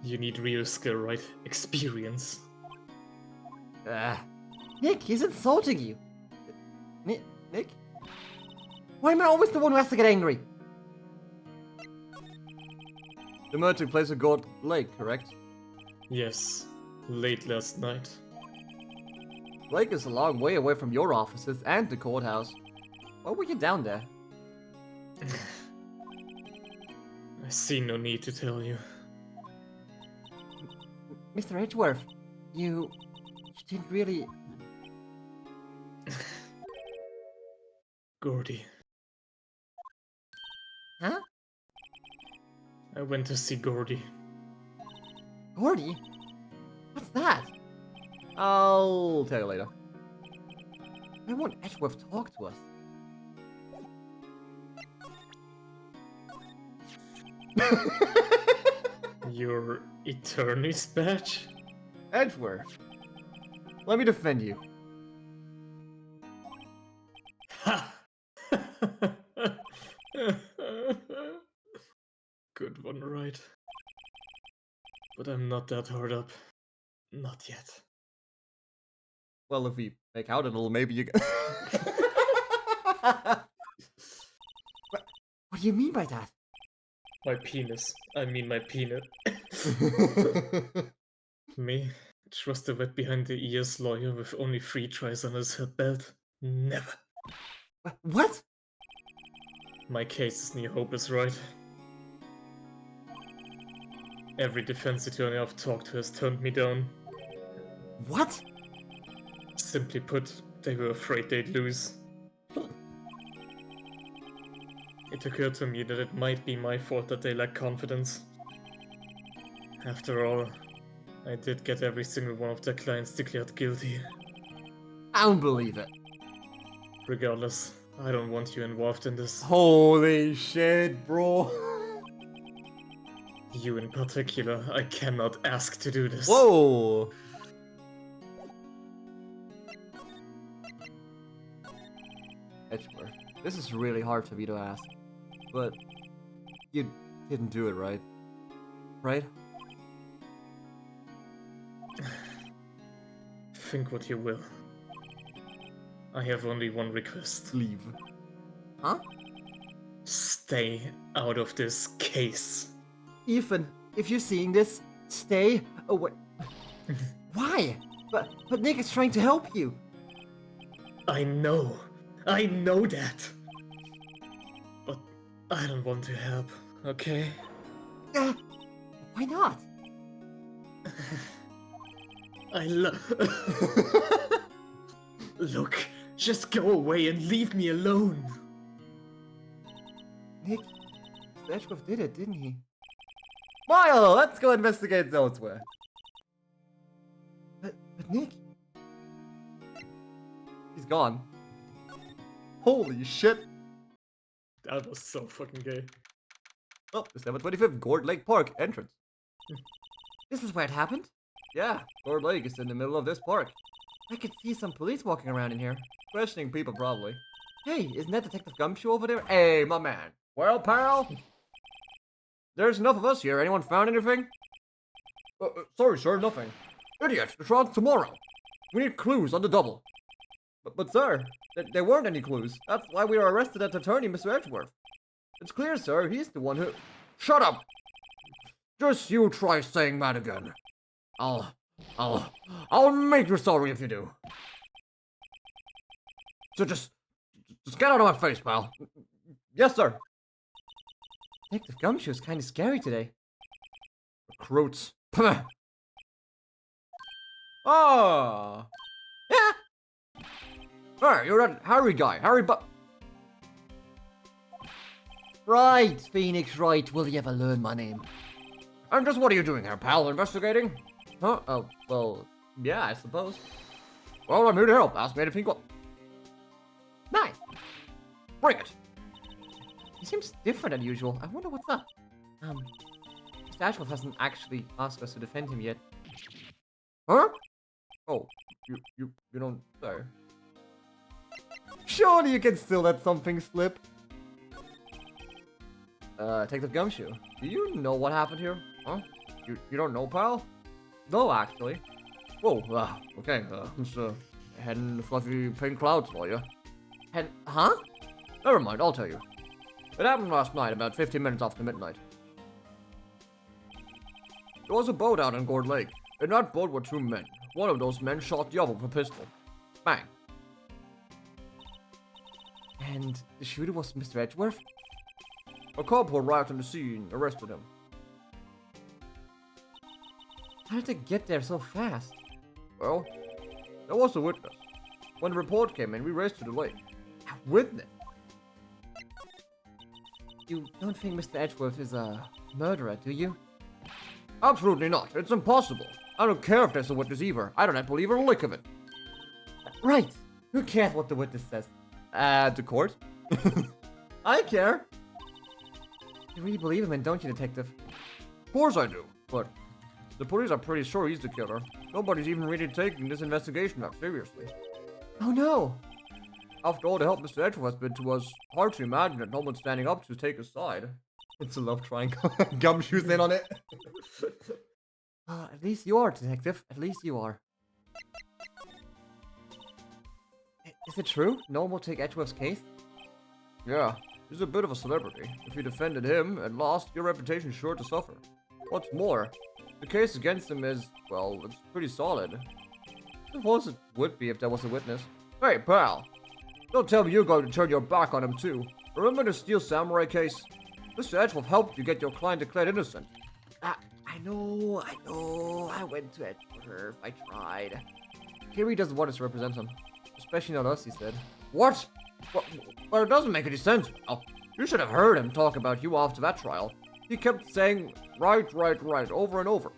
You need real skill, right? Experience. Nick, he's insulting you. Nick? Why am I always the one who has to get angry? The merchant plays a gold lake, correct? Yes, late last night. Lake is a long way away from your offices and the courthouse. Why were you down there? I see no need to tell you. Mr. Edgeworth, you didn't really... Gordy. Huh? I went to see Gordy. Gordy? What's that? I'll tell you later. I want Edgeworth to talk to us. Your attorney's badge? Edgeworth, let me defend you. Ha! Good one, right? But I'm not that hard up. Not yet. Well, if we make out a little, maybe you can... What do you mean by that? My penis. I mean my peanut. Me? Trust a wet behind the ears lawyer with only 3 tries on his belt? Never. What? My case is near hopeless, right? Every defense attorney I've talked to has turned me down. What? Simply put, they were afraid they'd lose. It occurred to me that it might be my fault that they lack confidence. After all, I did get every single one of their clients declared guilty. I don't believe it. Regardless, I don't want you involved in this. Holy shit, bro. You in particular, I cannot ask to do this. Whoa. Edgeworth, this is really hard for me to ask, but you didn't do it, right? Right? Think what you will. I have only one request. Leave. Huh? Stay out of this case. Ethan, if you're seeing this, stay away. Why? But Nick is trying to help you. I know that. But I don't want to help, okay? Why not? Look, just go away and leave me alone. Nick, Edgeworth did it, didn't he? Milo, let's go investigate elsewhere. But Nick, he's gone. Holy shit. That was so fucking gay. Oh, the 725th Gourd Lake Park entrance. This is where it happened? Yeah, Gourd Lake is in the middle of this park. I could see some police walking around in here. Questioning people, probably. Hey, isn't that Detective Gumshoe over there? Hey, my man. Well, pal? There's enough of us here. Anyone found anything? Sorry, sir, nothing. Idiot, the trial's tomorrow. We need clues on the double. But sir, there weren't any clues. That's why we were arrested at the attorney, Mr. Edgeworth. It's clear, sir, he's the one who... Shut up! Just you try saying that again. I'll make you sorry if you do. So just get out of my face, pal. Yes, sir. Detective Gumshoe's kind of scary today. Recruits. Ah! Yeah! Hey, you're that Harry guy. Right, Phoenix Wright. Will you ever learn my name? And just what are you doing here, pal? Investigating? Huh? Oh, well, yeah, I suppose. Well, I'm here to help. Ask me anything you want. Nice. Bring it. He seems different than usual. I wonder what's up. Mr. Ashworth hasn't actually asked us to defend him yet. Huh? Oh, you don't say. Surely you can still let something slip. Detective Gumshoe. Do you know what happened here? Huh? You don't know, pal? No, actually. Whoa, okay, it's heading the fluffy pink clouds for you. Huh? Never mind, I'll tell you. It happened last night, about 15 minutes after midnight. There was a boat out on Gourd Lake. In that boat were two men. One of those men shot the other with a pistol. Bang. And the shooter was Mr. Edgeworth? A cop who arrived on the scene arrested him. How did they get there so fast? Well, there was a witness. When the report came in, we raced to the lake. A witness? You don't think Mr. Edgeworth is a murderer, do you? Absolutely not. It's impossible. I don't care if there's a witness either. I don't believe a lick of it. Right. Who cares what the witness says? The court? I care. You really believe him, and don't you, Detective? Of course I do, but the police are pretty sure he's the killer. Nobody's even really taking this investigation that seriously. Oh no! After all the help Mr. Edgeworth has been to us, hard to imagine that no one's standing up to take his side. It's a love triangle. Gumshoe's in on it. At least you are, Detective. At least you are. Is it true? No one will take Edgeworth's case? Yeah, he's a bit of a celebrity. If you defended him and lost, your reputation's sure to suffer. What's more, the case against him is, well, it's pretty solid. I suppose it would be if there was a witness. Hey, pal! Don't tell me you're going to turn your back on him too. Remember the Steel Samurai case? Mr. Edgeworth helped you get your client declared innocent. I know. I went to Edgeworth. I tried. Kerry doesn't want us to represent him. Especially not us, he said. What? Well, it doesn't make any sense. Oh, you should have heard him talk about you after that trial. He kept saying, right, over and over.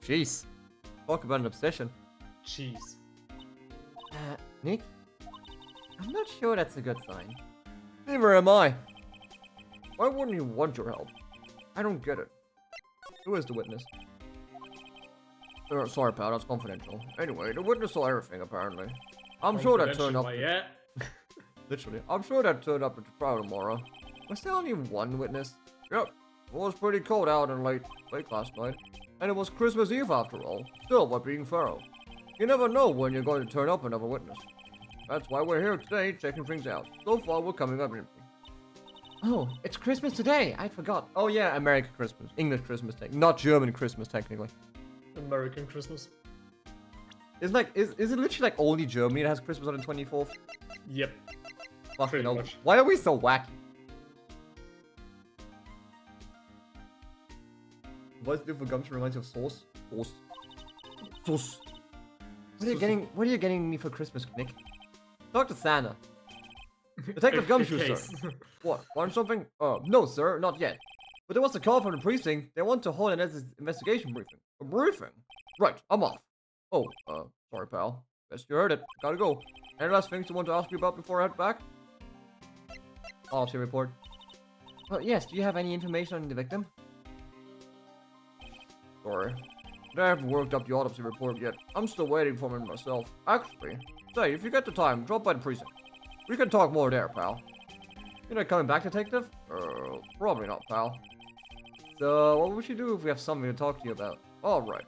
Jeez. Talk about an obsession. Jeez. Nick? I'm not sure that's a good sign. Neither am I. Why wouldn't he want your help? I don't get it. Who is the witness? Sorry, pal, that's confidential. Anyway, the witness saw everything, apparently. I'm sure that turned up... Yeah. Literally. I'm sure that turned up at the trial tomorrow. Was there only one witness? Yep. It was pretty cold out and late last night. And it was Christmas Eve after all. Still, we're being thorough. You never know when you're going to turn up another witness. That's why we're here today, checking things out. So far, we're coming up empty. Oh, it's Christmas today. I forgot. Oh yeah, American Christmas. English Christmas, not German Christmas, technically. American Christmas. Is it literally like only Germany that has Christmas on the 24th? Yep. Fucking hell. much. Why are we so wacky? What's the for Gumshoe reminds you of sauce? Sauce. What are you getting me for Christmas, Nick? Dr. Santa. Detective Gumshoe, sir. What? Want something? No, sir, not yet. But there was a call from the precinct. They want to hold an investigation briefing. A briefing? Right, I'm off. Oh, sorry, pal. Guess you heard it. Gotta go. Any last things you want to ask me about before I head back? Autopsy report. Well, yes, do you have any information on the victim? Sorry. I haven't worked up the autopsy report yet. I'm still waiting for it myself. Actually, say, if you get the time, drop by the precinct. We can talk more there, pal. You're not coming back, detective? Probably not, pal. So, what would you do if we have something to talk to you about? Alright.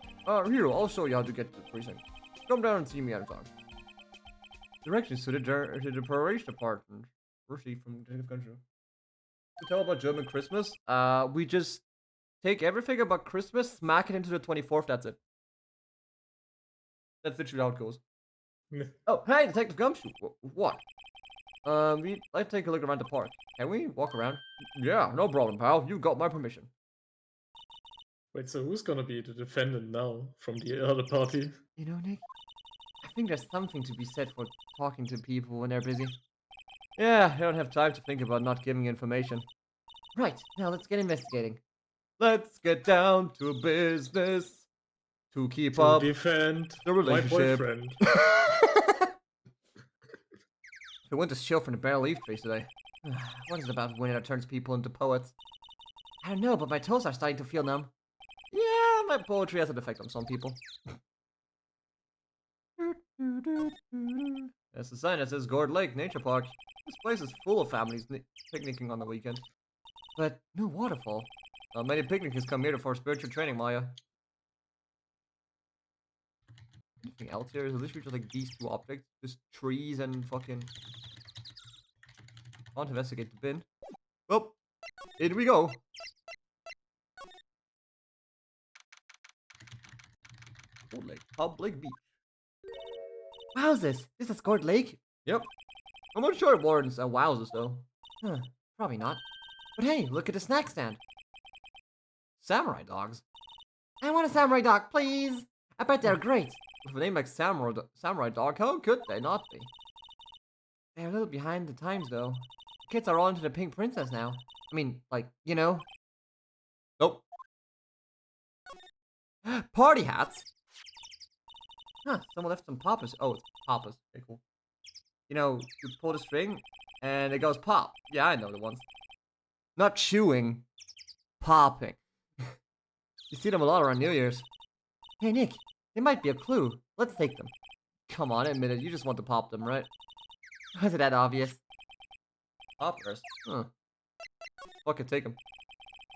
Here, I'll show you how to get to the precinct. Come down and see me anytime. Directions to the preparation department. Received from Detective Control. To tell about German Christmas? We just take everything about Christmas, smack it into the 24th, that's it. That's literally how it goes. Oh, hey, Detective Gumshoe. What? We'd like to take a look around the park. Can we walk around? Yeah, no problem, pal. You got my permission. Wait, so who's gonna be the defendant now from the other party? You know, Nick, I think there's something to be said for talking to people when they're busy. Yeah, I don't have time to think about not giving information. Right, now let's get investigating. Let's get down to business to keep To up defend the my relationship. boyfriend. We went to chill from the bare leaf trees today. What is it about winter that turns people into poets? I don't know, but my toes are starting to feel numb. Yeah, my poetry has an effect on some people. There's a sign that says Gourd Lake Nature Park. This place is full of families picnicking on the weekend. But no waterfall. Many picnickers come here for spiritual training, Maya. Anything else here? Is it literally just like these two objects? Just trees and fucking... I want to investigate the bin. Well, in we go. Gourd Lake, public beach. Wowzers! This is Gourd Lake? Yep. I'm not sure it warrants a wowzers though. Huh, probably not. But hey, look at the snack stand. Samurai dogs. I want a samurai dog, please! I bet they're great. With a name like Samurai Dog, how could they not be? They're a little behind the times, though. Kids are all into the Pink Princess now. I mean, like, you know. Nope. Party hats? Huh, someone left some poppers. Oh, it's poppers. Okay, cool. You know, you pull the string, and it goes pop. Yeah, I know the ones. Not chewing. Popping. You see them a lot around New Year's. Hey, Nick, they might be a clue. Let's take them. Come on, admit it. You just want to pop them, right? Was it that obvious? Poppers? Huh. Fuck it, take them.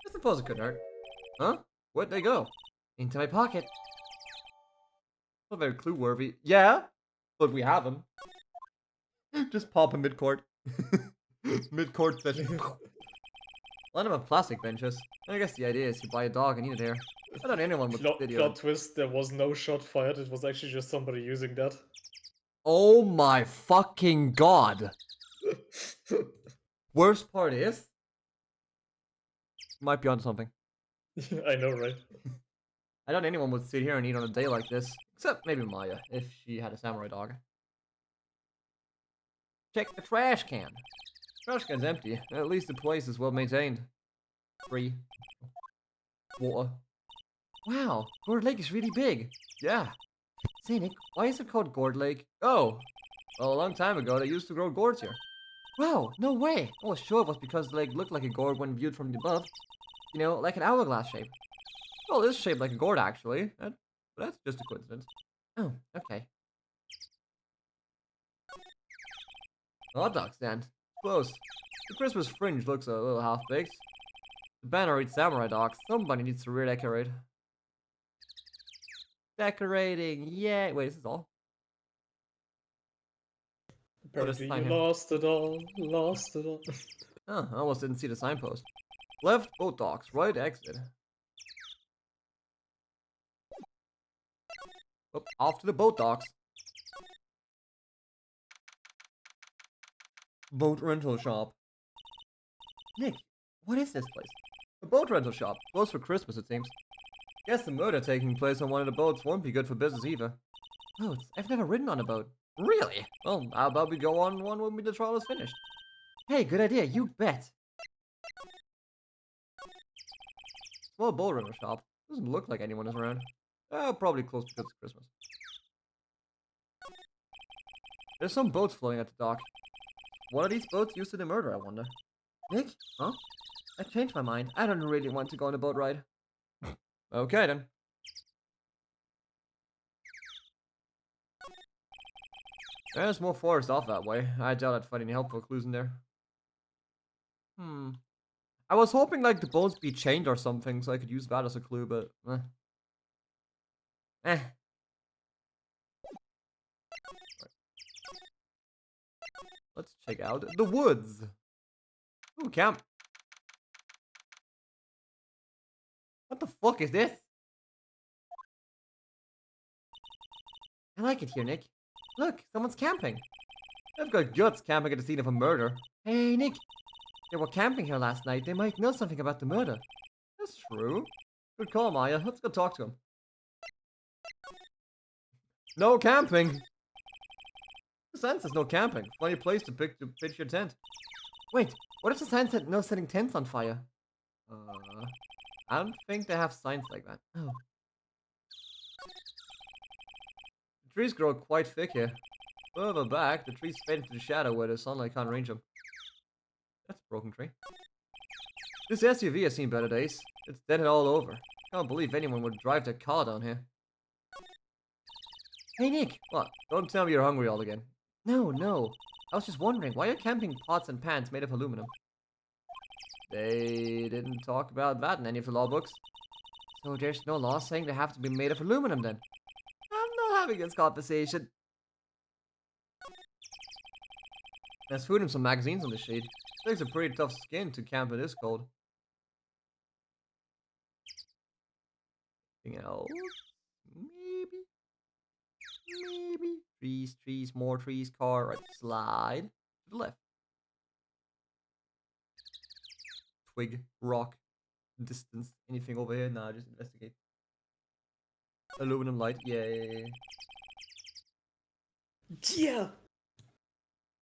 I suppose it couldn't hurt. Huh? Where'd they go? Into my pocket. Not very clue-worthy. Yeah, but we have them. Just pop them mid-court. Mid-court session. A lot of them have plastic benches. I guess the idea is you buy a dog and eat it here. I don't know anyone would video. Plot twist, there was no shot fired, it was actually just somebody using that. Oh my fucking god. Worst part is... Might be onto something. I know, right? I doubt anyone would sit here and eat on a day like this. Except maybe Maya, if she had a samurai dog. Check the trash can. Trash can's empty. At least the place is well maintained. Free. Water. Wow, Gourd Lake is really big. Yeah. Say, Nick, why is it called Gourd Lake? Oh. Well, a long time ago, they used to grow gourds here. Wow, no way. I was sure it was because the lake looked like a gourd when viewed from above. You know, like an hourglass shape. Well, it is shaped like a gourd, actually. That's just a coincidence. Oh, okay. Hot dog stand. Close. The Christmas fringe looks a little half-baked. The banner reads Samurai Dog. Somebody needs to redecorate. Decorating, yay! Wait, this is all? Apparently sign you here. lost it all, lost it all. Oh, I almost didn't see the signpost. Left, boat docks. Right, exit. Oh, off to the boat docks. Boat rental shop. Nick, what is this place? A boat rental shop. Closed for Christmas, it seems. Guess the murder taking place on one of the boats won't be good for business either. Boats? I've never ridden on a boat. Really? Well, how about we go on one when the trial is finished? Hey, good idea, you bet. Small boat rental shop. Doesn't look like anyone is around. Probably closed because it's Christmas. There's some boats floating at the dock. What are these boats used in the murder, I wonder? Nick? Huh? I changed my mind. I don't really want to go on a boat ride. Okay then. There's more forest off that way. I doubt I'd find any helpful clues in there. I was hoping like the boats be chained or something so I could use that as a clue, but eh. Let's check out the woods. Ooh, camp. What the fuck is this? I like it here, Nick. Look, someone's camping. They've got guts camping at the scene of a murder. Hey, Nick. They were camping here last night. They might know something about the murder. That's true. Good call, Maya. Let's go talk to him. No camping. The sign says no camping. Funny place to pitch your tent. Wait, what if the sign said no setting tents on fire? I don't think they have signs like that. Oh. The trees grow quite thick here. Further back, the trees fade into the shadow where the sunlight can't reach them. That's a broken tree. This SUV has seen better days. It's dented all over. Can't believe anyone would drive their car down here. Hey Nick! What? Don't tell me you're hungry all again. No. I was just wondering, why are camping pots and pans made of aluminum? They didn't talk about that in any of the law books. So there's no law saying they have to be made of aluminum then? I'm not having this conversation. There's food and some magazines on the shade. Takes a pretty tough skin to camp in this cold. Anything else? Maybe. Trees, more trees, car, right, slide. To the left. Twig, rock, distance, anything over here? Nah, just investigate. Aluminum light, yeah. Yeah!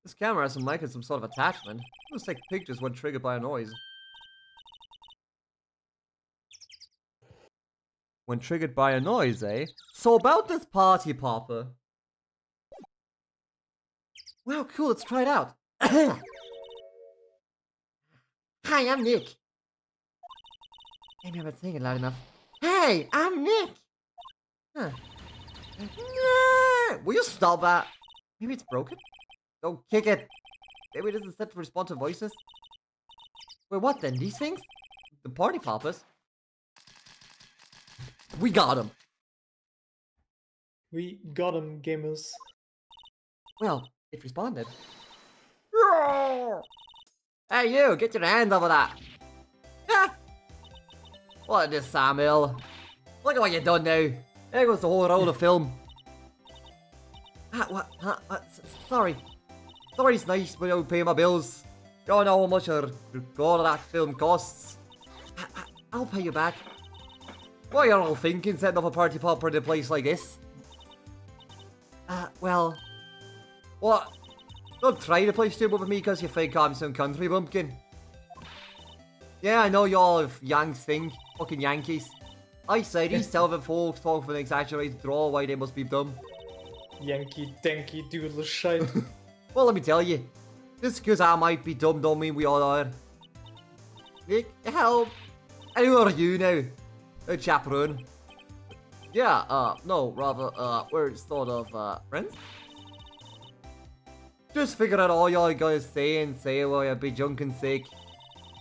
This camera has some mic and some sort of attachment. It looks like pictures when triggered by a noise. When triggered by a noise, eh? So about this party popper. Wow, cool, let's try it out. Hi, I'm Nick. Maybe I'm not saying it loud enough. Hey, I'm Nick! Huh. Will you stop that? Maybe it's broken? Don't kick it. Maybe it isn't set to respond to voices. Wait, what then? These things? The party poppers? We got him. We got him, gamers. Well, it responded. Hey you, get your hand over that. What is this, Samuel? Look at what you done now. There goes the whole roll of film. Sorry. Sorry's nice, but I'll pay my bills. You don't know how much all of that film costs. I'll pay you back. What are you all thinking, setting up a party popper in a place like this? Well... What? Don't try to play stupid with me because you think I'm some country bumpkin. Yeah, I know y'all Yanks think. Fucking Yankees. I say these Southern folks talk with an exaggerated drawl, why they must be dumb. Yankee danky doodle shite. Well, let me tell you. Just because I might be dumb don't mean we all are. Nick, help! And who are you now? A chaperone? Yeah, no, rather, we're sort of, friends? Just figure out all y'all guys say and say while you're be drunk and sick.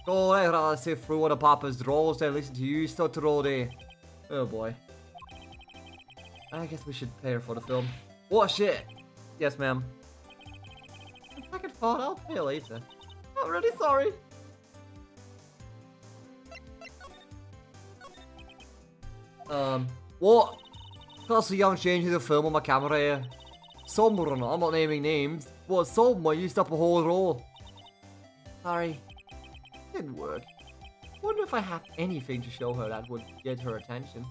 Go let her sift through one of Papa's drawers and listen to you stutter all day. Oh boy. I guess we should pay her for the film. What shit? Yes, ma'am. Second thought, I'll pay later. I'm really sorry. What? That's a young change in the film on my camera here. Someone, I'm not naming names, but someone used up a whole roll. Sorry. Didn't work. Wonder if I have anything to show her that would get her attention.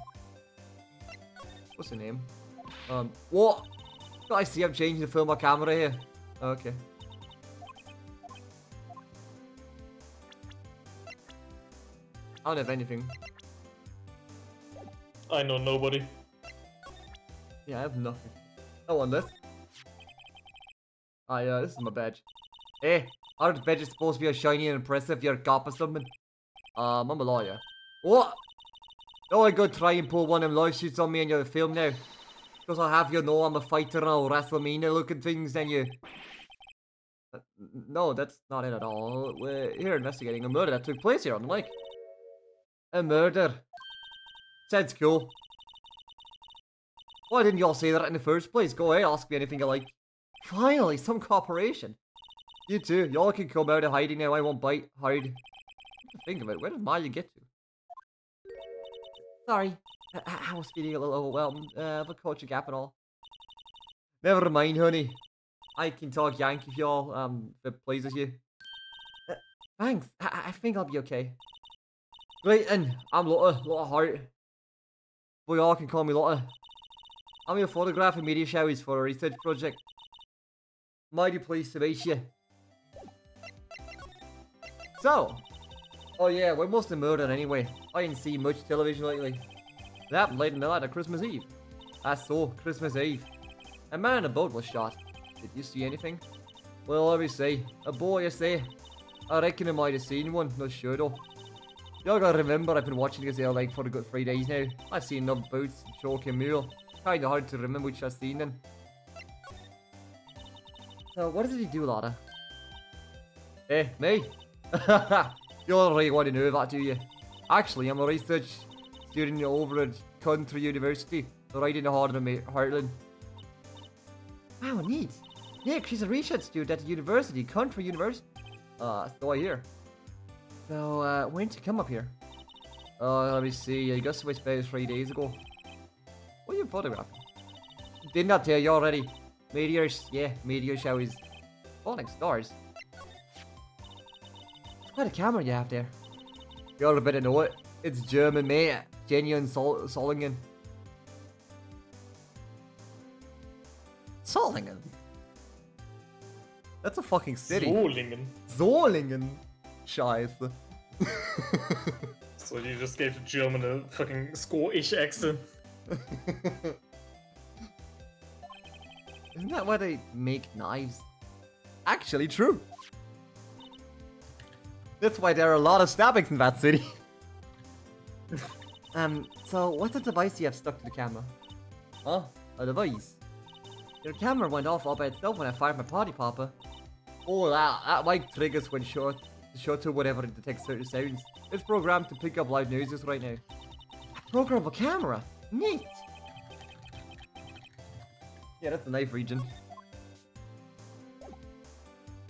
What's her name? What? I see I'm changing the film on camera here. Okay. I don't have anything. I know nobody. Yeah, I have nothing. I want this. This is my badge. Hey, aren't badges supposed to be a shiny and impressive? You're a cop or something? I'm a lawyer. What? No, I go try and pull one of them lawsuits on me and you're film now. Because I'll have you know I'm a fighter and I'll WrestleMania looking things, then you... No, that's not it at all. We're here investigating a murder that took place here on the lake. A murder. Sounds cool. Why didn't y'all say that in the first place? Go ahead, ask me anything you like. Finally, some cooperation. You too, y'all can come out of hiding now, I won't bite. Hide. Think of it, where did Maya get to? Sorry, I was feeling a little overwhelmed, but culture gap and all. Never mind, honey. I can talk Yankee if y'all, if it pleases you. Thanks, I think I'll be okay. Right, and I'm Lotta Hart. But y'all can call me Lotta. I'm here photographing media showers for a research project. Mighty pleased to meet you. So, oh yeah, we must have murdered anyway. I didn't see much television lately. That happened late in the night on Christmas Eve. I saw Christmas Eve. A man in a boat was shot. Did you see anything? Well, let me see. A boy, I say. I reckon I might have seen one, not sure though. Y'all gotta remember I've been watching this like for a good 3 days now. I've seen enough boats, chalk and mule. Kinda hard to remember which I've seen then. So, what did he do, Lotta? Eh, me? You already want to know that, do you? Actually, I'm a research student over at Country University, right in the heart of Heartland. Wow, neat. Nick, she's a research student at the university, Country University. So I hear. So, when did you come up here? Let me see, I guess it was about 3 days ago. What are you photographing? Didn't I tell you already? Meteors, yeah, meteor showers. Falling stars. What a camera you have there. You ought to better know it. It's German, mate. Genuine Solingen. Solingen? That's a fucking city. Solingen. Solingen. Scheiße. So you just gave the German a fucking Scottish accent. Isn't that why they make knives? Actually true. That's why there are a lot of stabbings in that city. So what's the device you have stuck to the camera? Huh? A device? Your camera went off all by itself when I fired my party popper. Oh, that mic triggers when shot to whatever it detects certain sounds. It's programmed to pick up loud noises right now. A programmable camera? Neat! Yeah, that's the knife region.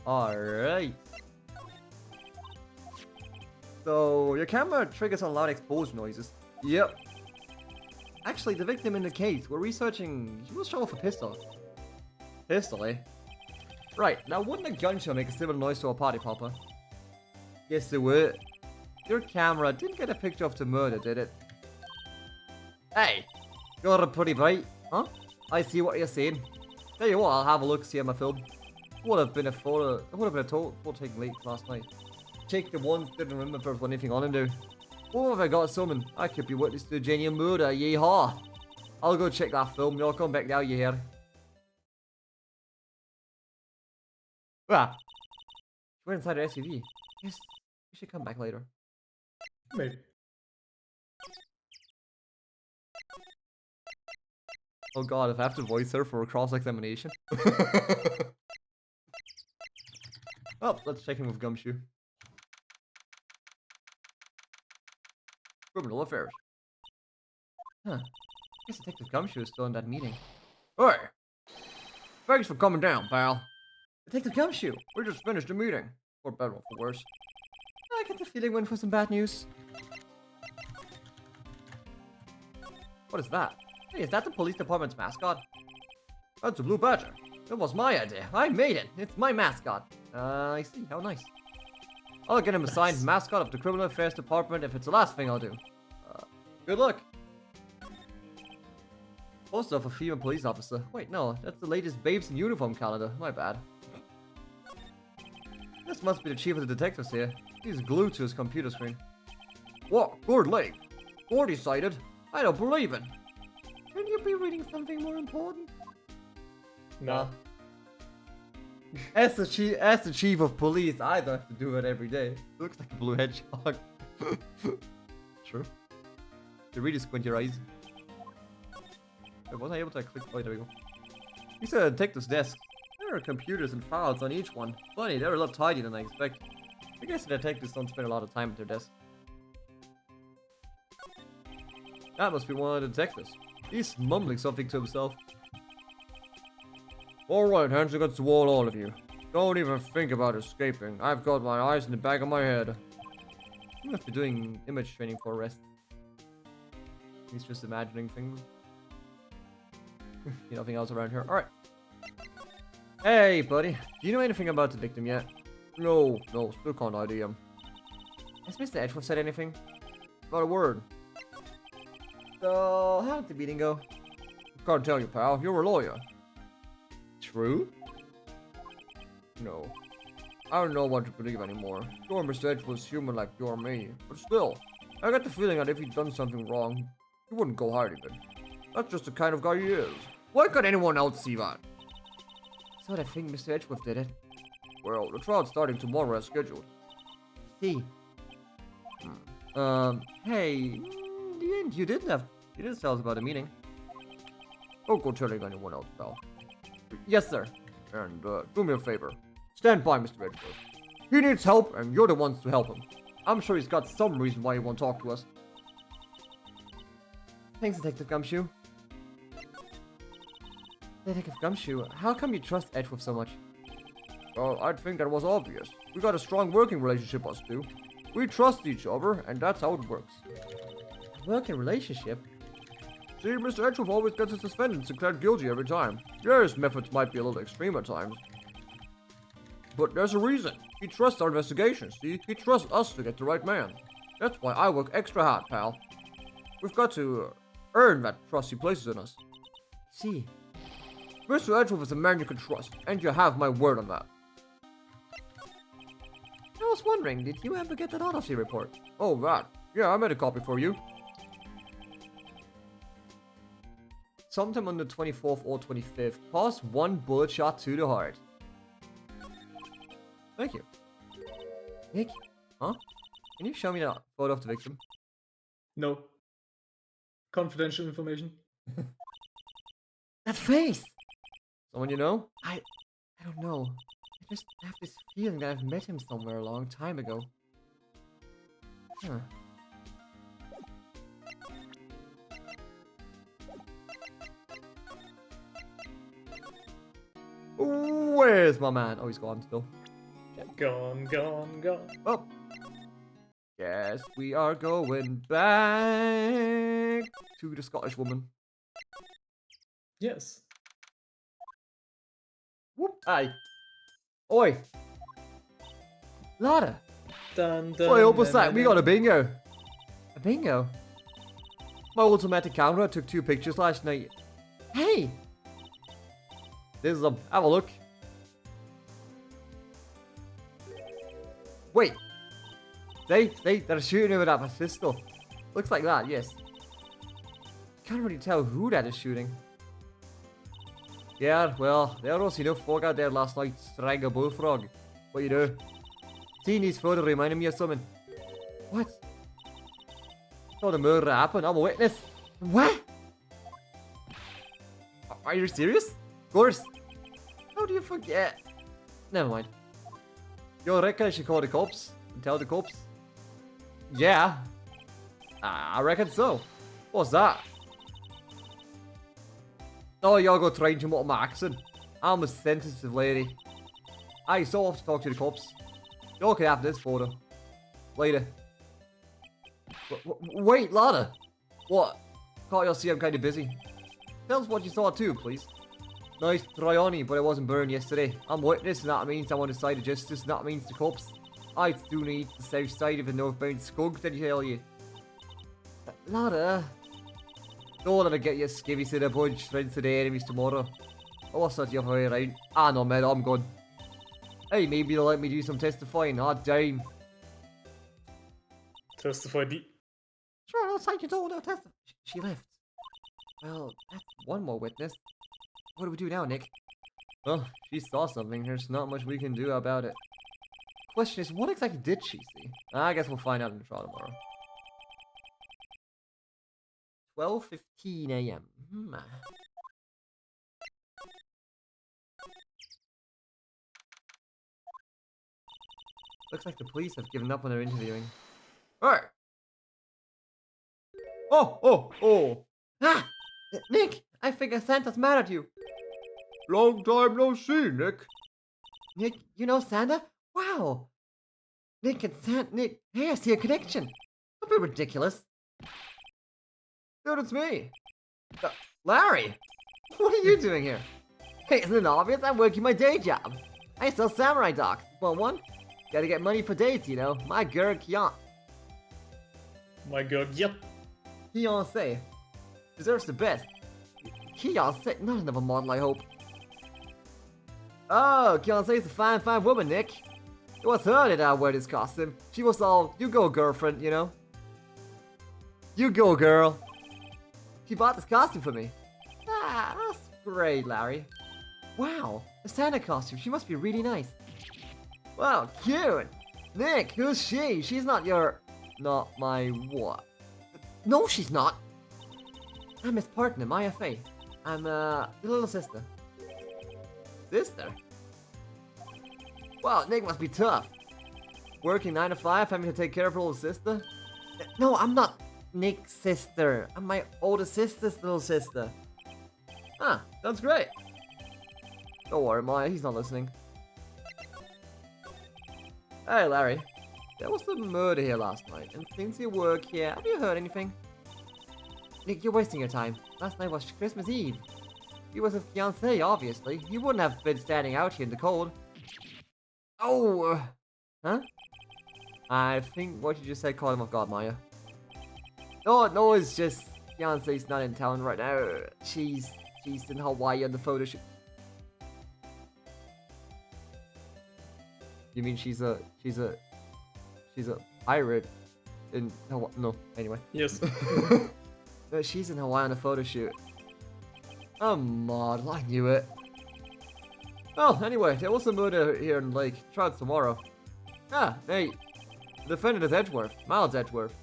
Alright. So, your camera triggers on loud exposure noises. Yep. Actually, the victim in the case, we're researching, he was shot with a pistol. Pistol, eh? Right, now wouldn't a gunshot make a similar noise to a party popper? Yes, it would. Your camera didn't get a picture of the murder, did it? Hey! You're pretty bright, huh? I see what you're saying. Tell you what, I'll have a look, see my film. Would have been a photo taken late last night. Check the ones, didn't remember if there was anything on him though. Oh, if I got someone, I could be witness to a genuine murder, yeehaw! I'll go check that film, y'all come back now, you hear? Ah! We're inside our SUV. Yes, we should come back later. Maybe. Oh god, if I have to voice her for a cross-examination. Well, let's check in with Gumshoe. Criminal affairs. Huh. Guess Detective Gumshoe is still in that meeting. Hey! Thanks for coming down, pal. Detective Gumshoe, we just finished the meeting. For better or for worse. I get the feeling we went for some bad news. What is that? Hey, is that the police department's mascot? That's a blue badger. It was my idea. I made it. It's my mascot. I see. How nice. I'll get him assigned mascot of the criminal affairs department if it's the last thing I'll do. Good luck. Poster of a female police officer. Wait, no. That's the latest Babes in Uniform calendar. My bad. This must be the chief of the detectives here. He's glued to his computer screen. What? Good leg. 40-sided? I don't believe it. Shouldn't you be reading something more important? No. As the chief of police, I don't have to do it every day. Looks like a blue hedgehog. True. You really squint your eyes. Wait, was I able to click? Oh, there we go. You said detective's desk. There are computers and files on each one. Funny, they're a lot tidier than I expect. I guess the detectives don't spend a lot of time at their desk. That must be one of the detectives. He's mumbling something to himself. Alright, hands against the wall, all of you. Don't even think about escaping. I've got my eyes in the back of my head. You must be doing image training for arrest. He's just imagining things. Nothing else around here. Alright. Hey, buddy. Do you know anything about the victim yet? No, still can't ID him. Has Mr. Edgeworth said anything? Not a word. So, how did the meeting go? Can't tell you, pal. You're a lawyer. True? No. I don't know what to believe anymore. Sure, Mr. Edgeworth's human like you or me. But still, I got the feeling that if he'd done something wrong, he wouldn't go hiding it. That's just the kind of guy he is. Why can't anyone else see that? So I think Mr. Edgeworth did it. Well, the trial's starting tomorrow as scheduled. See. Hey, in the end, you didn't tell us about the meeting. Don't go telling anyone else, pal. Yes, sir. And, do me a favor. Stand by Mr. Edgeworth. He needs help, and you're the ones to help him. I'm sure he's got some reason why he won't talk to us. Thanks, Detective Gumshoe. Detective Gumshoe, how come you trust Edgeworth so much? Well, I think that was obvious. We got a strong working relationship, us two. We trust each other, and that's how it works. A working relationship? See, Mr. Edgeworth always gets his defendants declared guilty every time. Yeah, his methods might be a little extreme at times. But there's a reason. He trusts our investigations, see? He trusts us to get the right man. That's why I work extra hard, pal. We've got to earn that trust he places in us. See. Mr. Edgeworth is a man you can trust, and you have my word on that. I was wondering, did you ever get that autopsy report? Oh, that. Yeah, I made a copy for you. Sometime on the 24th or 25th, pass one bullet shot to the heart. Thank you. Nick? Huh? Can you show me that photo of the victim? No. Confidential information. That face! Someone you know? I don't know. I just have this feeling that I've met him somewhere a long time ago. Huh. Where's my man? Oh, he's gone still. Gone. Oh. Yes, we are going back to the Scottish woman. Yes. Whoop. Aye. Oi. Lotta! Dun, Oi, help us that. We got a bingo. A bingo? My automatic camera took 2 pictures last night. Hey! This is them. Have a look. Wait. They're shooting him with that pistol. Looks like that, yes. Can't really tell who that is shooting. Yeah, well, there was enough folk out there last night to strang a bullfrog. What you do? Seeing these photos reminded me of something. What? Saw the murder happen. I'm a witness. What? Are you serious? Of course. How do you forget? Never mind. Yo, reckon I should call the cops and tell the cops? Yeah. I reckon so. What's that? Oh, y'all go trying to mock my accent. I'm a sensitive lady. I so off to talk to the cops. Y'all can have this photo. Later. Wait, Lana. What? Can't you see I'm kind of busy? Tell us what you saw too, please. Nice try on you, but I wasn't burned yesterday. I'm witness, and that means I'm on the side of justice, and that means the cops. I do need the south side of the northbound skunk, did I tell you? Lotta. Don't let it get you skivvies to the bunch, friends to the enemies tomorrow. Oh, what's that the other way around? Ah, no, man, I'm gone. Hey, maybe they'll let me do some testifying. Ah, damn. Testify the. Sure, outside your door, no testify. She left. Well, that's one more witness. What do we do now, Nick? Well, she saw something. There's not much we can do about it. Question is, what exactly did she see? I guess we'll find out in the trial tomorrow. 12:15 a.m. Looks like the police have given up on their interviewing. Alright. Oh! Ah! Nick, I think Santa's mad at you. Long time no see, Nick. Nick, you know Santa? Wow! Nick and Nick, hey, I see a connection. Don't be ridiculous. Dude, it's me. Larry! What are you doing here? Hey, isn't it obvious? I'm working my day job. I sell samurai dogs. Want one? Gotta get money for dates, you know. My girl, My god, yep. Fiancé. Deserves the best. Fiancé? Not another model, I hope. Oh, Fiancé's a fine woman, Nick. It was her that I wear this costume. She was all, you go, girlfriend, you know? You go, girl. She bought this costume for me. Ah, that's great, Larry. Wow, a Santa costume. She must be really nice. Wow, cute. Nick, who's she? She's not your... Not my what? No, she's not. I'm his partner, Maya Faye. I'm, your little sister. Sister? Wow, Nick must be tough. Working 9 to 5, having to take care of her little sister? No, I'm not Nick's sister. I'm my older sister's little sister. Huh, that's great. Don't worry, Maya, he's not listening. Hey, Larry. There was a murder here last night, and since you work here, have you heard anything? Nick, you're wasting your time. Last night was Christmas Eve. He was his fiancée, obviously. He wouldn't have been standing out here in the cold. Oh, huh? I think what you just said caught him off guard, Maya. No, it's just fiancée's not in town right now. She's in Hawaii on the photo shoot. You mean she's a pirate in Hawaii? No, anyway. Yes. No, she's in Hawaii on a photo shoot. A model, I knew it. Well, anyway, there was a murder here in Lake. Trial's tomorrow. Ah, hey. The defendant is Edgeworth. Miles Edgeworth.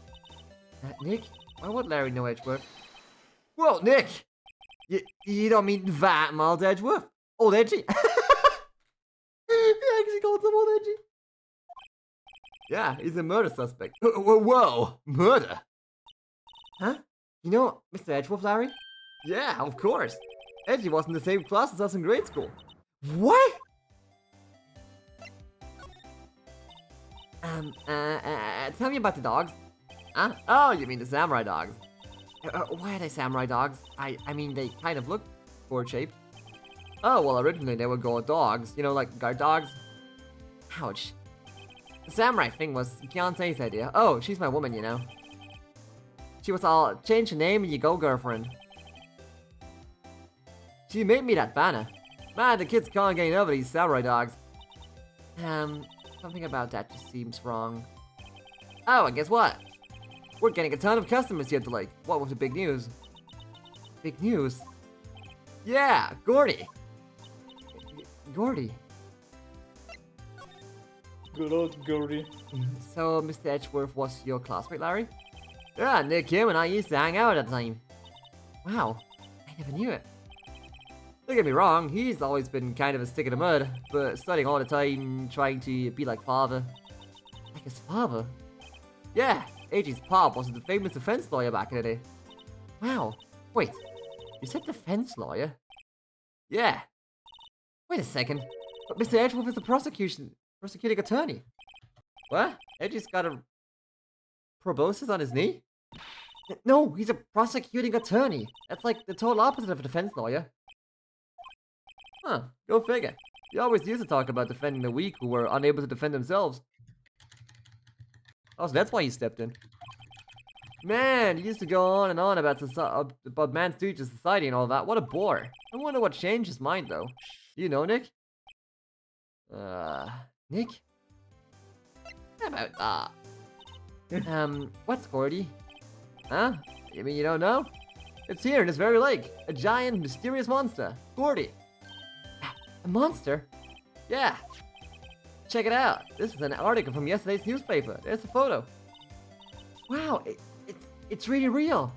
Nick? Why would Larry know Edgeworth? Whoa, Nick! You don't mean that Miles Edgeworth? Old Edgy? He actually called him Old Edgy. Yeah, he's a murder suspect. Whoa! Murder? Huh? You know Mr. Edgeworth, Larry? Yeah, of course. Edgy was in the same class as us in grade school. What? Tell me about the dogs. Huh? Oh, you mean the samurai dogs. Why are they samurai dogs? I mean, they kind of look sword-shaped. Oh, well, originally they were guard dogs. You know, like guard dogs. Ouch. The samurai thing was Fiancé's idea. Oh, she's my woman, you know. She was all, change your name and you go, girlfriend. She made me that banner. Man, the kids can't get over these samurai dogs. Something about that just seems wrong. Oh, and guess what? We're getting a ton of customers here to Lake. What was the big news? Big news? Yeah, Gordy. Gordy. Good old Gordy. So, Mr. Edgeworth was your classmate, Larry? Yeah, Nick, him and I used to hang out at the time. Wow, I never knew it. Don't get me wrong, he's always been kind of a stick in the mud, but studying all the time, trying to be like father. Like his father? Yeah, AJ's pop was the famous defense lawyer back in the day. Wow, wait, you said defense lawyer? Yeah. Wait a second, but Mr. Edgeworth is the prosecuting attorney. What? AJ's got a proboscis on his knee? No, he's a prosecuting attorney. That's like the total opposite of a defense lawyer. Huh, go figure. You always used to talk about defending the weak who were unable to defend themselves. Oh, so that's why you stepped in. Man, you used to go on and on about man's duty to society and all that. What a bore. I wonder what changed his mind, though. You know, Nick? Nick? How about that? What's Gordy? Huh? You mean you don't know? It's here in this very lake. A giant, mysterious monster. Gordy. A monster? Yeah. Check it out. This is an article from yesterday's newspaper. There's a photo. Wow, it's really real.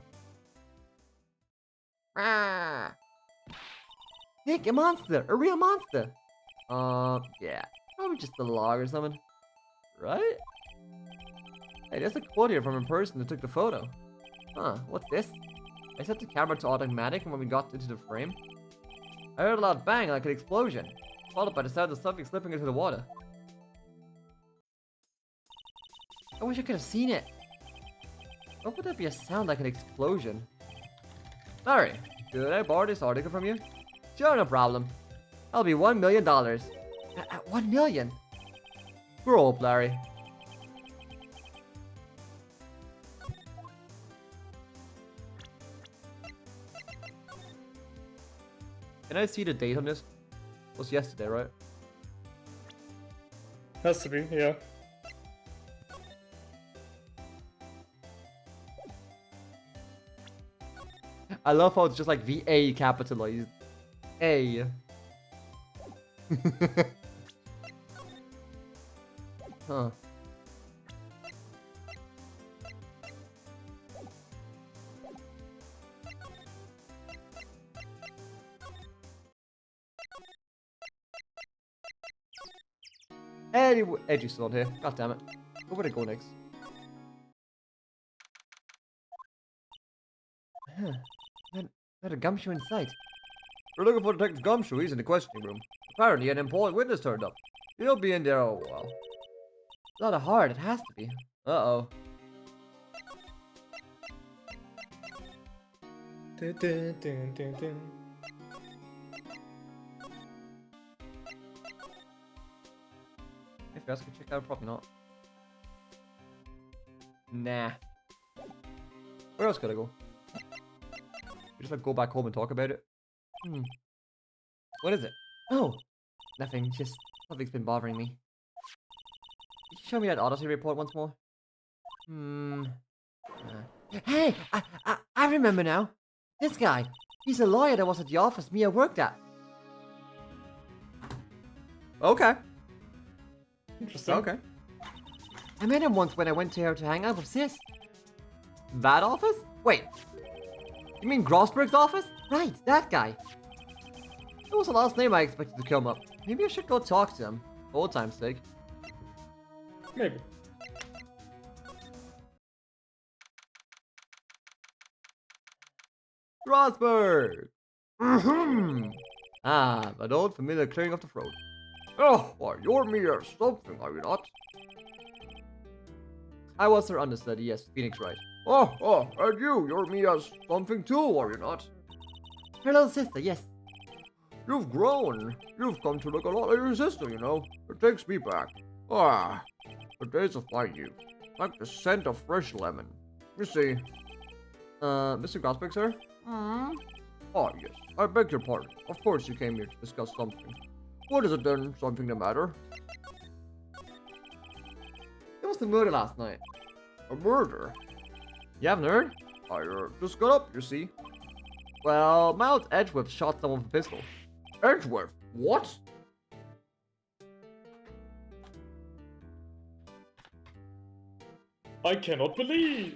Ah. Nick, a monster, a real monster. Yeah, probably just a log or something, right? Hey, there's a quote here from a person who took the photo. Huh, what's this? I set the camera to automatic, and when we got into the frame, I heard a loud bang like an explosion, followed by the sound of something slipping into the water. I wish I could have seen it. What would that be a sound like an explosion? Sorry, could I borrow this article from you? Sure, no problem. I'll be $1 million. At 1 million? Grow up, Larry. Can I see the date on this? It was yesterday, right? Has to be, yeah. I love how it's just like VA capitalized. A. Huh. Anyway, Edgy's still on here. God damn it. Where would I go next? Huh. Not a gumshoe in sight. We're looking for Detective Gumshoe. He's in the questioning room. Apparently, an important witness turned up. He'll be in there a while. It's not a hard. It has to be. Uh-oh. Dun, dun, dun, dun, dun. If you guys can check out, probably not. Nah. Where else could I go? We just like go back home and talk about it. What is it? Oh, nothing. Just something's been bothering me. Could you show me that Odyssey report once more? Hey, I remember now. This guy. He's a lawyer that was at the office Mia worked at. Okay. Interesting. Okay. I met him once when I went to her to hang out with Sis. That office? Wait, You mean Grossberg's office? right, that guy. That was the last name I expected to come up. Maybe I should go talk to him. For old time's sake. Maybe. Grossberg! Ah, that old familiar clearing of the throat. Oh, why, you're me or something, are you not? I was her understudy, yes, Phoenix Wright. Oh, and you're me as something too, are you not? Her little sister, yes. You've grown. You've come to look a lot like your sister, you know. It takes me back. Ah, the days of my youth. Like the scent of fresh lemon. You see. Mr. Grossberg, sir? Oh, yes. I beg your pardon. Of course you came here to discuss something. What is it then? Something the matter? There was a murder last night. A murder? You haven't heard? I just got up, you see. Well, Miles Edgeworth shot someone with a pistol. Edgeworth? What? I cannot believe.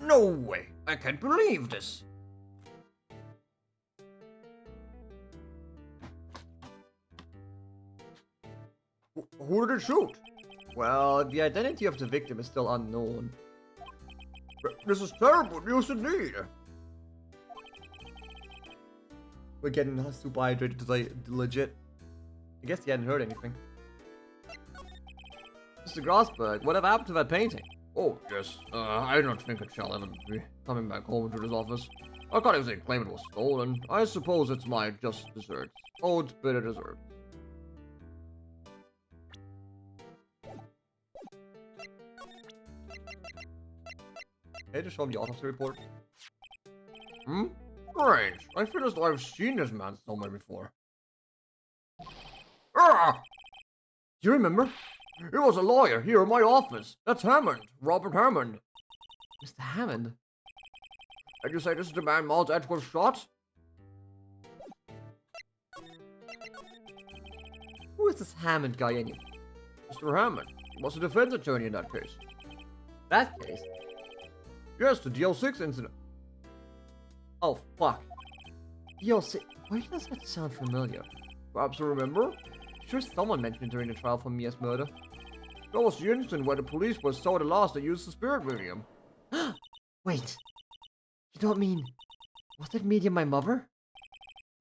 No way! I can't believe this! Who did it shoot? Well, the identity of the victim is still unknown. This is terrible news indeed! We're getting super hydrated to like legit. I guess he hadn't heard anything. Mr. Grossberg, whatever happened to that painting? Oh, yes. I don't think it shall ever be coming back home to this office. I can't even claim it was stolen. I suppose it's my just desserts. Oh, it's bitter dessert. Hey, just show him the autopsy report. Strange. I feel as though I've seen this man somewhere before. Ah! Do you remember? He was a lawyer here in my office. That's Hammond. Robert Hammond. Mr. Hammond? And you say this is the man Miles Edgeworth shot? Who is this Hammond guy anyway? Mr. Hammond, he was a defense attorney in that case. That case? Yes, the DL6 incident. Oh, fuck. DL6. Why does that sound familiar? Perhaps you remember? Sure someone mentioned it during the trial for Mia's murder. That was the incident where the police were so at a loss they used the spirit medium. Wait. You don't mean... Was that medium my mother?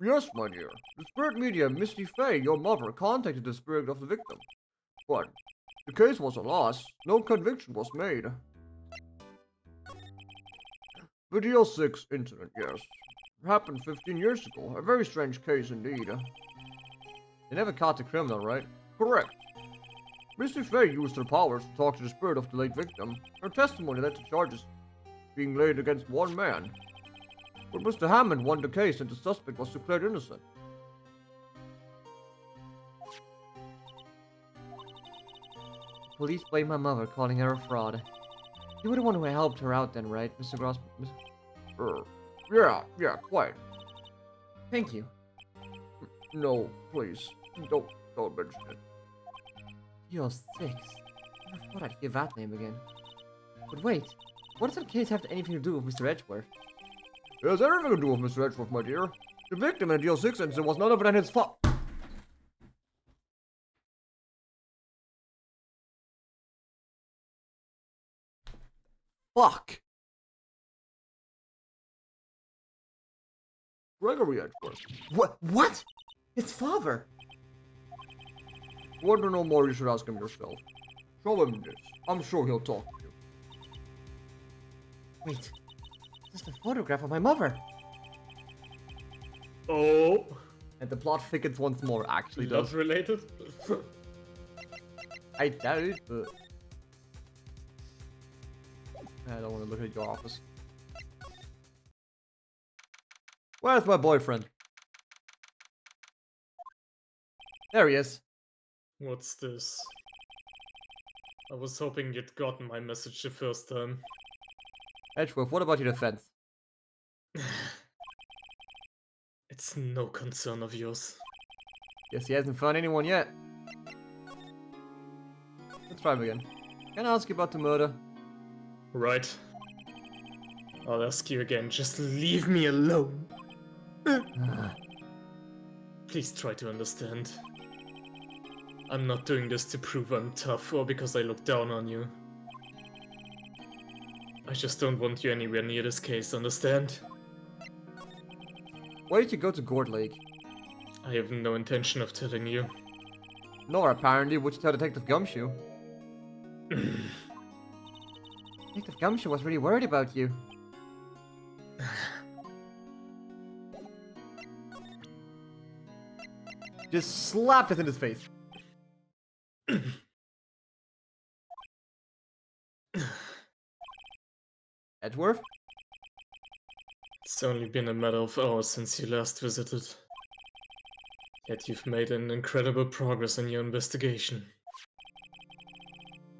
Yes, my dear. The spirit medium, Misty Fey, your mother, contacted the spirit of the victim. But the case was a loss. No conviction was made. The DL6 incident, yes. It happened 15 years ago. A very strange case indeed. They never caught the criminal, right? Correct. Misty Fey used her powers to talk to the spirit of the late victim. Her testimony led to charges being laid against one man. But Mr. Hammond won the case and the suspect was declared innocent. Police blame my mother, calling her a fraud. You were the one who helped her out then, right, Mr. Gross? Yeah, quite. Thank you. No, please, don't mention it. DL6. I thought I'd hear that name again. But wait, what does that case have anything to do with Mr. Edgeworth? It has everything to do with Mr. Edgeworth, my dear. The victim in the DL6 incident was none other than his fault. Fuck! Gregory Edgeworth. What? His father? Want to know more, you should ask him yourself. Show him this. I'm sure he'll talk to you. Wait, this is the photograph of my mother. Oh, And the plot thickens once more, actually, love does. related? I doubt it, but... I don't want to look at your office. Where's my boyfriend? There he is. What's this? I was hoping you'd gotten my message the first time. Edgeworth, what about your defense? It's no concern of yours. Guess he hasn't found anyone yet. Let's try him again. Can I ask you about the murder? Right. I'll ask you again, just leave me alone. Please try to understand. I'm not doing this to prove I'm tough or because I look down on you. I just don't want you anywhere near this case, understand? Why did you go to Gourd Lake? I have no intention of telling you. Nor apparently would you tell Detective Gumshoe. Detective Gumshoe was really worried about you. Just slapped it in his face. Edgeworth? It's only been a matter of hours since you last visited. Yet you've made an incredible progress in your investigation.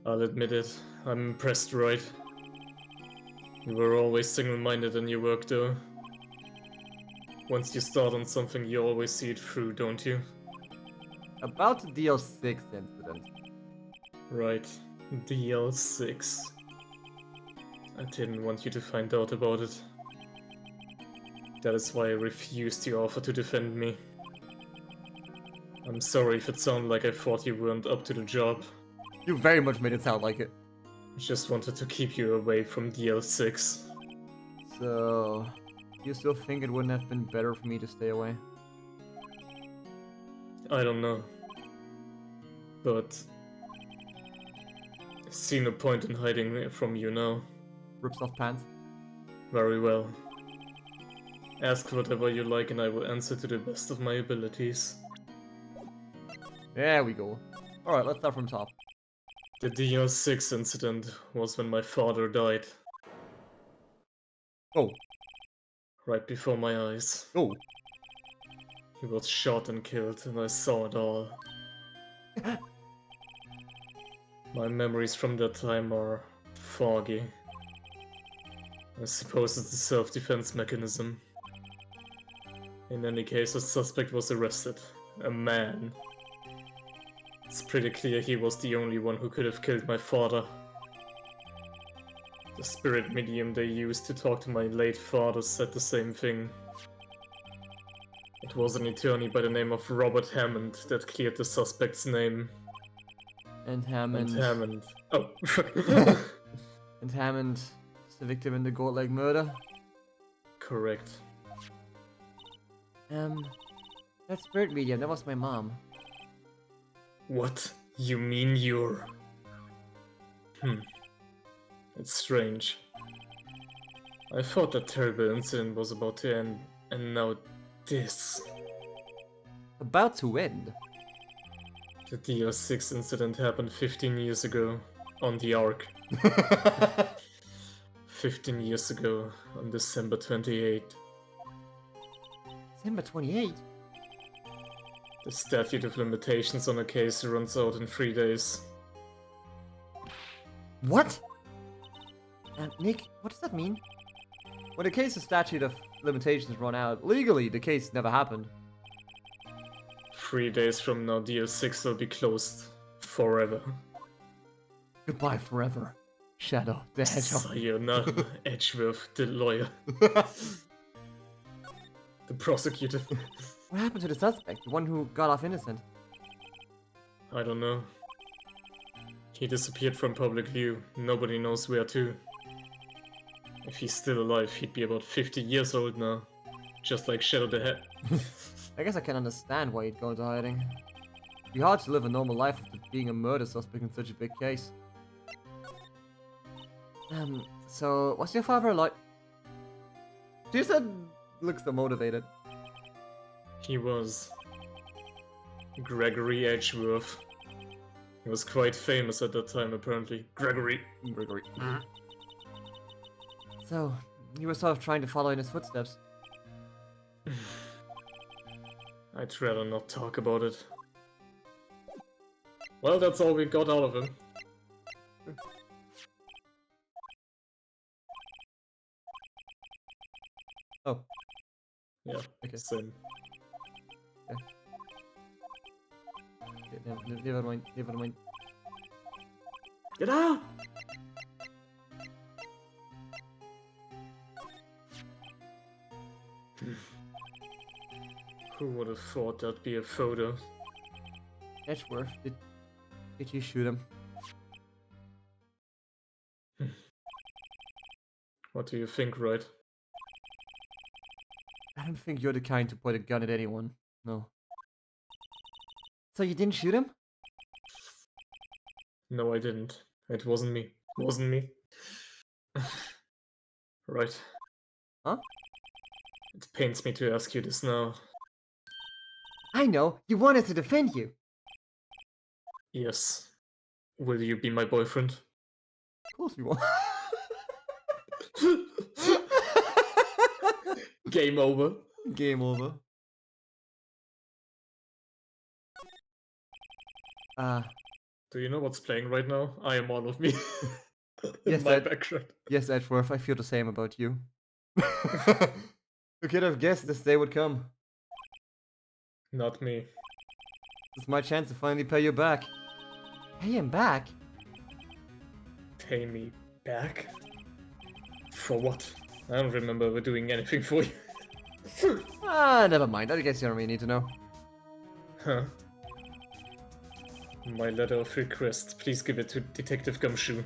I'll admit it, I'm impressed, Wright. You were always single-minded in your work, though. Once you start on something, you always see it through, don't you? About the DL6 incident. Right, DL6. I didn't want you to find out about it. That is why I refused your offer to defend me. I'm sorry if it sounded like I thought you weren't up to the job. You very much made it sound like it. I just wanted to keep you away from DL6. So, you still think it wouldn't have been better for me to stay away? I don't know. But I see no point in hiding from you now. Rips off pants? Very well. Ask whatever you like and I will answer to the best of my abilities. There we go. Alright, let's start from top. The DL6 incident was when my father died. Oh. Right before my eyes. Oh. He was shot and killed and I saw it all. My memories from that time are foggy. I suppose it's a self-defense mechanism. In any case, a suspect was arrested. a man. It's pretty clear he was the only one who could have killed my father. The spirit medium they used to talk to my late father said the same thing. It was an attorney by the name of Robert Hammond that cleared the suspect's name. And Hammond. And Hammond. Oh, fuck. And Hammond is the victim in the goat leg murder. Correct. That spirit medium, that was my mom. What? You mean you're... It's strange. I thought that terrible incident was about to end, and now this. About to end. The DR6 incident happened 15 years ago, on the Ark. 15 years ago, on December 28th. December 28th? The statute of limitations on a case runs out in 3 days. What? Nick, what does that mean? When the case of statute of limitations run out, legally the case never happened. 3 days from now, DR6 will be closed. Forever. Goodbye forever. Shadow the Hedgehog. Sayonara, Edgeworth, the lawyer. The prosecutor. What happened to the suspect? The one who got off innocent? I don't know. He disappeared from public view. Nobody knows where to. If he's still alive, he'd be about 50 years old now. Just like Shadow the Head. I guess I can understand why he'd go into hiding. It'd be hard to live a normal life after being a murder suspect in such a big case. So, what's your father like? She said, looks so motivated. He was Gregory Edgeworth. He was quite famous at that time, apparently. Gregory. So, you were sort of trying to follow in his footsteps. I'd rather not talk about it. Well, that's all we got out of him. Oh. Yeah, Okay. same. Okay, never mind, never mind. Get out! Who would have thought that'd be a photo? Edgeworth, did you shoot him? What do you think, Wright? I don't think you're the kind to point a gun at anyone. No. So you didn't shoot him? No, I didn't. It wasn't me. Wasn't me. Right. Huh? It pains me to ask you this now. I know, you want us to defend you. Yes. Will you be my boyfriend? Of course we want. Game over. Game over. Do you know what's playing right now? I Am All of Me. Yes, In my that- background. Yes, Edgeworth, I feel the same about you. Who could have guessed this day would come? Not me. It's my chance to finally pay you back. Pay him back? Pay me back? For what? I don't remember ever doing anything for you. Never mind. I guess you don't really need to know. Huh? My letter of request. Please give it to Detective Gumshoe.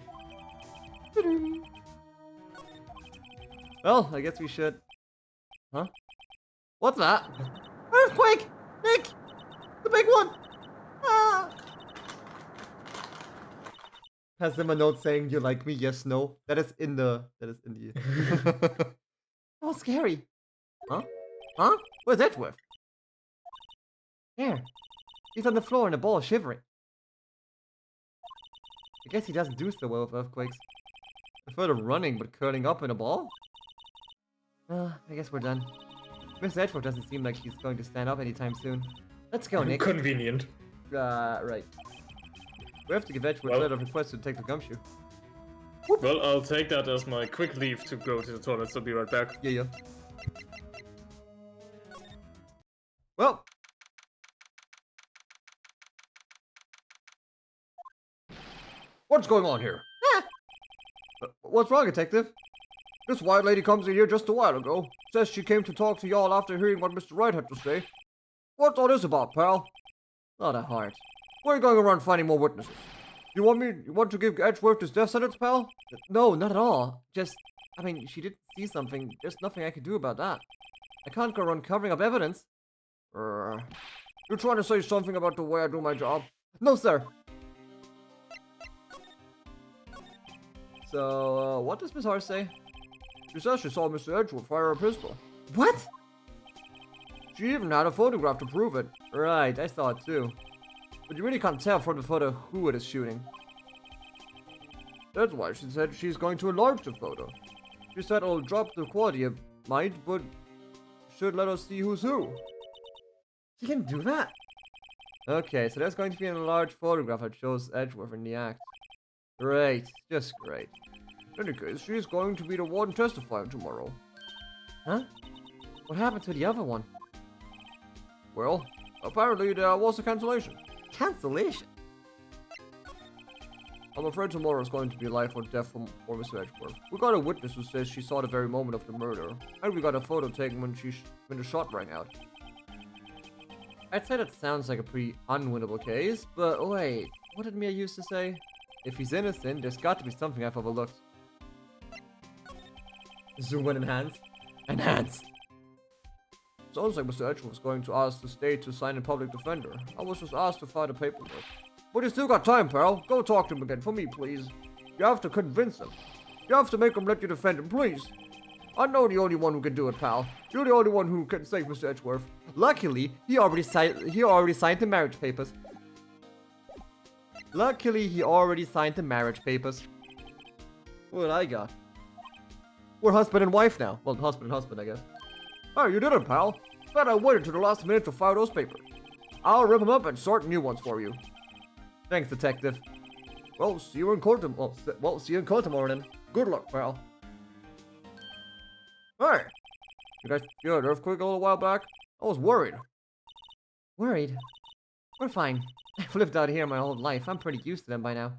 Well, I guess we should. Huh? What's that? Earthquake! Nick! The big one! Ah! Has him a note saying you like me? Yes, no. That is in the. Oh, scary. Huh? Huh? Where's Edgeworth? There. He's on the floor in a ball, shivering. I guess he doesn't do so well with earthquakes. Prefer to running, but curling up in a ball? I guess we're done. Miss Edgeworth doesn't seem like she's going to stand up anytime soon. Let's go, Nick. Convenient. Right. We have to give Edgeworth a letter of request to Detective Gumshoe. Well, I'll take that as my quick leave to go to the toilet, so be right back. Yeah. Well, What's going on here? What's wrong, detective? This white lady comes in here just a while ago. Says she came to talk to y'all after hearing what Mr. Wright had to say. What's all this about, pal? Not a heart. Where are you going around finding more witnesses? You want to give Edgeworth his death sentence, pal? No, not at all. Just, I mean, she did see something. There's nothing I can do about that. I can't go around covering up evidence. You trying to say something about the way I do my job? No, sir. So, what does Miss Hart say? She says she saw Mr. Edgeworth fire a pistol. What? She even had a photograph to prove it. Right, I saw it too. But you really can't tell from the photo who it is shooting. That's why she said she's going to enlarge the photo. She said it'll drop the quality a mite, but should let us see who's who. She can do that? Okay, so there's going to be an enlarged photograph that shows Edgeworth in the act. Great, just great. In any case, she's going to be the one testifying tomorrow. Huh? What happened to the other one? Well, apparently there was a cancellation. Cancellation? I'm afraid tomorrow is going to be life or death for Mr. Edgeworth. We got a witness who says she saw the very moment of the murder, and we got a photo taken when the shot rang out. I'd say that sounds like a pretty unwinnable case, but wait, what did Mia used to say? If he's innocent, there's got to be something I've overlooked. Zoom in enhance. Enhance! Sounds like Mr. Edgeworth was going to ask the state to sign a public defender. I was just asked to file the paperwork. But you still got time, pal. Go talk to him again for me, please. You have to convince him. You have to make him let you defend him, please. I know the only one who can do it, pal. You're the only one who can save Mr. Edgeworth. Luckily, he already signed the marriage papers. Luckily, he already signed the marriage papers. What I got? We're husband and wife now. Well, husband and husband, I guess. Hey, you did it, pal. Bet I waited to the last minute to file those papers. I'll rip them up and sort new ones for you. Thanks, detective. Well, see you in court tomorrow. Well, see you in court tomorrow then. Good luck, pal. Hey! You guys hear an earthquake a little while back? I was worried. Worried? We're fine. I've lived out here my whole life. I'm pretty used to them by now.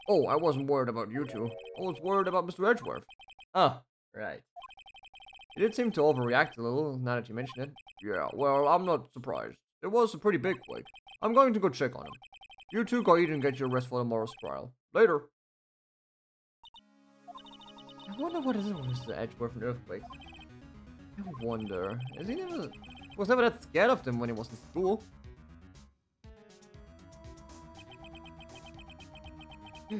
Oh, I wasn't worried about you two. I was worried about Mr. Edgeworth. Oh, right. You did seem to overreact a little, now that you mention it. Yeah, well, I'm not surprised. It was a pretty big quake. I'm going to go check on him. You two go eat and get your rest for tomorrow's trial. Later. I wonder what it is with Mr. Edgeworth and earthquakes. I wonder, was never that scared of them when he was in school.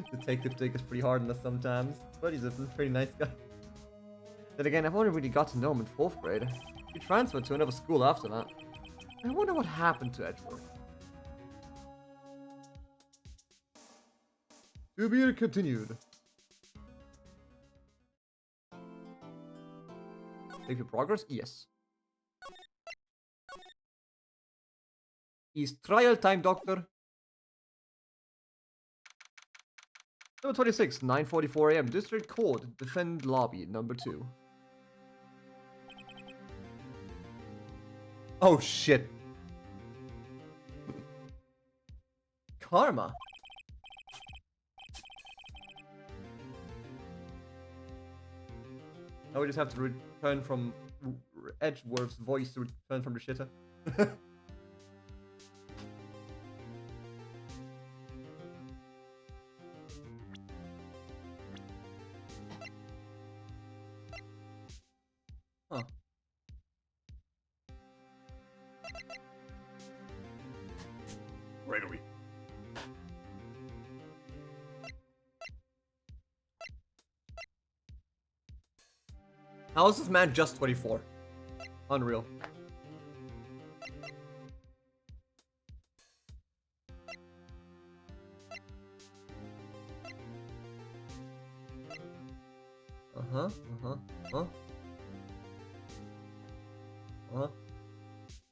Detective Dick is pretty hard on us sometimes, but he's a pretty nice guy. Then again, I've only really got to know him in 4th grade. He transferred to another school after that. I wonder what happened to Edgeworth. To be continued. Save your progress? Yes. Is trial time, doctor? Number 26, 9:44 AM, District Court, Defend Lobby, number 2. Oh shit. Karma. Now we just have to return from Edgeworth's voice to return from the shitter. Huh. Gregory. How is this man just 24? Unreal.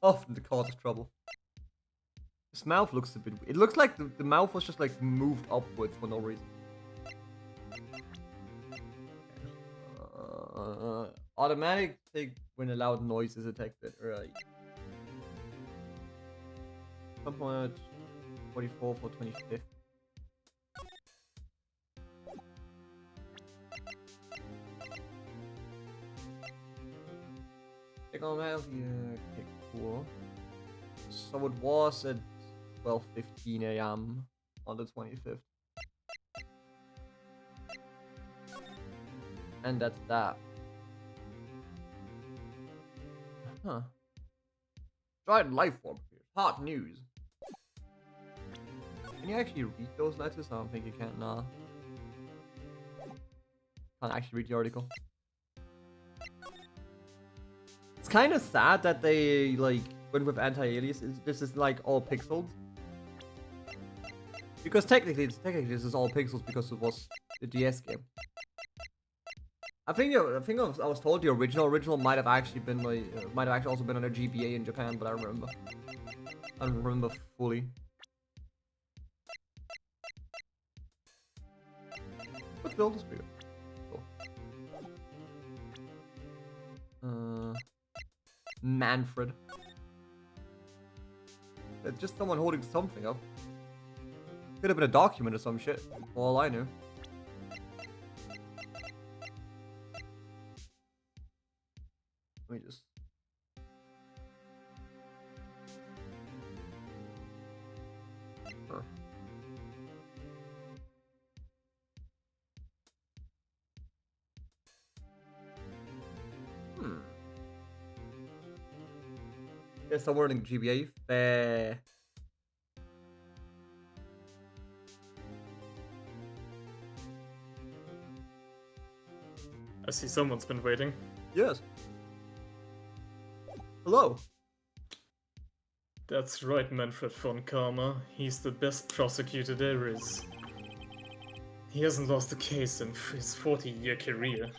Often the cause of trouble. His mouth looks a bit weird. It looks like the mouth was just like moved upwards for no reason. Automatic take when a loud noise is detected. Right. Some point 44 for 25th. on that? Yeah, okay, cool. So it was at 12:15 a.m. on the 25th. And that's that. Huh. Giant life form appears. Hot news. Can you actually read those letters? I don't think you can, nah. Can't actually read the article. It's kind of sad that they, like, went with anti-alias. This is, like, all pixeled. Because technically this is all pixels because it was the DS game. I was told the original might have actually been like might have actually also been on a GBA in Japan, but I don't remember fully. Let's build this bigger. Cool. Manfred. It's just someone holding something up. Could have been a document or some shit. For all I knew. Let me just. Huh. There's somewhere in GBA. Fair. I see someone's been waiting. Yes. Hello. That's right, Manfred von Karma. He's the best prosecutor there is. He hasn't lost a case in his 40-year career.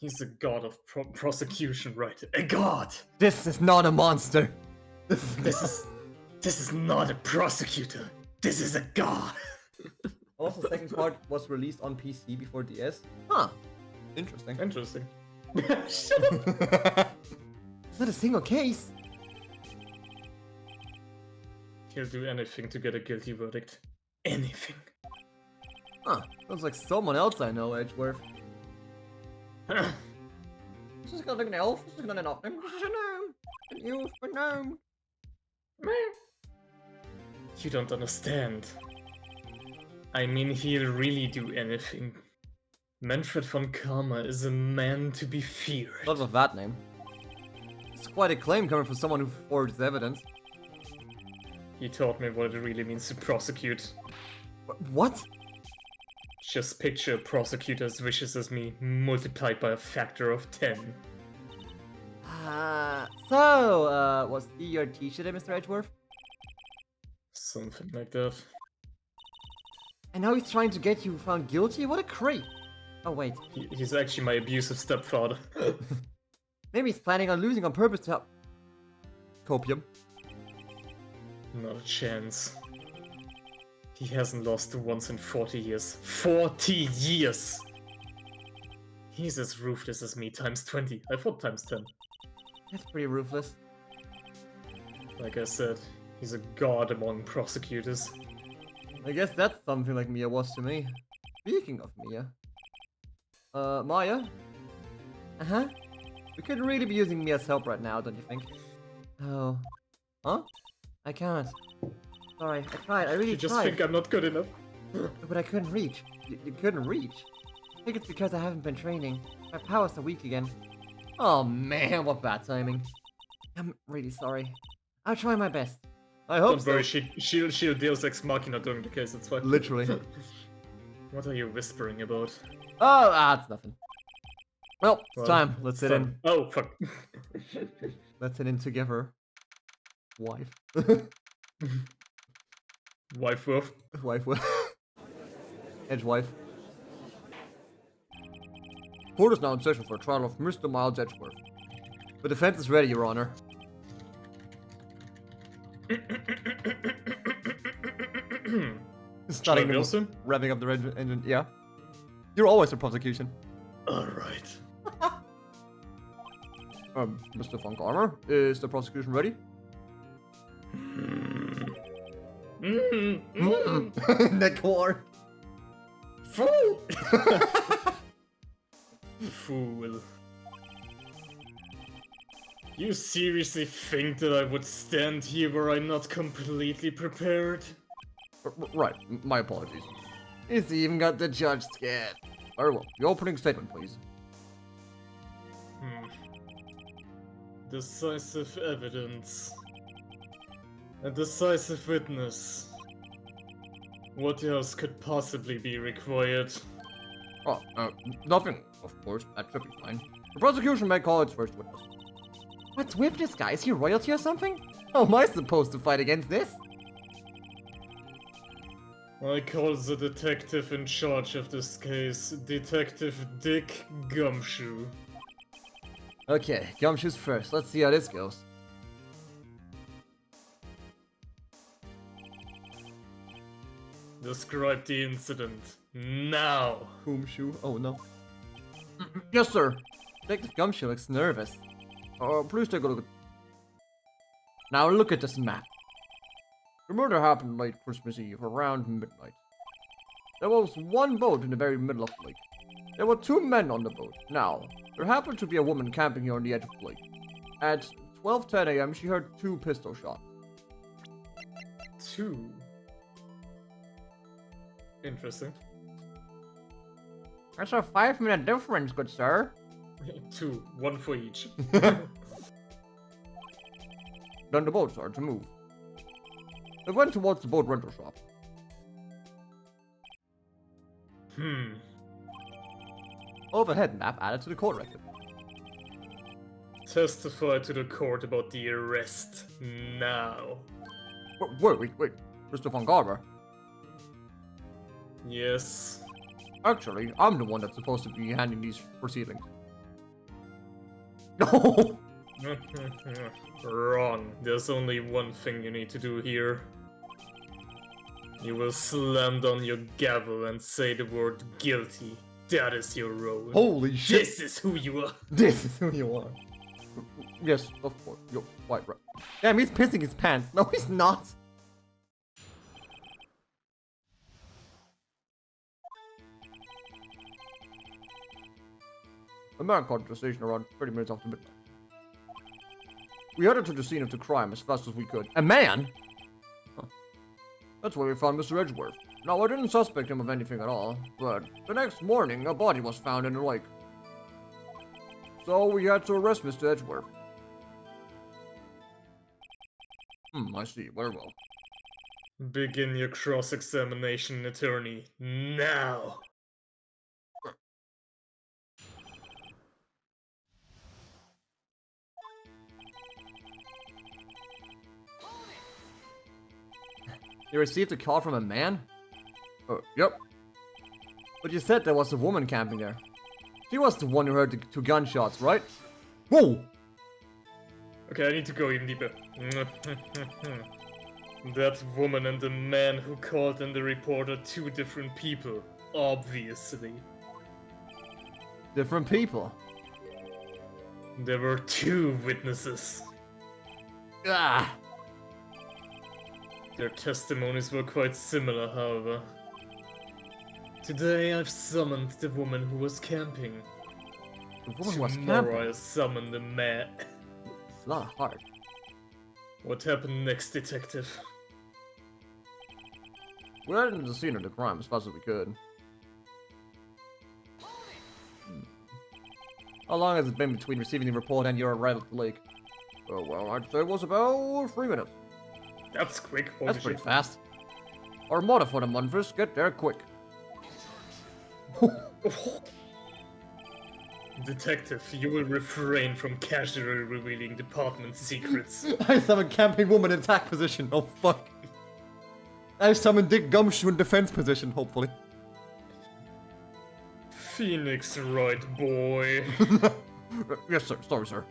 He's the god of prosecution, right? A god! This is not a monster. This is not a prosecutor. This is a god. Also, the second part was released on PC before DS. Huh. Interesting. Interesting. Shut up. It's not a single case. He'll do anything to get a guilty verdict. Anything. Huh. Sounds like someone else I know, Edgeworth. This is like an elf. This is not an elf. This is a gnome. An elf, a gnome. You don't understand. I mean, he'll really do anything. Manfred von Karma is a man to be feared. Not with that name. It's quite a claim coming from someone who forged evidence. He taught me what it really means to prosecute. What? Just picture a prosecutor as vicious as me, multiplied by a factor of 10. Was he your teacher then, Mr. Edgeworth? Something like that. And now he's trying to get you found guilty? What a creep! Oh, wait. He's actually my abusive stepfather. Maybe he's planning on losing on purpose to help. Copium. Not a chance. He hasn't lost once in 40 years. 40 years! He's as ruthless as me times 20. I thought times 10. That's pretty ruthless. Like I said, he's a god among prosecutors. I guess that's something like Mia was to me. Speaking of Mia. Maya? Uh-huh? We could really be using Mia's help right now, don't you think? Oh. Huh? I can't. Sorry, I tried, I really You just tried. think I'm not good enough? But I couldn't reach. You couldn't reach? I think it's because I haven't been training. My powers are weak again. Oh man, what bad timing. I'm really sorry. I'll try my best. I hope Don't worry, she'll Deus Ex Machina during the case, it's fine. Literally. What are you whispering about? Oh, it's nothing. Well, it's Well, time. Let's sit in. Oh, fuck. Let's sit in together. Wife. Wife wolf. Wife. Edge wife. Court is now in session for a trial of Mr. Miles Edgeworth. The defense is ready, Your Honor. Starting Troy Wilson? revving up the red engine. Yeah. You're always the prosecution. Alright. Mr. Von Garmer, is the prosecution ready? Neckcore. Fool! Fool. You seriously think that I would stand here were I not completely prepared? Right, my apologies. He's even got the judge scared. Very well, the opening statement, please. Decisive evidence. A decisive witness. What else could possibly be required? Oh, nothing, of course. That should be fine. The prosecution may call its first witness. What's with this guy? Is he royalty or something? How am I supposed to fight against this? I call the detective in charge of this case Detective Dick Gumshoe. Okay, Gumshoe's first. Let's see how this goes. Describe the incident. Now! Gumshoe? Oh no. Yes, sir. Detective Gumshoe looks nervous. Please take a look at... Now look at this map. The murder happened late Christmas Eve, around midnight. There was one boat in the very middle of the lake. There were 2 men on the boat. Now, there happened to be a woman camping here on the edge of the lake. At 12:10 a.m., she heard 2 pistol shots. 2. Interesting. That's a 5-minute difference, good sir. 2, 1 for each. Then the boat started to move. They went towards the boat rental shop. Overhead map added to the court record. Testify to the court about the arrest. Now. Wait. Mr. Von Garber. Yes. Actually, I'm the one that's supposed to be handling these proceedings. No! Wrong. There's only one thing you need to do here. You will slam down your gavel and say the word guilty. That is your role. Holy shit! This is who you are. This is who you are. Yes, of course. You're quite right. Damn, he's pissing his pants. No, he's not. A man called to the station around 30 minutes after midnight. We headed to the scene of the crime as fast as we could. A man? Huh. That's where we found Mr. Edgeworth. Now, I didn't suspect him of anything at all, but the next morning, a body was found in the lake. So we had to arrest Mr. Edgeworth. I see. Very well. Begin your cross-examination, attorney. Now! You received a call from a man? Yep. But you said there was a woman camping there. She was the one who heard the 2 gunshots, right? Whoa! Okay, I need to go even deeper. That woman and the man who called in the report are 2 different people, obviously. Different people. There were 2 witnesses. Ah! Their testimonies were quite similar, however. Today I've summoned the woman who was camping. The woman was Tomorrow camping. I'll summon the man. It's not hard. What happened next, detective? We headed into the scene of the crime as fast as we could. How long has it been between receiving the report and your arrival at the lake? Oh, well, I'd say it was about 3 minutes. That's quick. Holy That's pretty shit. fast. Our motto for the month is get there quick. Detective, you will refrain from casually revealing department secrets. I summon camping woman in attack position. Oh, fuck. I summon Dick Gumshoe in defense position, hopefully. Phoenix, right, boy. Yes, sir. Sorry, sir.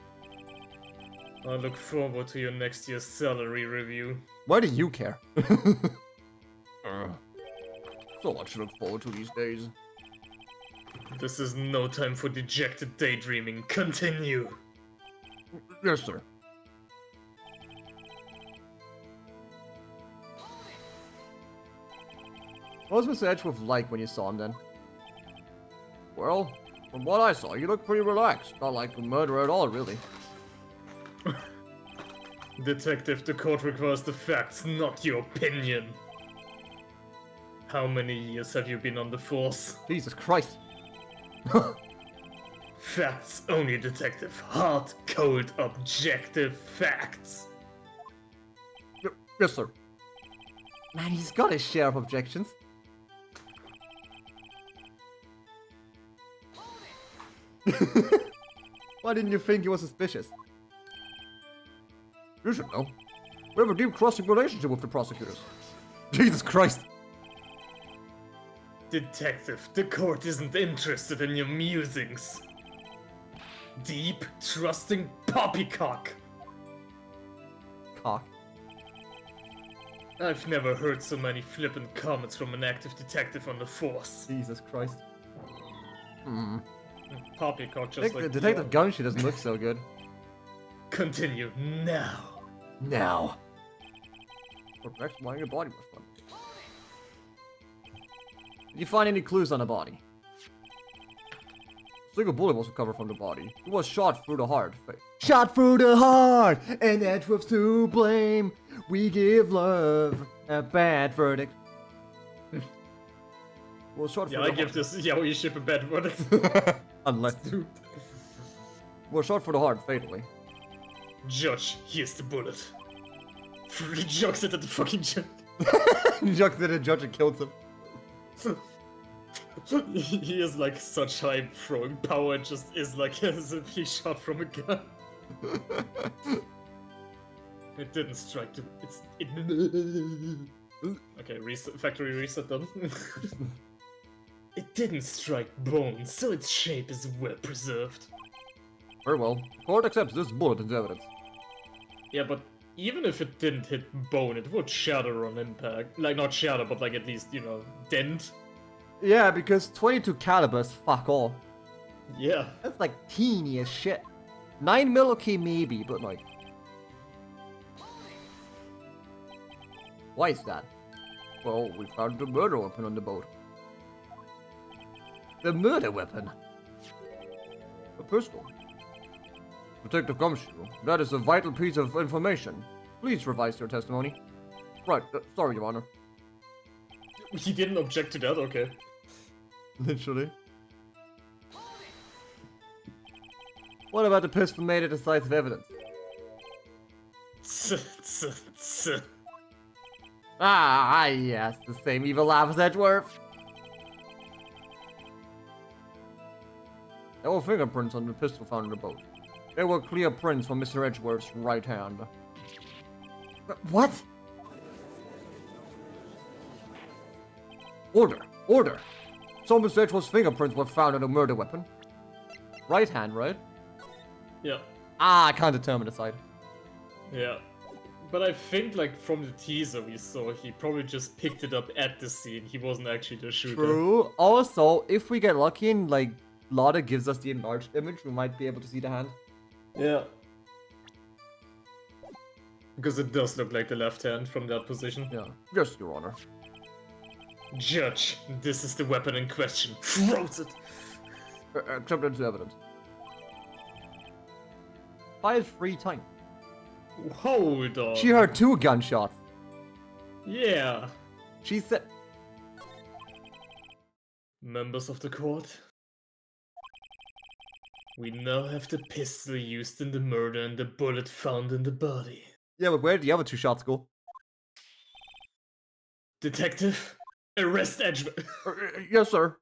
I look forward to your next year's salary review. Why do you care? So much to look forward to these days. This is no time for dejected daydreaming. Continue. Yes, sir. What was Mr. Edgeworth like when you saw him then? Well, from what I saw, you look pretty relaxed. Not like a murderer at all, really. Detective, the court requires the facts, not your opinion. How many years have you been on the force? Jesus Christ. Facts only, detective. Hard, cold, objective facts. Yes, sir. Man, he's got his share of objections. Why didn't you think he was suspicious? You should know. We have a deep crossing relationship with the prosecutors. Jesus Christ. Detective, the court isn't interested in your musings. Deep, trusting poppycock. Cock. I've never heard so many flippant comments from an active detective on the force. Jesus Christ. Hmm. Poppycock I just think like the Detective Gumshoe doesn't look so good. Continue now. Now. What next? Why your body was fun. Did you find any clues on the body? A single bullet was recovered from the body. It was shot through the heart. Shot through the heart! And Edgeworth's to blame. We give love a bad verdict. Well, shot Yeah, through I the give heart. this yaoi ship a bad verdict. Unless. Well, shot through the heart fatally. Judge, here's the bullet. He jokes it at the fucking judge. Jacques did a judge and killed him. He is like such high throwing power, just is like as if he shot from a gun. It didn't strike the. Okay, reset, factory reset done. It didn't strike bone, so its shape is well preserved. Very well. The court accepts this bullet as evidence. Yeah, but even if it didn't hit bone, it would shatter on impact. Like, not shatter, but like at least, you know, dent. Yeah, because 22 calibers, fuck all. Yeah. That's like teeny as shit. 9mm, okay, maybe, but like. Why is that? Well, we found the murder weapon on the boat. The murder weapon? A pistol. Detective Gumshoe, that is a vital piece of information. Please revise your testimony. Right, sorry, Your Honor. He didn't object to that, okay. Literally. What about the pistol made it decisive evidence? Ah, yes, the same evil laugh as Edgeworth. There were fingerprints on the pistol found in the boat. There were clear prints from Mr. Edgeworth's right hand. What? Order! Order! So Mr. Edgeworth's fingerprints were found on a murder weapon. Right hand, right? Yeah. Ah, I can't determine the side. Yeah. But I think, like, from the teaser we saw, he probably just picked it up at the scene. He wasn't actually the shooter. True. Also, if we get lucky and, like, Lada gives us the enlarged image, we might be able to see the hand. Yeah. Because it does look like the left hand from that position. Yeah. Yes, Your Honor. Judge, this is the weapon in question. Froze it! Accept it as evidence. Fired 3 times. Hold on. She heard 2 gunshots. Yeah. She said... Members of the court, we now have the pistol used in the murder and the bullet found in the body. Yeah, but where did the other 2 shots go? Detective, arrest Edgeworth. Yes, sir.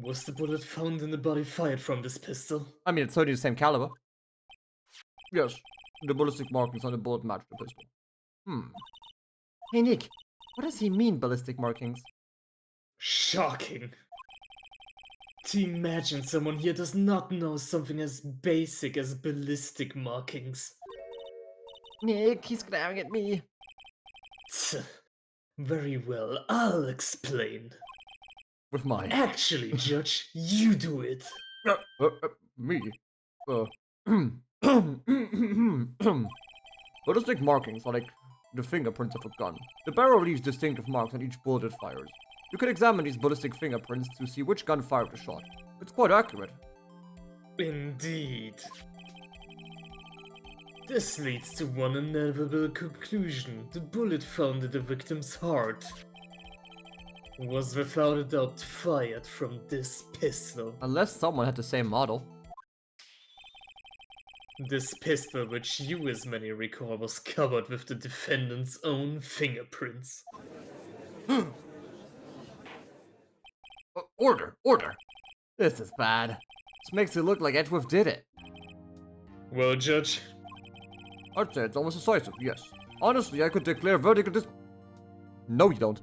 Was the bullet found in the body fired from this pistol? I mean, it's certainly the same caliber. Yes. The ballistic markings on the bullet match the pistol. Hey, Nick. What does he mean, ballistic markings? Shocking. To imagine someone here does not know something as basic as ballistic markings. Nick, he's glaring at me. Tch, very well, I'll explain. With mine. Actually, Judge, you do it. Me? Ballistic markings are like the fingerprints of a gun. The barrel leaves distinctive marks on each bullet it fires. You can examine these ballistic fingerprints to see which gun fired the shot. It's quite accurate. Indeed. This leads to one inevitable conclusion. The bullet found in the victim's heart was without a doubt fired from this pistol. Unless someone had the same model. This pistol, which you as many recall, was covered with the defendant's own fingerprints. Order! Order! This is bad. This makes it look like Edgeworth did it. Well, Judge, I'd say it's almost decisive, yes. Honestly, I could declare verdict at this... No, you don't.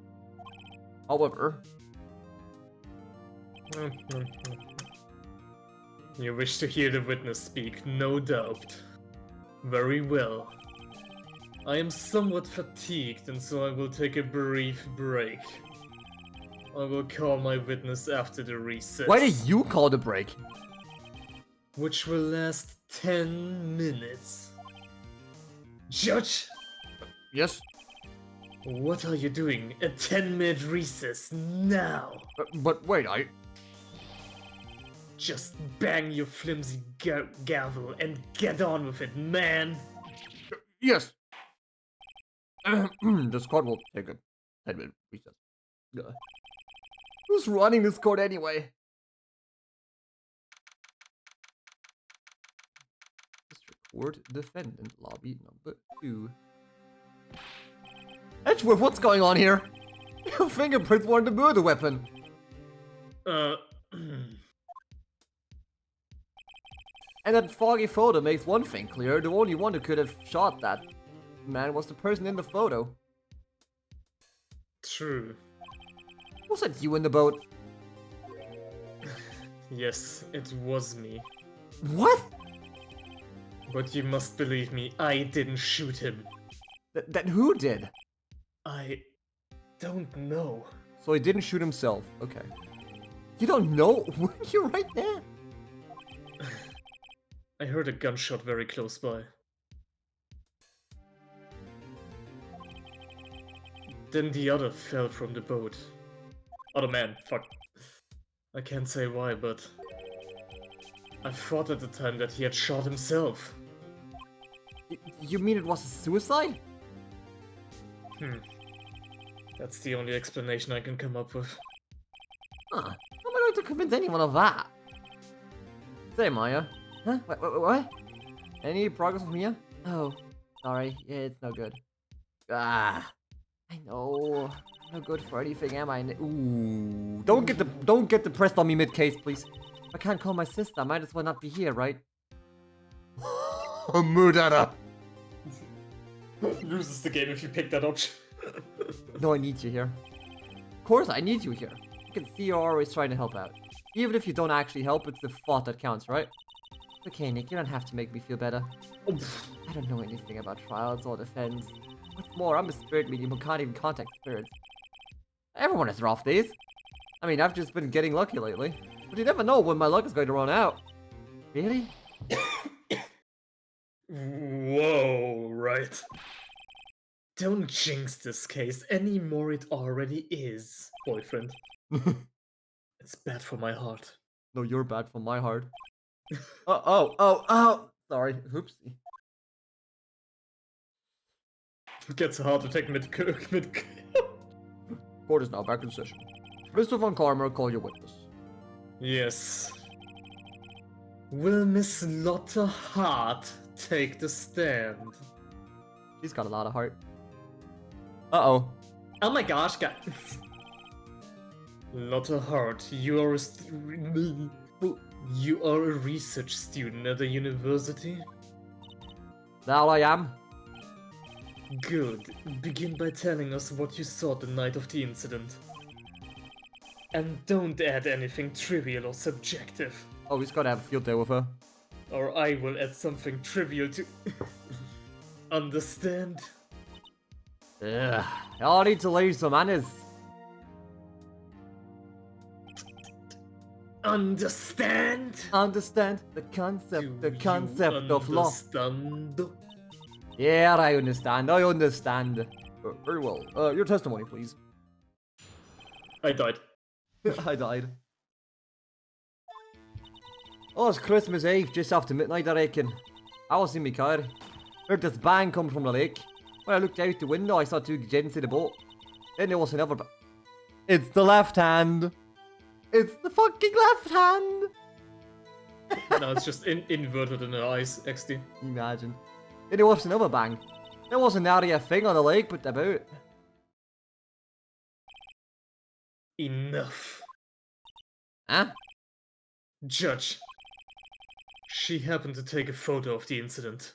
However... you wish to hear the witness speak, no doubt. Very well. I am somewhat fatigued, and so I will take a brief break. I will call my witness after the recess. Why did you call the break? Which will last 10 minutes. Judge, Yes? what are you doing? A 10-minute recess now. But wait, Just bang your flimsy gavel and get on with it, man. Yes! This court will take a 10-minute recess. Who's running this court anyway? District Court Defendant Lobby number 2. Edgeworth, what's going on here? Your fingerprints weren't the murder weapon. And that foggy photo makes one thing clear. The only one who could have shot that man was the person in the photo. True. Was that you in the boat? Yes, it was me. What? But you must believe me, I didn't shoot him. Then who did? I don't know. So he didn't shoot himself. Okay. You don't know? You're right there. I heard a gunshot very close by. Then the other fell from the boat. Other man, fuck. I can't say why, but I thought at the time that he had shot himself. You mean it was a suicide? That's the only explanation I can come up with. Huh. How am I going to convince anyone of that? Say, Maya. Huh? What? Any progress with Mia? Oh, sorry. Yeah, it's no good. Ah, I know. I'm no good for anything, am I? Ooh. Don't get depressed on me mid-case, please. I can't call my sister. I might as well not be here, right? Murderer. Loses the game if you pick that option. No, I need you here. Of course, I need you here. You can see you're always trying to help out. Even if you don't actually help, it's the thought that counts, right? Okay, Nick, you don't have to make me feel better. I don't know anything about trials or defense. What's more, I'm a spirit medium who can't even contact spirits. Everyone has rough days. I mean, I've just been getting lucky lately. But you never know when my luck is going to run out. Really? Whoa, right. Don't jinx this case any more, it already is, boyfriend. It's bad for my heart. No, you're bad for my heart. Oh. Sorry, oopsie. It gets a heart attack mid. Court is now back in session. Mr. Von Karmer, call your witness. Yes. Will Miss Lotta Hart take the stand? She's got a lot of heart. Uh-oh. Oh my gosh, guys. Lotta Hart, you are a research student at the university? That all I am? Good. Begin by telling us what you saw the night of the incident. And don't add anything trivial or subjective. Oh, he's gotta have a field day with her. Or I will add something trivial to... Understand? Ugh. Y'all need to learn some manners. Understand? Understand the concept of law. Understand? Yeah, I understand. Very well. Your testimony, please. I died. I died. Oh, it's Christmas Eve, just after midnight, I reckon. I was in my car. Heard this bang come from the lake. When I looked out the window, I saw two gents in the boat. Then there was another. It's the left hand. It's the fucking left hand. No, it's just inverted in her eyes, XD. Imagine. Then there was another bang. There wasn't hardly a thing on the lake but the boat. Enough. Huh? Judge. She happened to take a photo of the incident.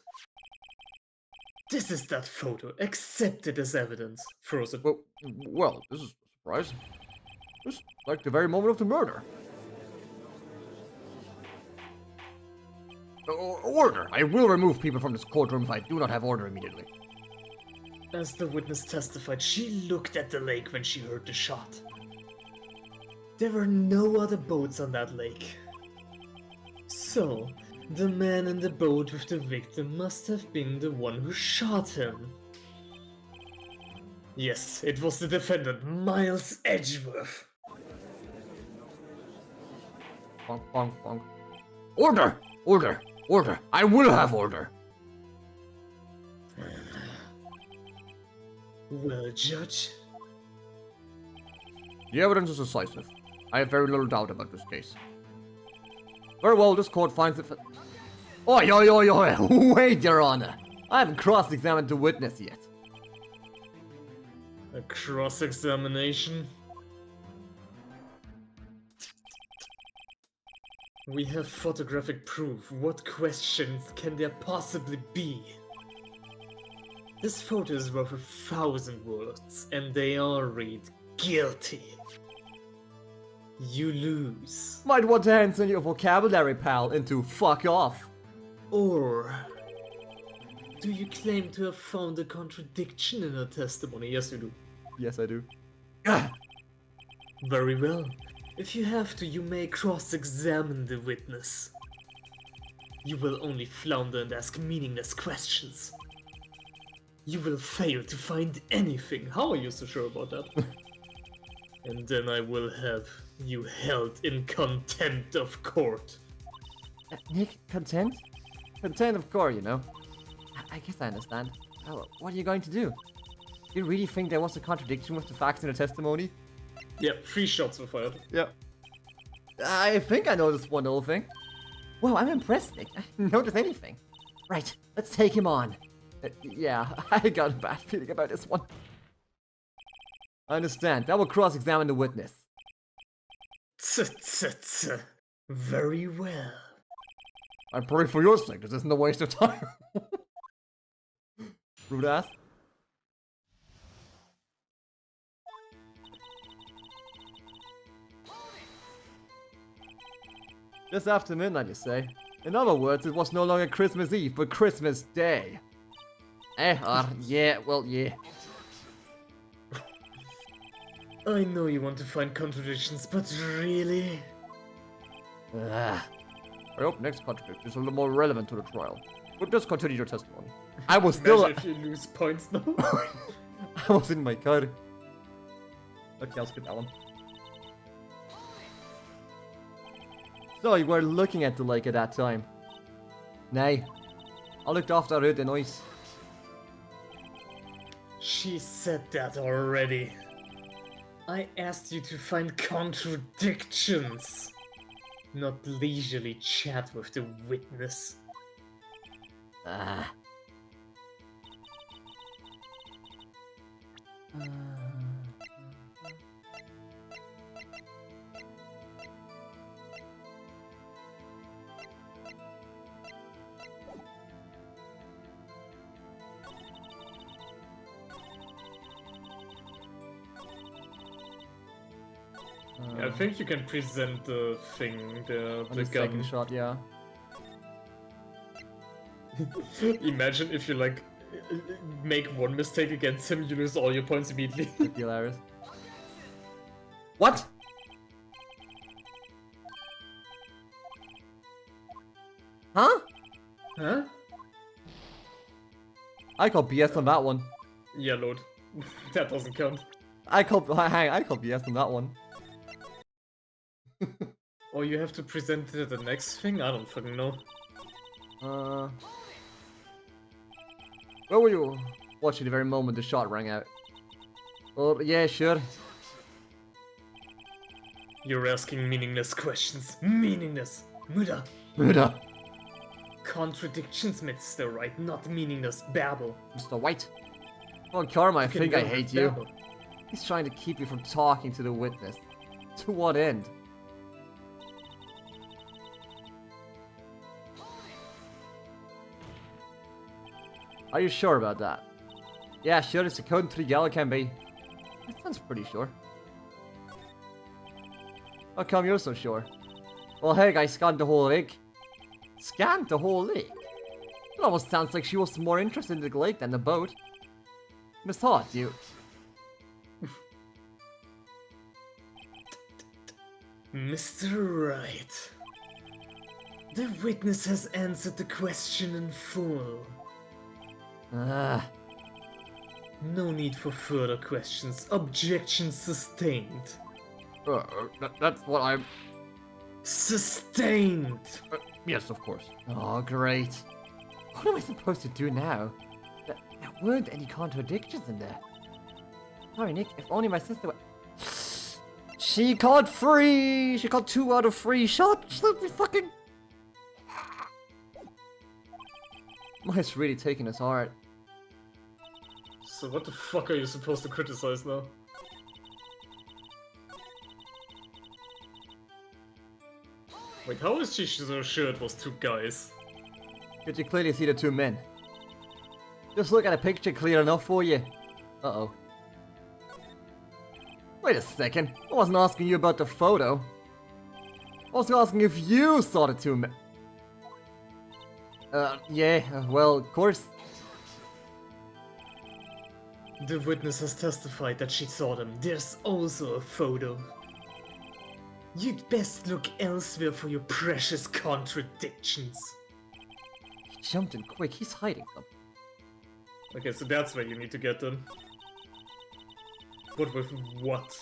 This is that photo. Accept it as evidence. Frozen. Well, this is a surprise. This is like the very moment of the murder. Order! I will remove people from this courtroom if I do not have order immediately. As the witness testified, she looked at the lake when she heard the shot. There were no other boats on that lake. So, the man in the boat with the victim must have been the one who shot him. Yes, it was the defendant, Miles Edgeworth. Bonk, bonk, bonk. Order! Order! Order! I will have order! Well, Judge, The evidence is decisive. I have very little doubt about this case. Very well, this court finds it for... Oi, oi, oi, oi! Wait, Your Honor! I haven't cross-examined the witness yet. a cross-examination. We have photographic proof. What questions can there possibly be? This photo is worth 1,000 words, and they all read guilty. You lose. Might want to enhance your vocabulary, pal, into fuck off. Or do you claim to have found a contradiction in her testimony? Yes, you do. Yes, I do. Very well. If you have to, you may cross-examine the witness. You will only flounder and ask meaningless questions. You will fail to find anything. How are you so sure about that? And then I will have you held in contempt of court. Nick, content? Content of court, you know. I guess I understand. Oh, what are you going to do? You really think there was a contradiction with the facts in the testimony? Yeah, 3 shots were fired. Yeah. I think I noticed one little thing. Wow, I'm impressed, Nick. I didn't notice anything. Right, let's take him on. Yeah, I got a bad feeling about this one. I understand. I will cross-examine the witness. Very well. I pray for your sake, this isn't a waste of time. Rude ass. Just after midnight, you say? In other words, it was no longer Christmas Eve, but Christmas Day. Yeah, well, yeah. I know you want to find contradictions, but really? I hope next contradiction is a little more relevant to the trial. But just continue your testimony. I was still... Imagine if you lose points now. I was in my car. Okay, I'll skip that one. So you were looking at the lake at that time? Nay. I looked after it and ice. She said that already. I asked you to find contradictions, not leisurely chat with the witness. I think you can present the thing, the On the gun. second shot, yeah. Imagine if you like make one mistake against him, you lose all your points immediately. That'd be hilarious. What? Huh? Huh? I call BS on that one. Yeah, load. That doesn't count. I call BS on that one. Or you have to present it at the next thing? I don't fucking know. Where were you watching the very moment the shot rang out? Oh, yeah, sure. You're asking meaningless questions. Meaningless. Muda. Murder. Contradictions, Mr. Wright, not meaningless babble. Mr. White. Oh, Karma, I can think I go hate with you. babble. He's trying to keep you from talking to the witness. To what end? Are you sure about that? Yeah, sure, it's a code 3 gal can be. That sounds pretty sure. How come you're so sure? Well, hey, I scanned the whole lake. Scanned the whole lake? It almost sounds like she was more interested in the lake than the boat. Mishawk, you... Mr. Wright. The witness has answered the question in full. Ah, No need for further questions. Objection sustained. that's what I'm... Sustained! Yes, of course. Oh, great. What am I supposed to do now? There weren't any contradictions in there. Sorry, Nick, if only my sister were... She caught 3! She caught 2 out of 3 shots! Let me fucking... Mike's really taking his heart. So what the fuck are you supposed to criticize now? Wait, how is she so sure it was 2 guys? Could you clearly see the 2 men? Just look at a picture clear enough for you. Uh-oh. Wait a second. I wasn't asking you about the photo. I was asking if you saw the 2 men. Yeah, well, of course. The witness has testified that she saw them. There's also a photo. You'd best look elsewhere for your precious contradictions. He jumped in quick. He's hiding something. Okay, so that's where you need to get them. But with what?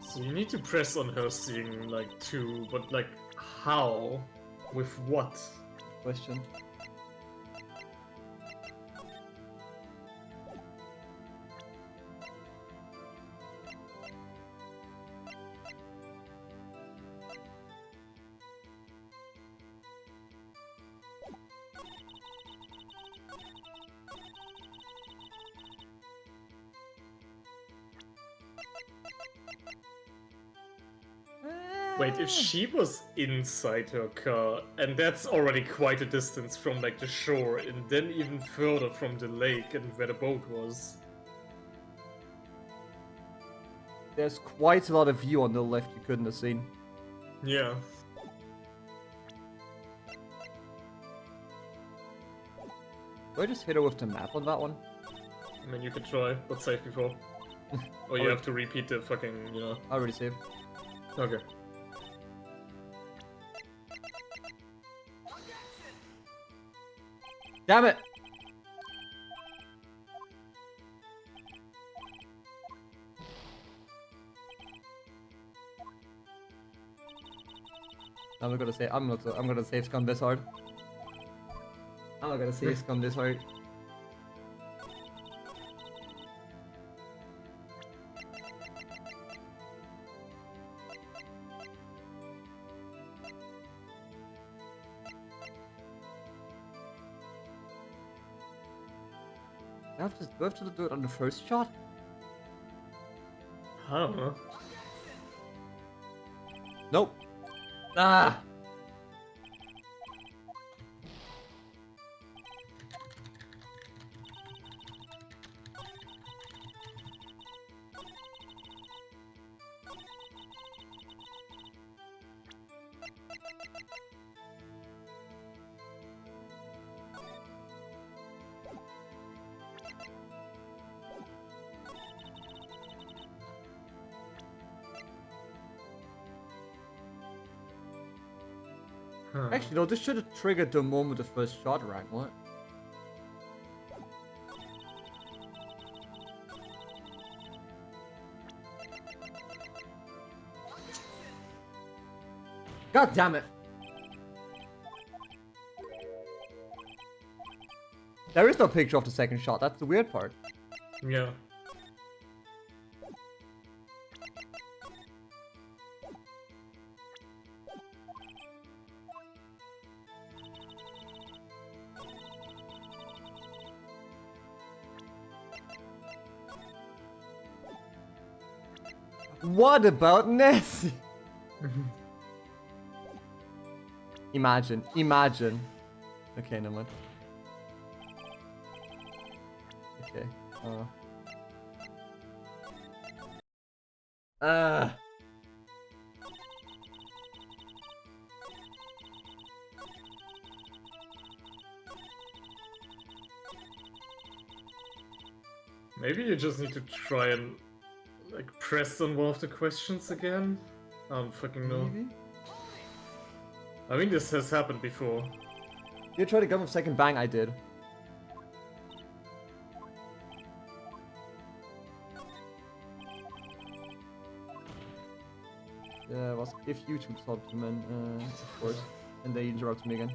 So you need to press on her seeing like 2, but like how? With what? Question. Wait, if she was inside her car, and that's already quite a distance from like the shore, and then even further from the lake and where the boat was. There's quite a lot of view on the left you couldn't have seen. Yeah. Do I just hit her with the map on that one? I mean, you could try, but save before. Or you have to repeat the fucking, you know. I already saved. Okay. Damn it! I'm not gonna say I'm gonna save scum this hard. I'm not gonna save scum this hard. Do I have to do it on the first shot? I don't know. Nope. Ah! Huh. Actually, no, this should have triggered the moment the first shot rang, what? God damn it! There is no picture of the second shot, that's the weird part. Yeah. What about Nessie? Imagine. Okay, never mind. Okay. Maybe you just need to try and like press on one of the questions again. I don't fucking know. Maybe? I mean, this has happened before. You tried to go with second bang, I did. Yeah, was if YouTube stopped him and of course. And they interrupted me again.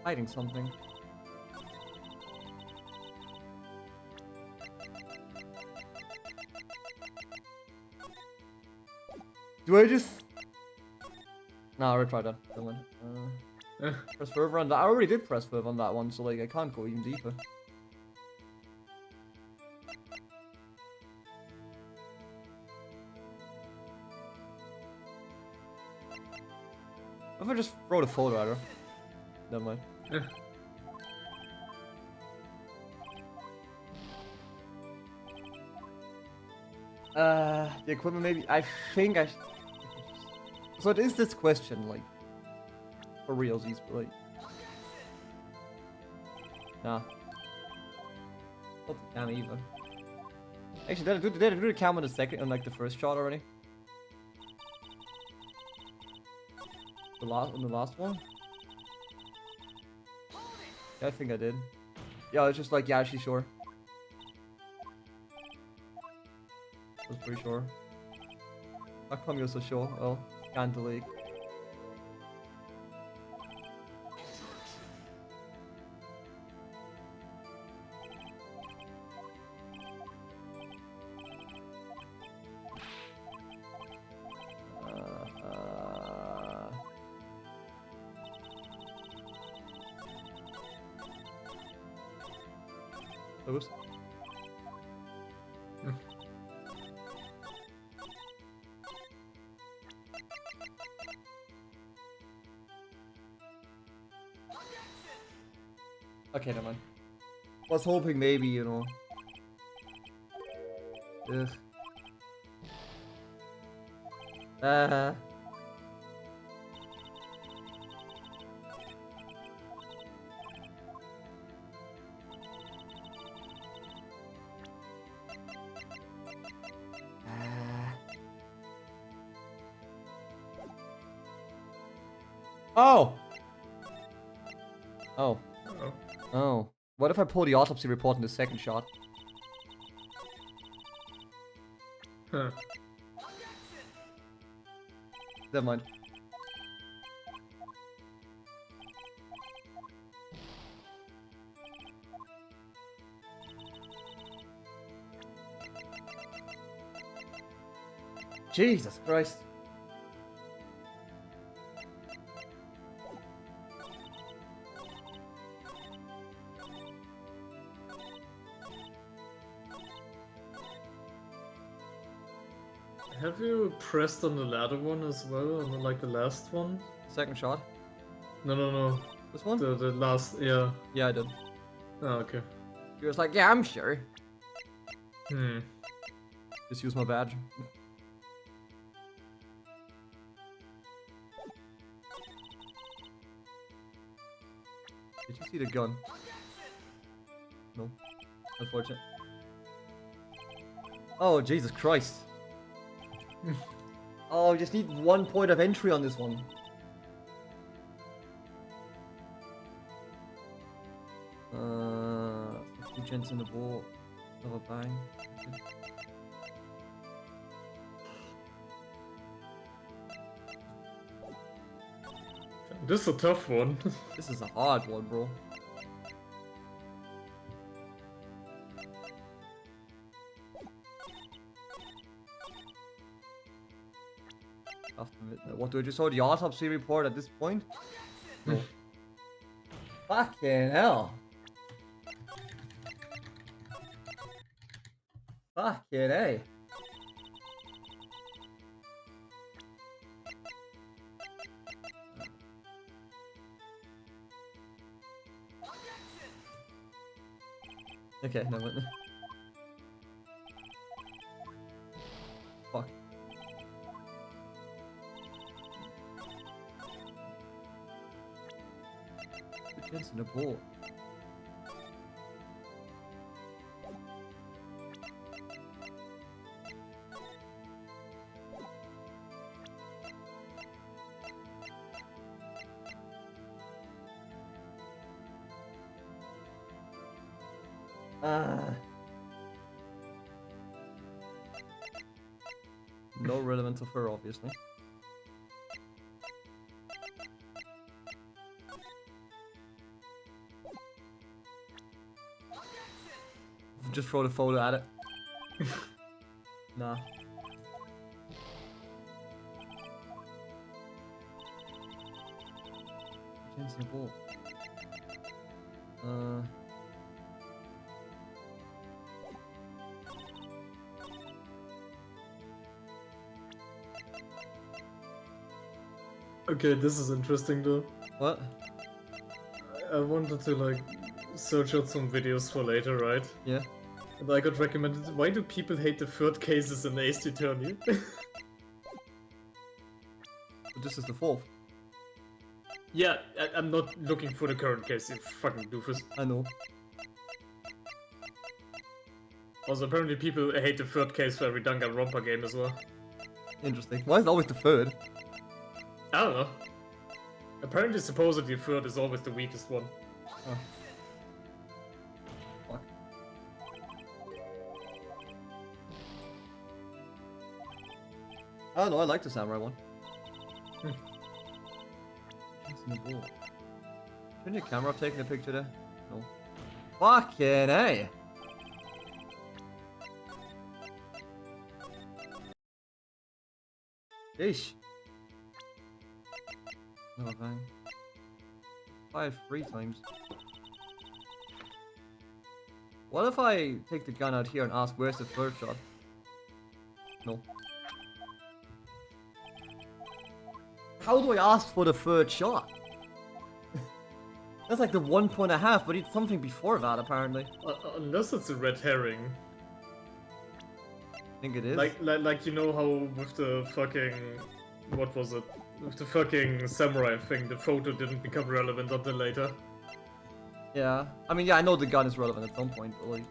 Hiding something. Do I just... No, I'll retry that. Never mind. Press further on that. I already did press further on that one, so like I can't go even deeper. What if I just throw the photo at her? Never mind. The equipment maybe. I think I. So it is this question, like, for realsies, but like, nah. Not the cam either. Actually, did I do the cam on the second, on like the first shot already? The last one? Yeah, I think I did. Yeah, it's just like, yeah, she's sure. I was pretty sure. How come you're so sure? Oh, can't delete. Oops. Okay, never mind. Was hoping maybe, you know. Ugh. Oh! Oh. Uh-oh. Oh. What if I pull the autopsy report in the second shot? Huh. Never mind. Jesus Christ. Have you pressed on the ladder one as well, on like the last one? Second shot. No. This one? The last, yeah. Yeah, I did. Oh, okay. He was like, yeah, I'm sure. Hmm. Just use my badge. Did you see the gun? No. Unfortunate. Oh, Jesus Christ. Oh, we just need 1 point of entry on this one. Two gents in the ball. Another bang. This is a tough one. This is a hard one, bro. What do I just saw the autopsy report at this point? No. Fucking hell. Fucking A. Okay, no. Fuck. The chance in the ball. No relevance of her, obviously. Just throw the photo at it. Nah. Chance in the ball. Okay, this is interesting though. What? I wanted to like search out some videos for later, right? Yeah. And I got recommended, why do people hate the third cases in Ace Attorney? But this is the fourth. Yeah, I'm not looking for the current case, you fucking doofus. I know. Also, apparently people hate the third case for every Danganronpa game as well. Interesting. Why is it always the third? I don't know. Apparently, supposedly, third is always the weakest one. Oh. Fuck. I don't know, I like the samurai one. Chance in the ball. Turn your camera off taking a picture there? No. Fucking A! Yeesh. No bang. 5 3 times. What if I take the gun out here and ask where's the third shot? No. How do I ask for the third shot? That's like the 1.5, but it's something before that apparently. Unless it's a red herring. I think it is. Like you know how with the fucking... what was it? With the fucking samurai thing, the photo didn't become relevant until later. Yeah. I mean, yeah, I know the gun is relevant at some point, but like...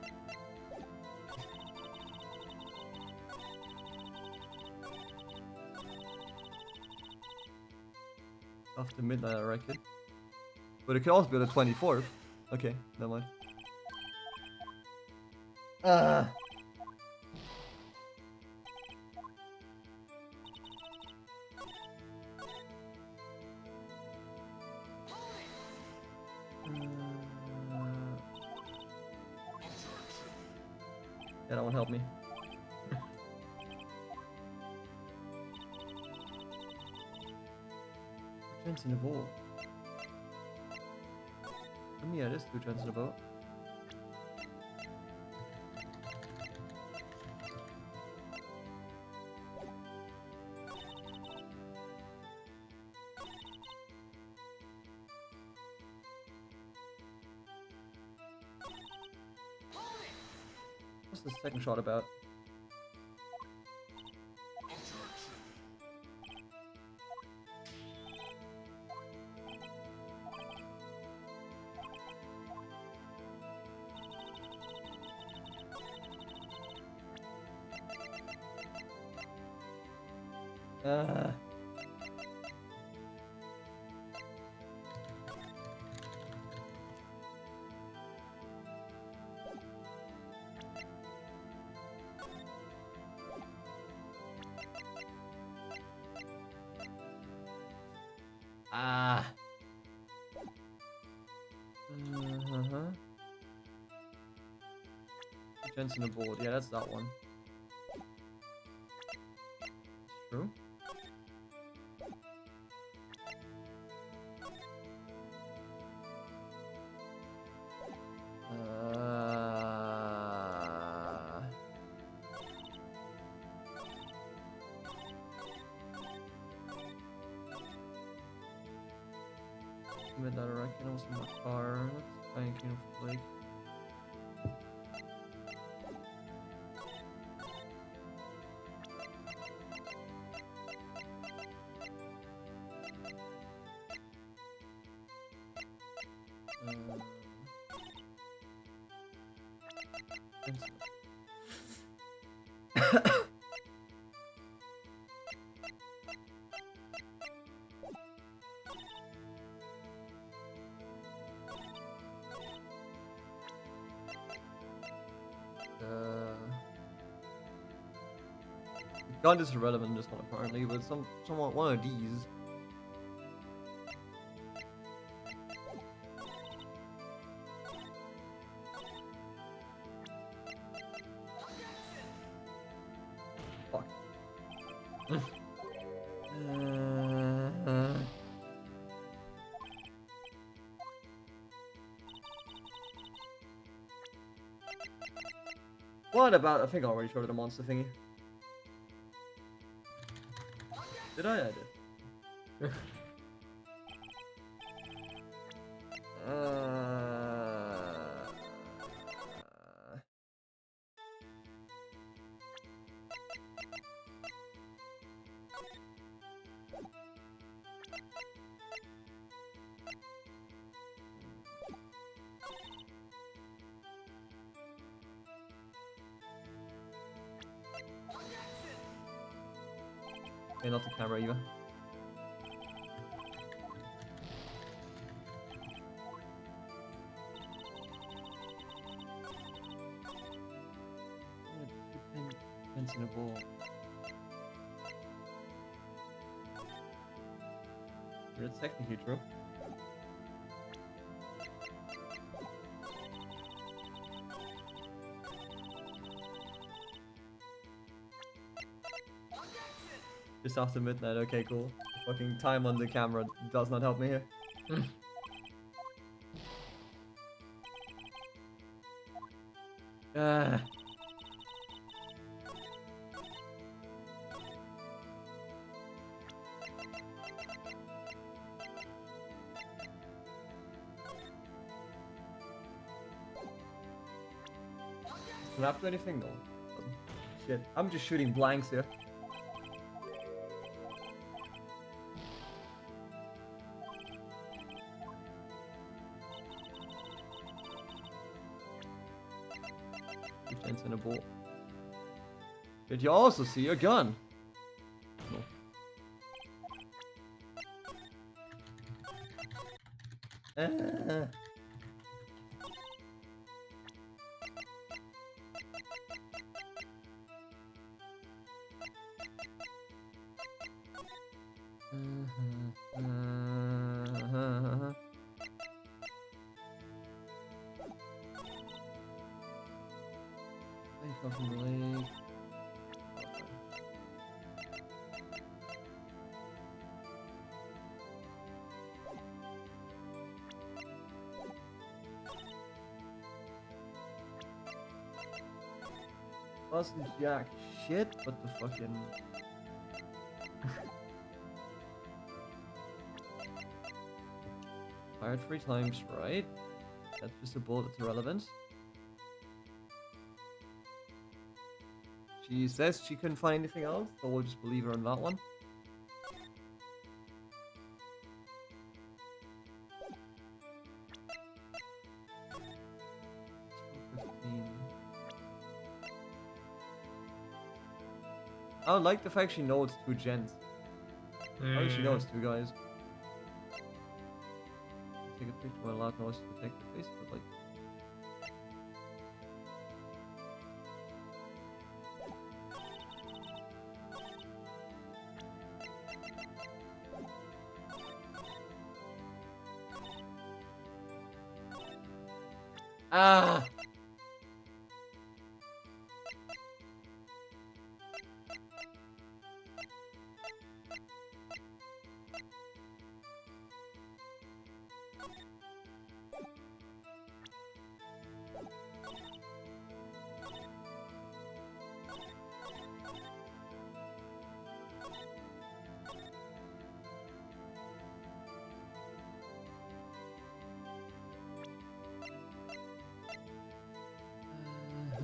After midnight, I reckon. But it could also be the 24th. Okay, never mind. Yeah, that won't help me. Chance in the ball. Yeah, there's 2 chances in the boat. What's the second shot about? Uh. Ah. Uh-huh. Gents on the board. Yeah, that's that one. True. Midnight Rykan, also my car. Let's try and King of Lake. Gun is irrelevant in this one apparently, but somewhat one of these. Fuck. What about? I think I already showed the monster thingy. Did I? I did. Okay, not the camera either. Pins in a ball. It's technically true. Just after midnight, okay, cool. Fucking time on the camera does not help me here. Can I do anything though? Shit, I'm just shooting blanks here. In a ball. Did you also see a gun? No. From the lake. Wasn't jack shit, but the fucking fired 3 times, right? That's just a bullet that's irrelevant. She says she couldn't find anything else, so we'll just believe her on that one. I like the fact she knows it's 2 gens. How does she know it's two guys? Take a picture while loud noise to detect the face, but like. Ah!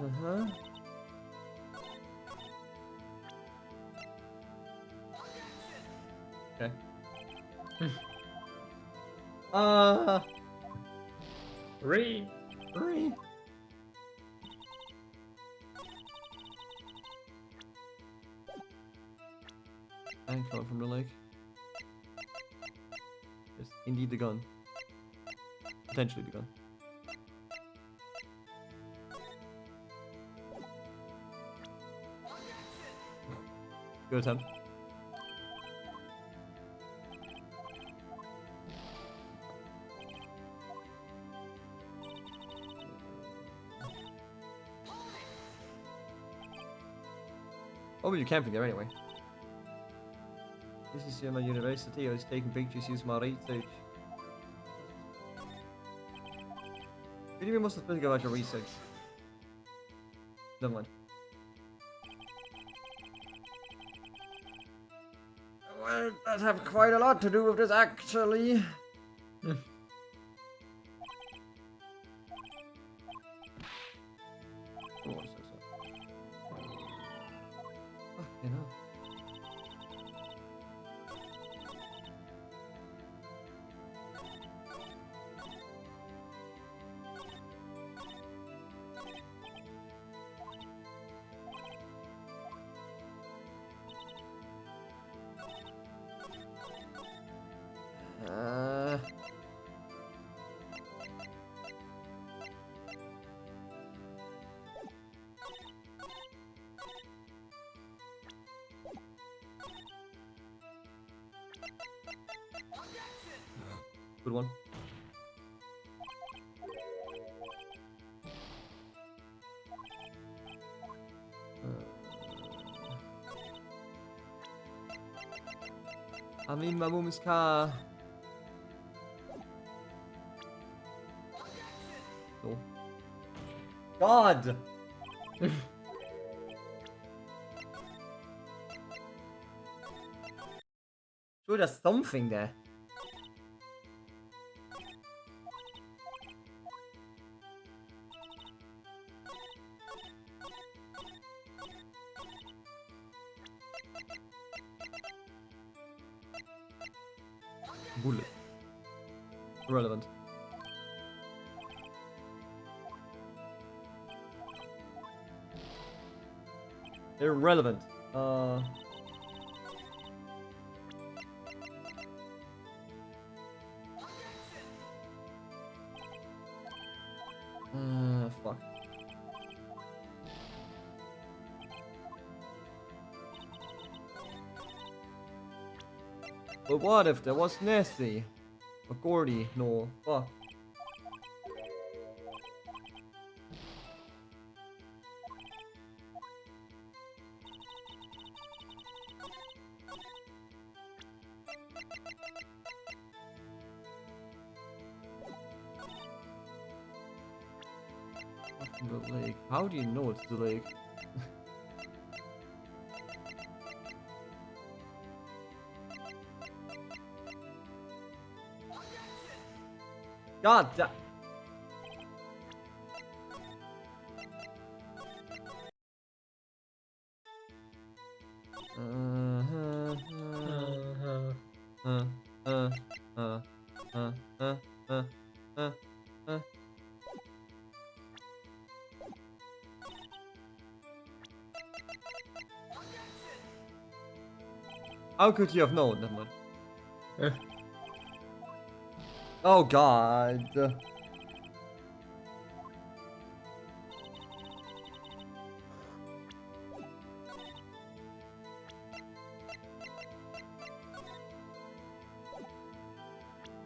Uh-huh. Okay. Re. Three. And coming from the lake. Yes, indeed the gun. Potentially the gun. Good attempt. Oh, but you're camping there anyway. This is my university. I was taking pictures using my research. What do you mean must have been about your research? Never mind. Well, it does have quite a lot to do with this actually. Oh, what's this? Fucking hell. Good one. I'm in my mom's car. No. God! Sure, there's something there. Bullet. Irrelevant. Irrelevant. Fuck. But what if there was Nessie? Or Gordy? No, fuck. Fucking the lake. How do you know it's the lake? God damn. How could you have known? Never mind. Eh. Oh god.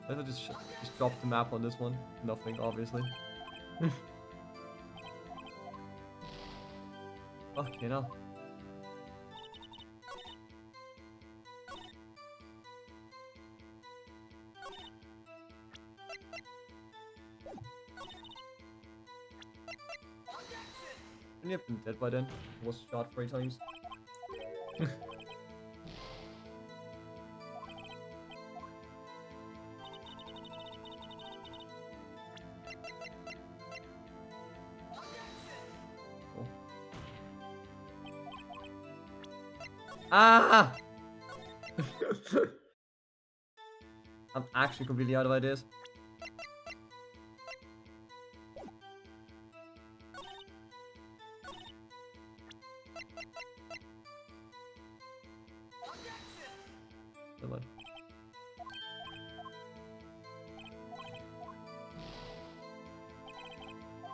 I just drop the map on this one. Nothing, obviously. Fucking hell. Can you have been dead by then? I was shot 3 times. Oh. Ah! I'm actually completely out of ideas. Never mind.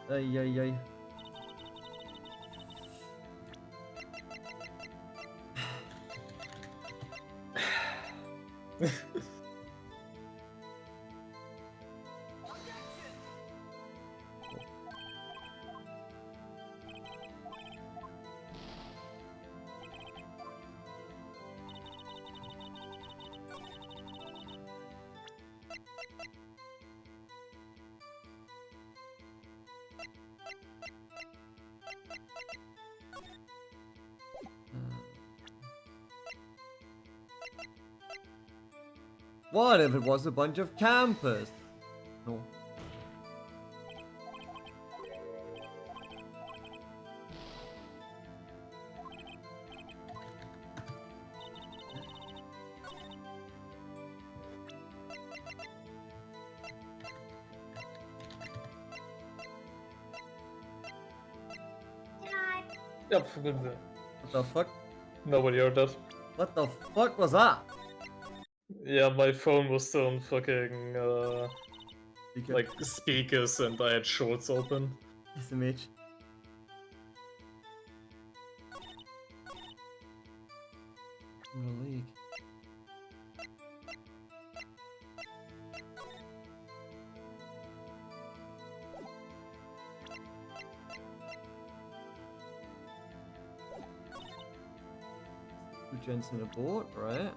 Ay, ay, ay. What if it was a bunch of campers? No. Yep. What the fuck? Nobody heard that. What the fuck was that? Yeah, my phone was still on fucking Speaker. like speakers, and I had shorts open. SMH. In the league. Two gents in a boat, right?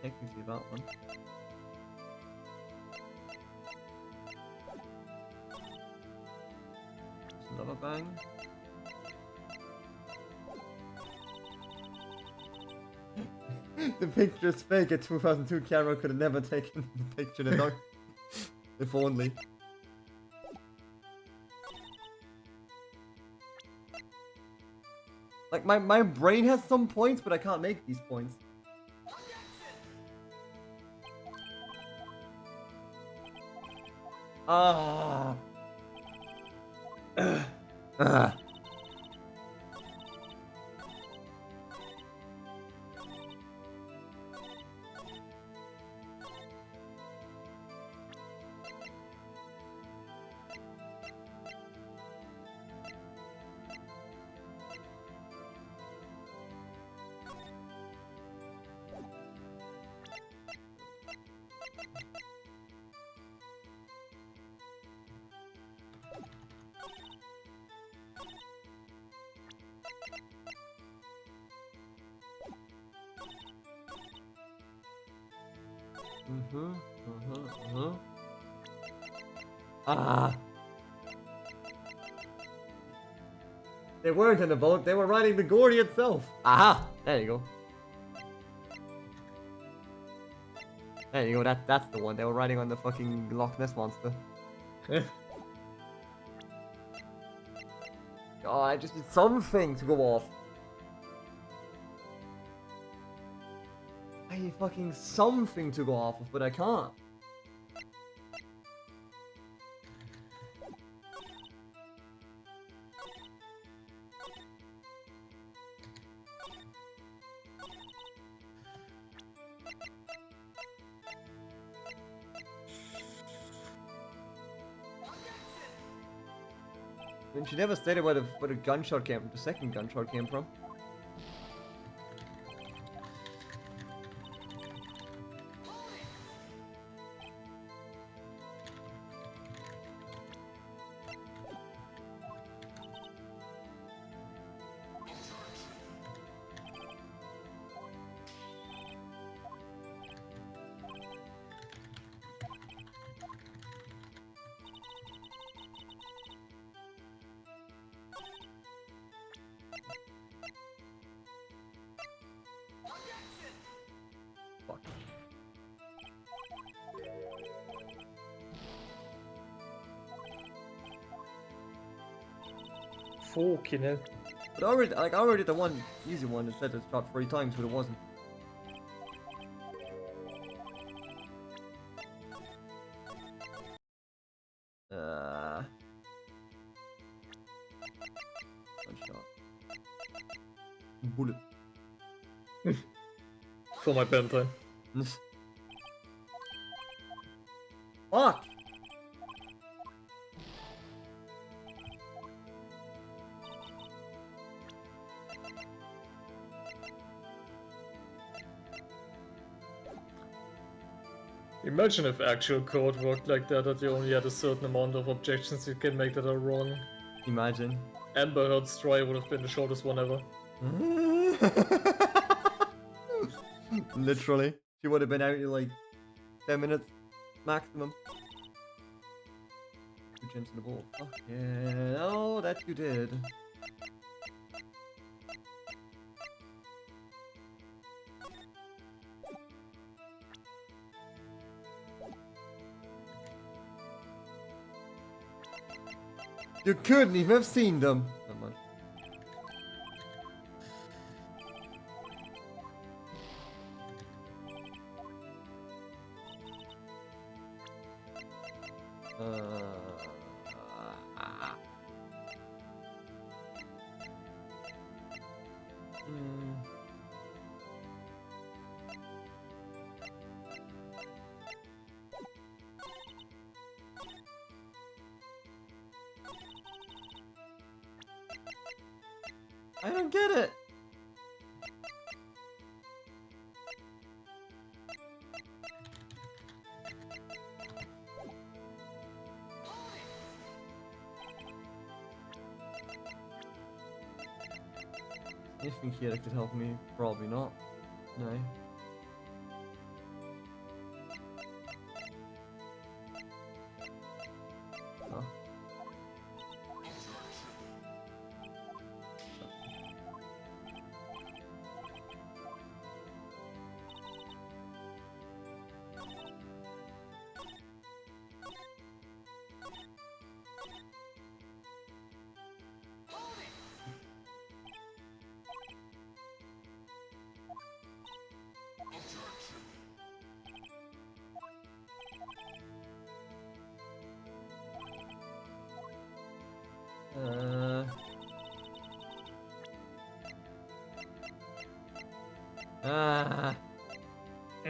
Technically that one. There's another bang. The picture is fake. A 2002 camera could have never taken the picture in the dark. If only. Like my brain has some points, but I can't make these points. Ah. Ah. They weren't in the boat, they were riding the Gordy itself. Aha! There you go. There you go, that's the one. They were riding on the fucking Loch Ness monster. Oh, I just need something to go off. I need fucking something to go off of, but I can't. I mean, she never stated where the gunshot came from, the second gunshot came from. Fuck. Fucking hell. But I already did the one easy one that said it's shot 3 times, but it wasn't. Gunshot. Bullet. For my pen time. Fuck! Imagine if actual code worked like that you only had a certain amount of objections you can make that are wrong. Imagine. Amber Heard's try would have been the shortest one ever. Literally. She would have been out in like 10 minutes maximum. 2 gems in the bowl. Fuck yeah. Oh, that you did. You couldn't even have seen them. Not much. I don't get it. Anything here that could help me? Probably not. No. Oh. Ah. I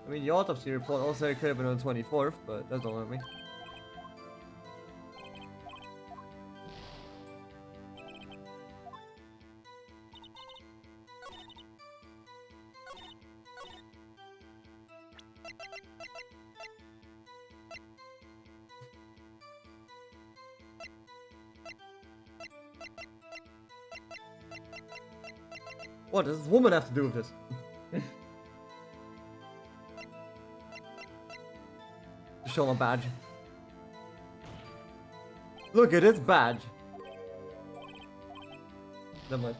mean, the autopsy report also could have been on the 24th, but that don't let me. What does this woman have to do with this? Show my badge. Look at this badge. Never mind.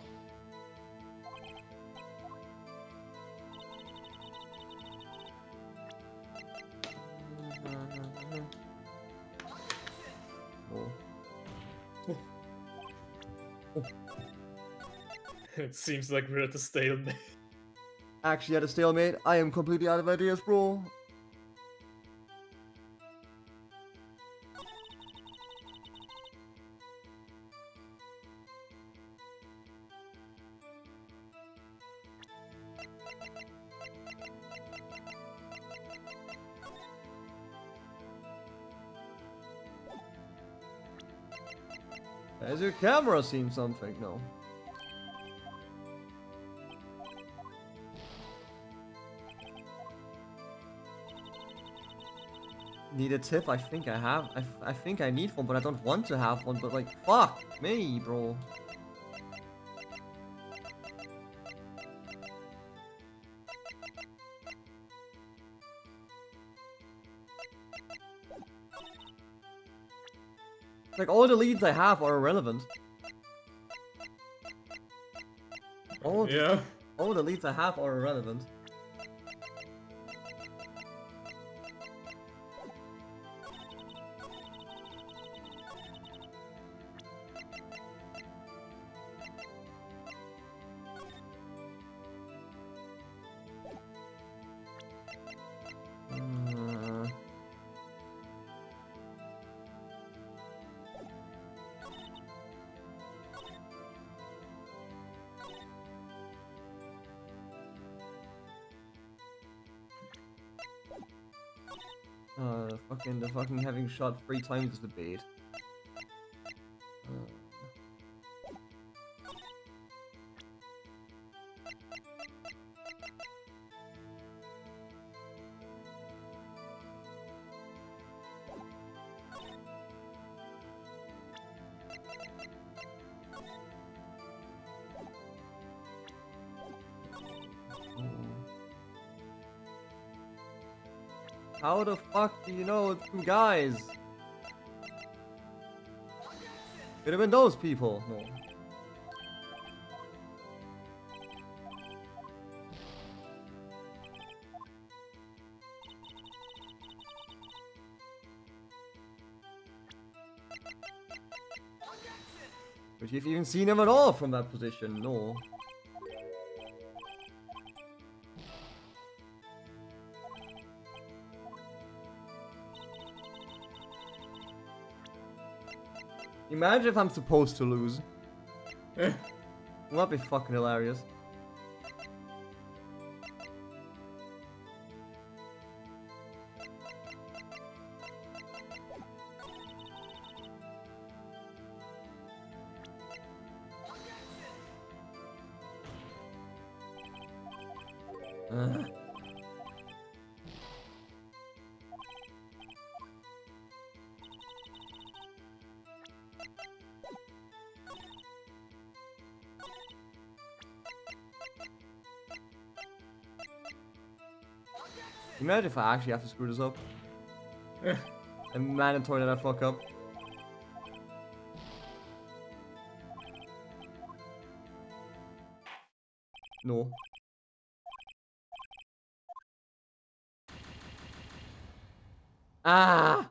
Oh. It seems like we're at a stalemate. Actually, at a stalemate. I am completely out of ideas, bro. Has your camera seen something? No. Need a tip? I think I have. I think I need one, but I don't want to have one. But like, fuck me, bro. Like, all the leads I have are irrelevant. All the leads I have are irrelevant. The fucking having shot 3 times is the bait. How the fuck do you know it's 2 guys? Could have been those people. No. But you've even seen him at all from that position? No. Imagine if I'm supposed to lose. That'd be fucking hilarious. Imagine if I actually have to screw this up. And mandatory that I fuck up. No. Ah!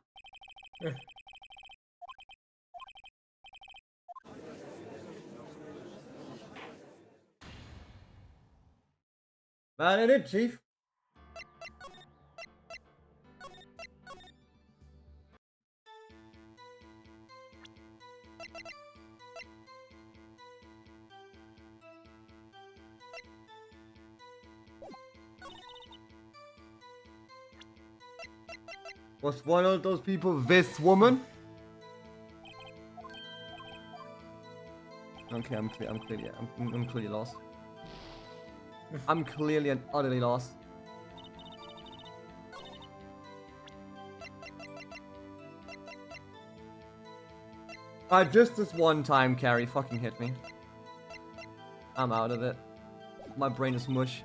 Man, I did, Chief. Was one of those people this woman? Okay, I'm clearly lost. I'm clearly and utterly lost. Just this one time, Carrie fucking hit me. I'm out of it. My brain is mush.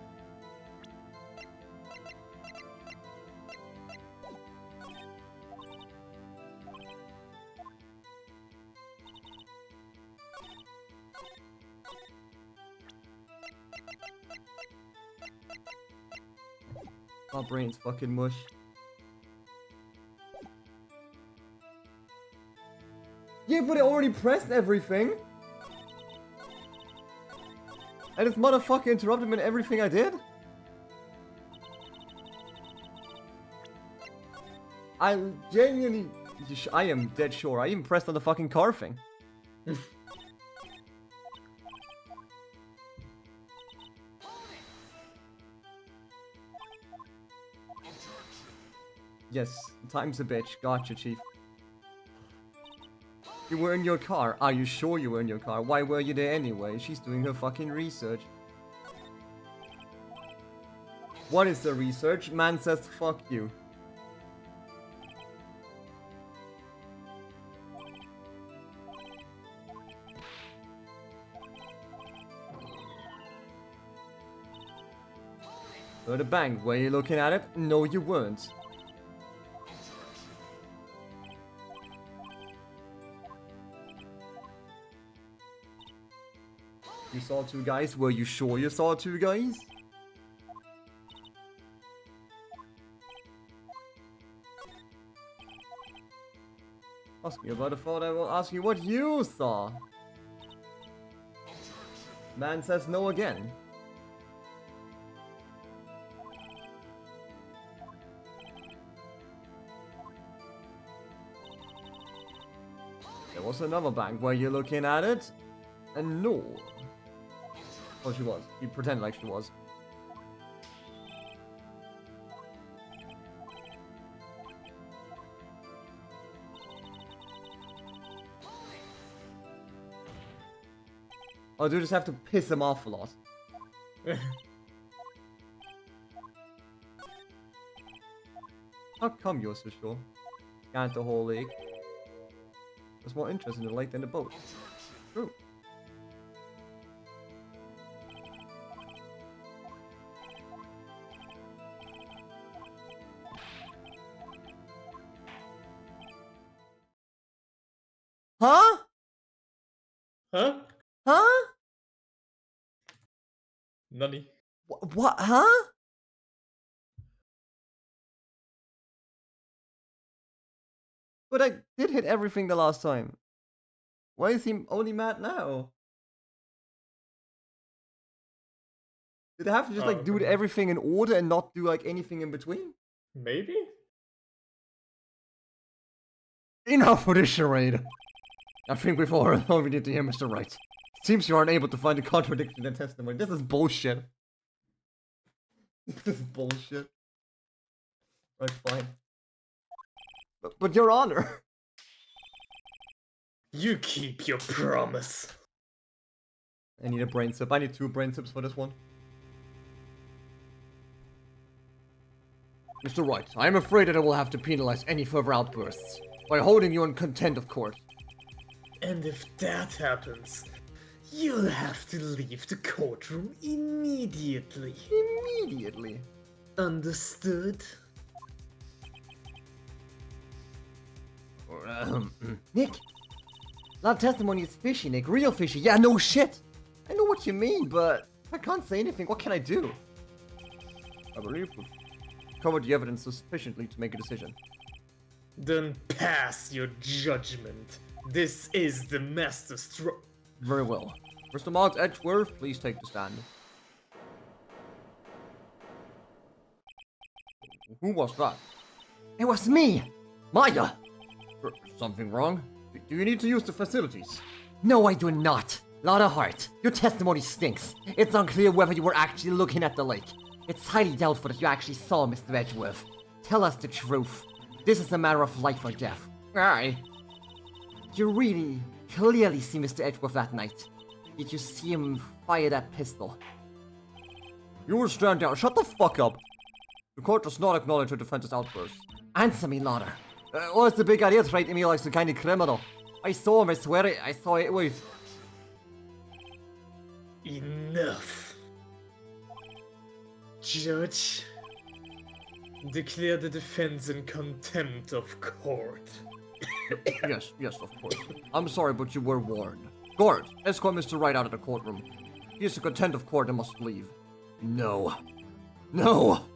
My brain's fucking mush. Yeah, but it already pressed everything. And this motherfucker interrupted me in everything I did. I genuinely... I am dead sure. I even pressed on the fucking car thing. Yes, time's a bitch. Gotcha, Chief. You were in your car. Are you sure you were in your car? Why were you there anyway? She's doing her fucking research. What is the research? Man says fuck you. Go to bank. Were you looking at it? No, you weren't. You saw two guys? Were you sure you saw two guys? Ask me about a thought, I will ask you what you saw. Man says no again. There was another bank. Were you looking at it? And no. Oh, she was. He pretended like she was. Oh, do you just have to piss him off a lot? How come you're so sure? Scanned the whole lake. There's more interest in the lake than the boat. True. Huh? Huh? Huh? Nani? What? Huh? But I did hit everything the last time. Why is he only mad now? Did I have to just like do everything in order and not do like anything in between? Maybe? Enough for this charade. I think we've all heard all we need to hear, Mr. Wright. Seems you aren't able to find a contradiction in the testimony. This is bullshit. This is bullshit. Right, fine. But Your Honor. You keep your promise. I need a brain sip. I need 2 brain sips for this one. Mr. Wright, I am afraid that I will have to penalize any further outbursts by holding you in contempt of court. And if that happens, you'll have to leave the courtroom immediately. Immediately. Understood? Nick, that testimony is fishy, Nick. Real fishy. Yeah, no shit. I know what you mean, but if I can't say anything, what can I do? I believe we've covered the evidence sufficiently to make a decision. Then pass your judgment. This is the master stroke. Very well. Mr. Miles Edgeworth, please take the stand. Who was that? It was me! Maya! Something wrong? Do you need to use the facilities? No, I do not. Lotta Hart, your testimony stinks. It's unclear whether you were actually looking at the lake. It's highly doubtful that you actually saw Mr. Edgeworth. Tell us the truth. This is a matter of life or death. Aye. You really, clearly see Mr. Edgeworth that night. Did you see him fire that pistol? You will stand down. Shut the fuck up. The court does not acknowledge your defense's outburst. Answer me, Lotta. What's the big idea to treat me like some kind of criminal? I saw him, I swear it. I saw it with. Enough. Judge, declare the defense in contempt of court. Yes, of course. I'm sorry, but you were warned. Guard, escort Mr. Wright out of the courtroom. He is in contempt of court and must leave. No. No!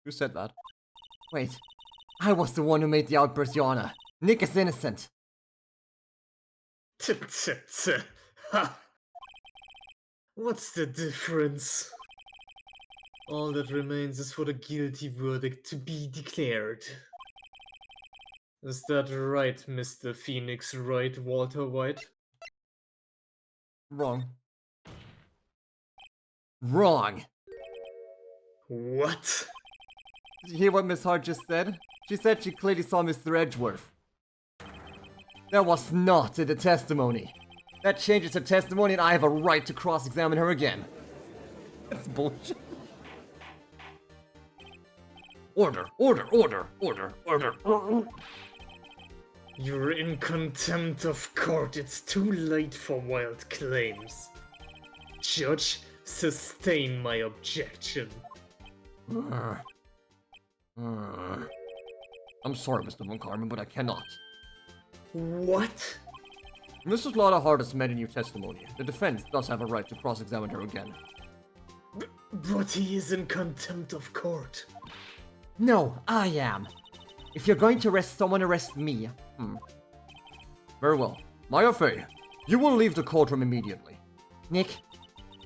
Who said that? Wait, I was the one who made the outburst, Your Honor. Nick is innocent. Ha! What's the difference? All that remains is for the guilty verdict to be declared. Is that right, Mr. Phoenix Wright, Walter White? Wrong. Wrong. What? Did you hear what Miss Hart just said? She said she clearly saw Mr. Edgeworth. That was not in the testimony. That changes her testimony and I have a right to cross-examine her again. That's bullshit. Order, order, order, order, order. You're in contempt of court. It's too late for wild claims. Judge, sustain my objection. I'm sorry, Mr. Von Carmen, but I cannot. What? Mrs. Lotta Hart has made a new testimony. The defense does have a right to cross-examine her again. But he is in contempt of court. No, I am. If you're going to arrest someone, arrest me. Very well. Maya Fey, you will leave the courtroom immediately. Nick,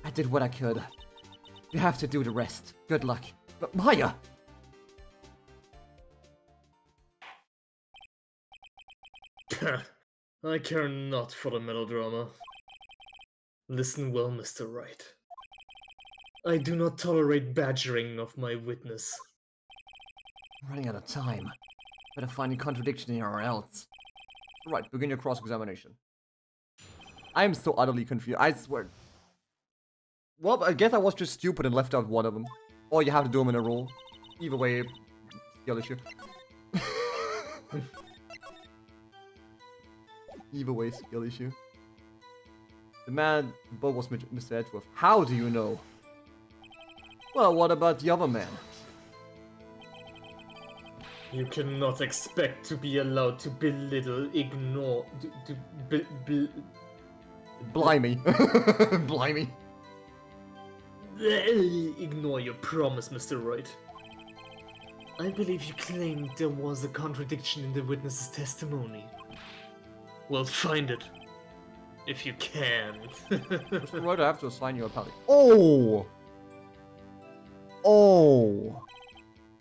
I did what I could. You have to do the rest. Good luck. But Maya! I care not for the melodrama. Listen well, Mr. Wright. I do not tolerate badgering of my witness. I'm running out of time. Better find a contradiction here or else. Right, begin your cross-examination. I am so utterly confused. I swear. Well, I guess I was just stupid and left out one of them. Or you have to do them in a row. Either way, skill issue. Either way, skill issue. The man above was Mr. Edgeworth. How do you know? Well, what about the other man? You cannot expect to be allowed to belittle, ignore, Blimey. Blimey. Ignore your promise, Mr. Wright. I believe you claimed there was a contradiction in the witness's testimony. Well, find it. If you can. Mr. Wright, I have to assign you a penalty. Oh! Oh!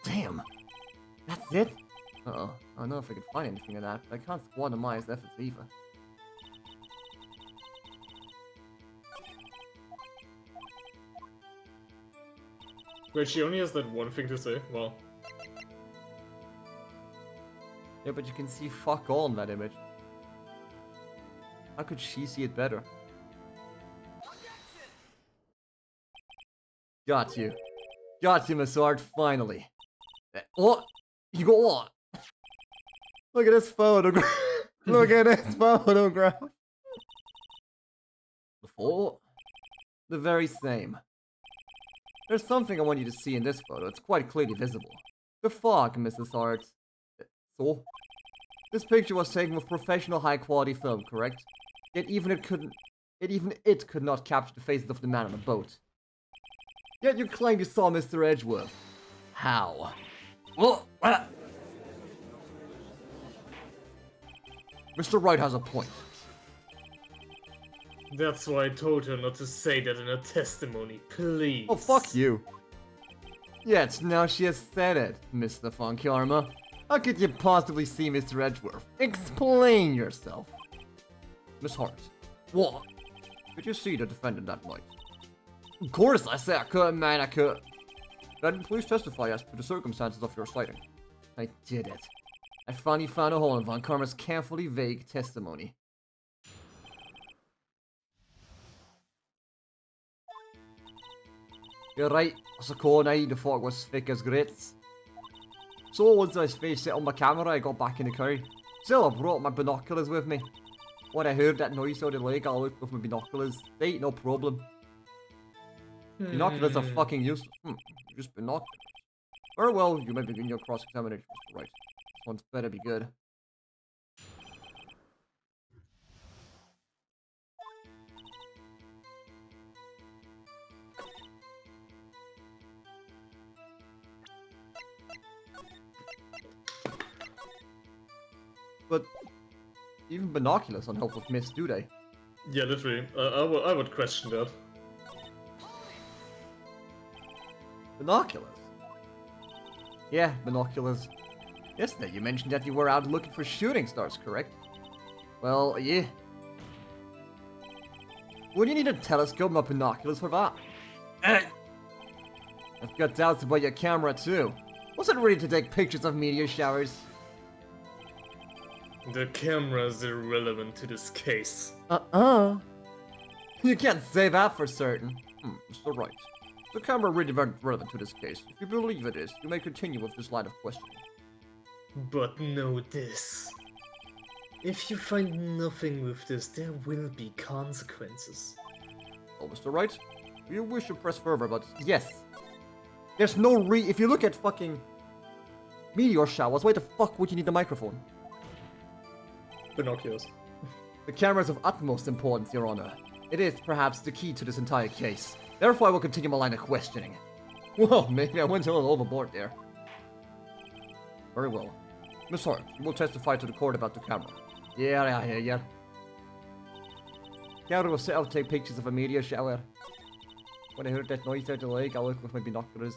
Damn. That's it? Uh-oh. I don't know if I can find anything of that, but I can't squat on Maya's efforts either. Wait, she only has that one thing to say? Well. Yeah, but you can see fuck all in that image. How could she see it better? Got you. Got you, Miss Hart, finally. What? You got what? Look at this photograph. Look at this photograph. The photo? The very same. There's something I want you to see in this photo. It's quite clearly visible. The fog, Mrs. Hart. So? This picture was taken with professional high-quality film, correct? Yet even it could not capture the faces of the man on the boat. Yet you claim you saw Mr. Edgeworth. How? Mr. Wright has a point. That's why I told her not to say that in her testimony, please. Oh, fuck you. Yet, now she has said it, Mr. Von Karma. How could you possibly see Mr. Edgeworth? Explain yourself. Miss Hart. What? Did you see the defendant that night? Of course I said I could, man, I could. Then please testify as to the circumstances of your sighting. I did it. I finally found a hole in Von Karma's carefully vague testimony. You're right, it's a cold night, the fog was thick as grits. So once I was face set on my camera, I got back in the car. Still, I brought my binoculars with me. When I heard that noise out of the lake, I looked with my binoculars. They ain't no problem. Binoculars are fucking useless. Just binoculars. Very well, you may begin your cross-examination, Mr. Wright. This one's better be good. But even binoculars don't help with mist, do they? Yeah, literally. I would question that. Binoculars? Yeah, binoculars. Yesterday you mentioned that you were out looking for shooting stars, correct? Well, yeah. Would you need a telescope, not binoculars for that? I've got doubts about your camera too. Was it ready to take pictures of meteor showers? The camera's irrelevant to this case. You can't say that for certain. Mr. Wright. The camera really very relevant to this case. If you believe it is, you may continue with this line of questioning. But know this. If you find nothing with this, there will be consequences. Oh, Mr. Wright, do you wish to press further, but yes. There's no if you look at fucking meteor showers, why the fuck would you need a microphone? Binoculars. The camera is of utmost importance, Your Honor. It is, perhaps, the key to this entire case. Therefore, I will continue my line of questioning. Well, maybe I went a little overboard there. Very well. Miss Hart, you will testify to the court about the camera. Yeah. Camera was set up to take pictures of a meteor shower. When I heard that noise out the lake, I looked with my binoculars.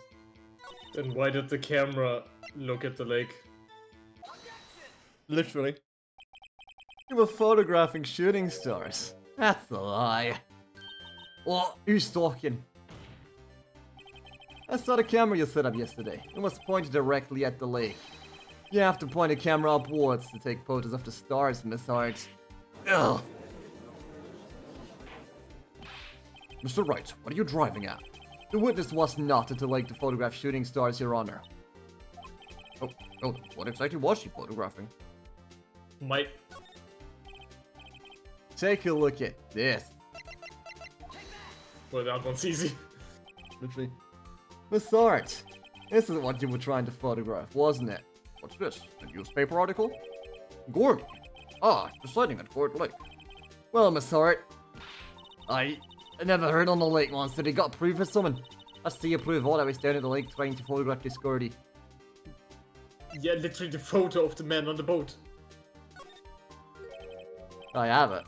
Then why did the camera look at the lake? Literally. You were photographing shooting stars. That's a lie. Oh, who's talking? I saw the camera you set up yesterday. It was pointed directly at the lake. You have to point the camera upwards to take photos of the stars, Miss Hart. Ugh. Mr. Wright, what are you driving at? The witness was not at the lake to photograph shooting stars, Your Honor. Oh, what exactly was she photographing? Might. Take a look at this. Well, that one's easy. Literally. Miss Hart, this is what you were trying to photograph, wasn't it? What's this? A newspaper article? Gordy. The sighting at Court Lake. Well, Miss Hart, I never heard on the lake once that he got proof of something. I see you prove all I was down at the lake trying to photograph this Gordy. Yeah, literally the photo of the man on the boat. I have it.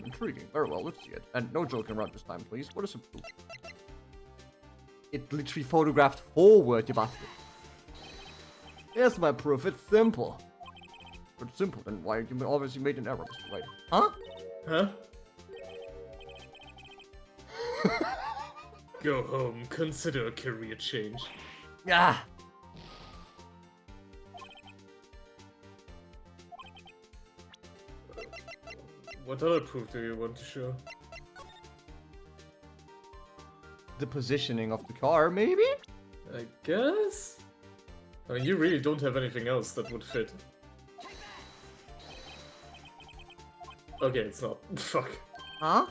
Intriguing. Very well, let's see it. And no joking around this time, please. What is the proof? It literally photographed forward, you bastard. Here's my proof. It's simple. If it's simple, then why you obviously made an error, Mr. Wright? Huh? Huh? Go home. Consider a career change. Ah! What other proof do you want to show? The positioning of the car, maybe? I guess? I mean, you really don't have anything else that would fit. Okay, it's not. Fuck. Huh?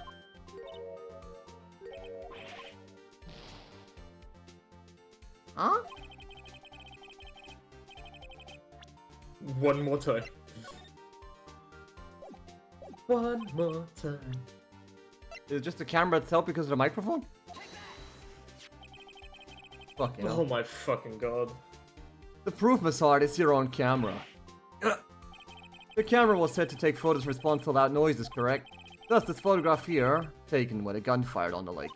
Huh? One more time. One more time. Is it just the camera itself because of the microphone? Fucking hell. Oh my fucking god. The proof, Miss Hart, is your own camera. The camera was set to take photos and respond to loud noises, correct? Thus, this photograph here, taken when a gun fired on the lake.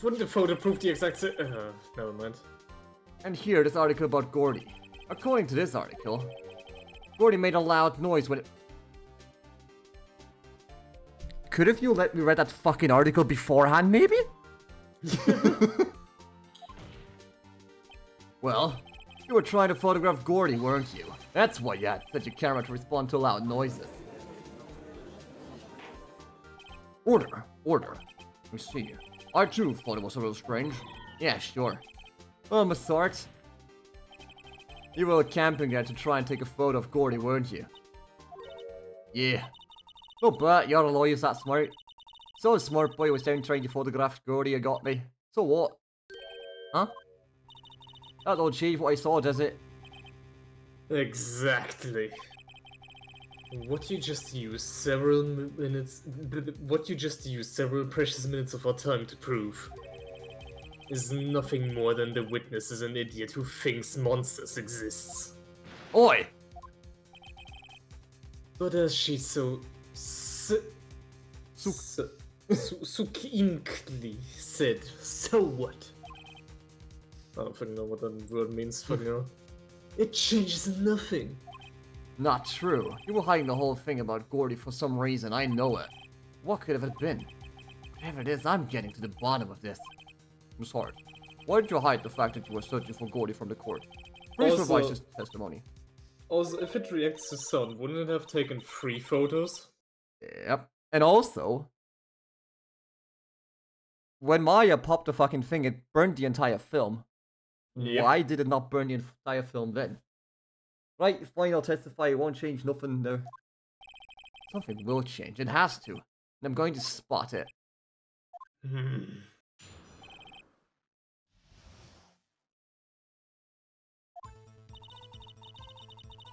Wouldn't the photo prove the exact never mind. And here, this article about Gordy. According to this article, Gordy made a loud noise when it... Could have you let me read that fucking article beforehand, maybe? Well, you were trying to photograph Gordy, weren't you? That's why you had set your camera to respond to loud noises. Order. Let me see. I too thought it was a little strange. Yeah, sure. Well, Miss Hart, you were camping there to try and take a photo of Gordy, weren't you? Yeah. No, but you're a lawyer's that smart. So smart boy was down trying to photograph Gordy, you got me. So what? Huh? That don't change what I saw, does it? Exactly. What you just used several minutes... What you just used several precious minutes of our time to prove is nothing more than the witness is an idiot who thinks monsters exists. Oi! But as she so succinctly said, so what? I don't fucking know what that word means, fucking hell. It changes nothing. Not true. You were hiding the whole thing about Gordy for some reason, I know it. What could have it been? Whatever it is, I'm getting to the bottom of this. Miss Hart, Why did you hide the fact that you were searching for Gordy from the court? Please Also- revise his testimony. Also, if it reacts to sound, wouldn't it have taken 3 photos? Yep. And also, when Maya popped the fucking thing, it burned the entire film. Yep. Why did it not burn the entire film then? Right, fine, I'll testify, it won't change nothing there. Something will change, it has to. And I'm going to spot it. Hmm.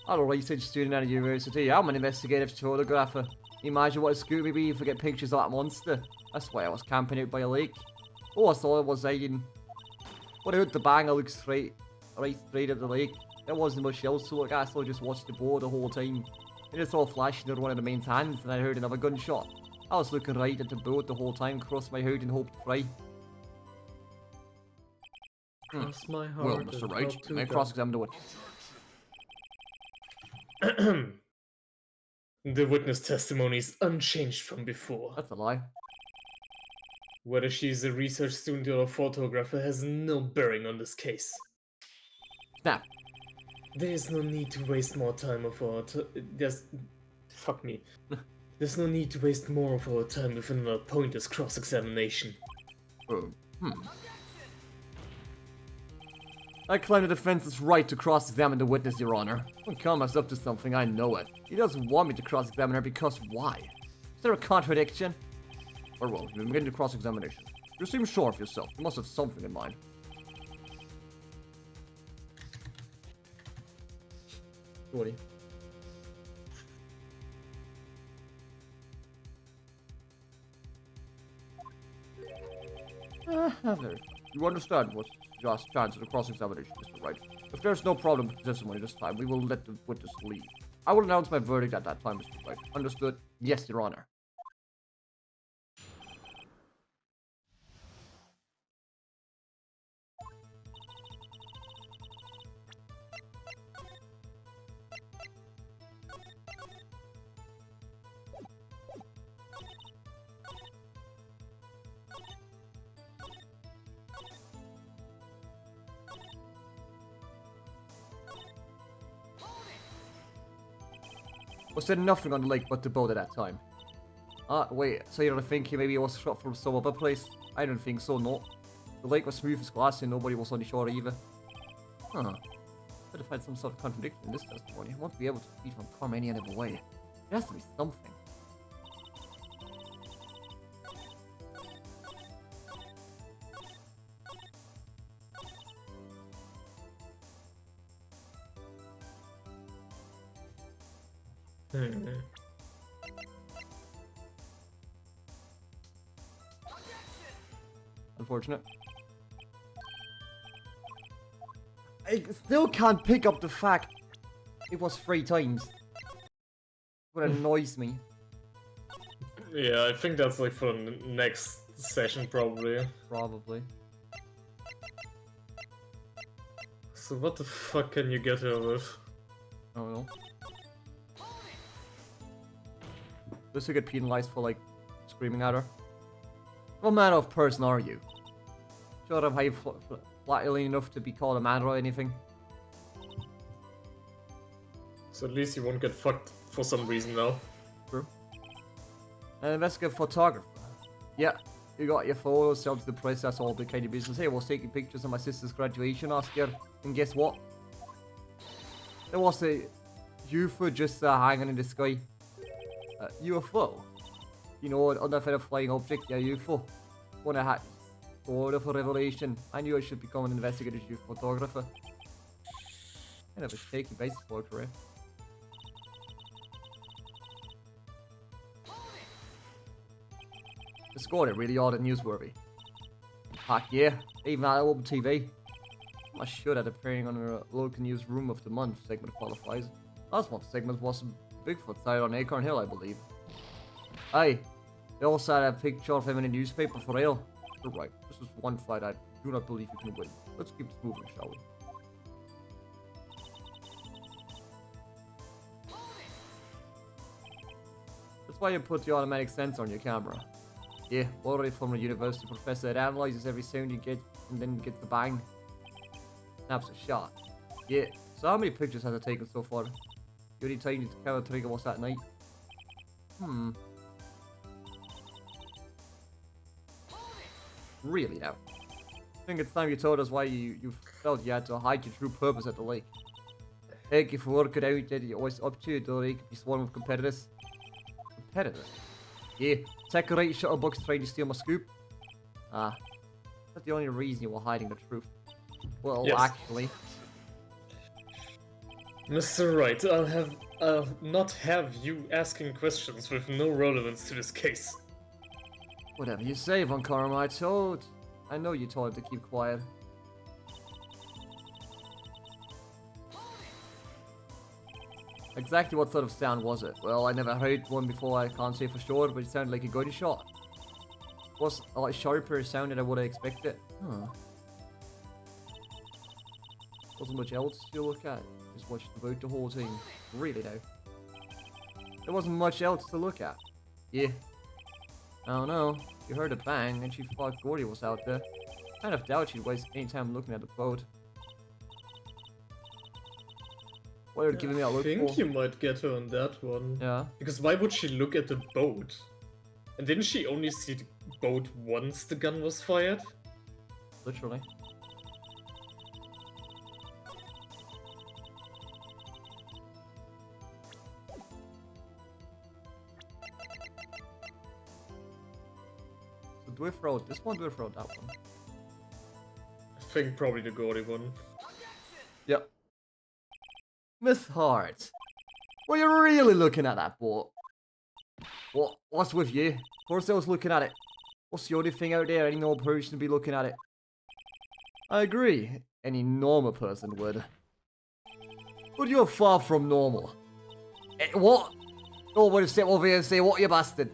I'm a research student at a university. I'm an investigative photographer. Imagine what a scoop would be if we get pictures of that monster. That's why I was camping out by a lake. All I saw was Aiden. When I heard the bang, I looked right straight at the lake. There wasn't much else to look at, so I just watched the board the whole time. I just saw a flash near one of the men's hands, and I heard another gunshot. I was looking right at the boat the whole time, crossed my heart and hoped to fry. Cross my heart. Well, Mr. Wright, may I cross-examine the witness? The witness testimony is unchanged from before. That's a lie. Whether she's a research student or a photographer has no bearing on this case. Snap. There is no need to waste more time of our fuck me. There's no need to waste more of our time with another pointless cross-examination. I claim the defense's right to cross-examine the witness, Your Honor. When Kama's up to something, I know it. He doesn't want me to cross-examine her because why? Is there a contradiction? Or well, you begin the cross-examination. You seem sure of yourself. You must have something in mind. Gordy. Very. You understand what's just chance of the cross-examination, Mr. Wright. If there's no problem with testimony this time, we will let the witness leave. I will announce my verdict at that time, Mr. Wright. Understood? Yes, Your Honor. Was there nothing on the lake but the boat at that time? Wait, so you're thinking maybe it was shot from some other place? I don't think so, no. The lake was smooth as glass and nobody was on the shore either. Huh. Could have had some sort of contradiction in this testimony. I won't be able to feed from Karm any other way. There has to be something. Unfortunate. I still can't pick up the fact it was 3 times. What annoys me. Yeah, I think that's like for the next session probably. Probably. So what the fuck can you get her with? I don't know. Just to get penalized for like screaming at her. What manner of person are you? Sure, am I flatly enough to be called a man or anything? So at least you won't get fucked for some reason now. True. An investigative photographer. Yeah, you got your photos, sell to the press, that's all the kind of business. Hey, I was taking pictures of my sister's graduation last year, and guess what? There was a UFO just hanging in the sky. UFO? You know, an unidentified flying object, yeah, UFO. When I had sort of a revelation, I knew I should become an investigative UFO photographer. Kind of a shaky basis for a career. The score is really odd and newsworthy. Heck yeah, even at open TV. I should have appearing on a local news room of the month segment qualifies. Last month's segment was Bigfoot sighted on Acorn Hill, I believe. Aye, they also had a picture of him in a newspaper for real. You're right, this is one fight I do not believe you can win. Let's keep this moving, shall we? That's why you put the automatic sensor on your camera. Yeah, already from a university professor that analyzes every sound you get and then gets the bang. Snaps a shot. Yeah. So how many pictures has it taken so far? The only time you count trigger was that night. Really now? I think it's time you told us why you felt you had to hide your true purpose at the lake. Heck, if you work it out that you're always up to, the lake could be swarming with competitors. Competitors? Yeah, tech right shuttle bugs trying to steal my scoop. Ah, that's the only reason you were hiding the truth. Well, Yes. actually. Mr. Wright, I'll not have you asking questions with no relevance to this case. Whatever you say, Von Karma, I know you told him to keep quiet. Exactly what sort of sound was it? Well, I never heard one before, I can't say for sure, but it sounded like a gunshot. It was a lot sharper sound than I would have expected. Huh. Wasn't much else to look at. Just watched about the whole thing. Really though. There wasn't much else to look at. Yeah. I don't know. You heard a bang and she thought Gordy was out there. Kind of doubt she'd waste any time looking at the boat. What are you giving me a I look think for? you might get her on that one. Yeah. Because why would she look at the boat? And didn't she only see the boat once the gun was fired? Literally. So do we throw this one, do we throw that one? I think probably the Gordy one. Yep. Miss Hart. Well, you're really looking at that boat. What's with you? Of course I was looking at it. What's the only thing out there any normal person would be looking at it? I agree. Any normal person would. But you're far from normal. What? Oh, want to step over here and say, what, you bastard?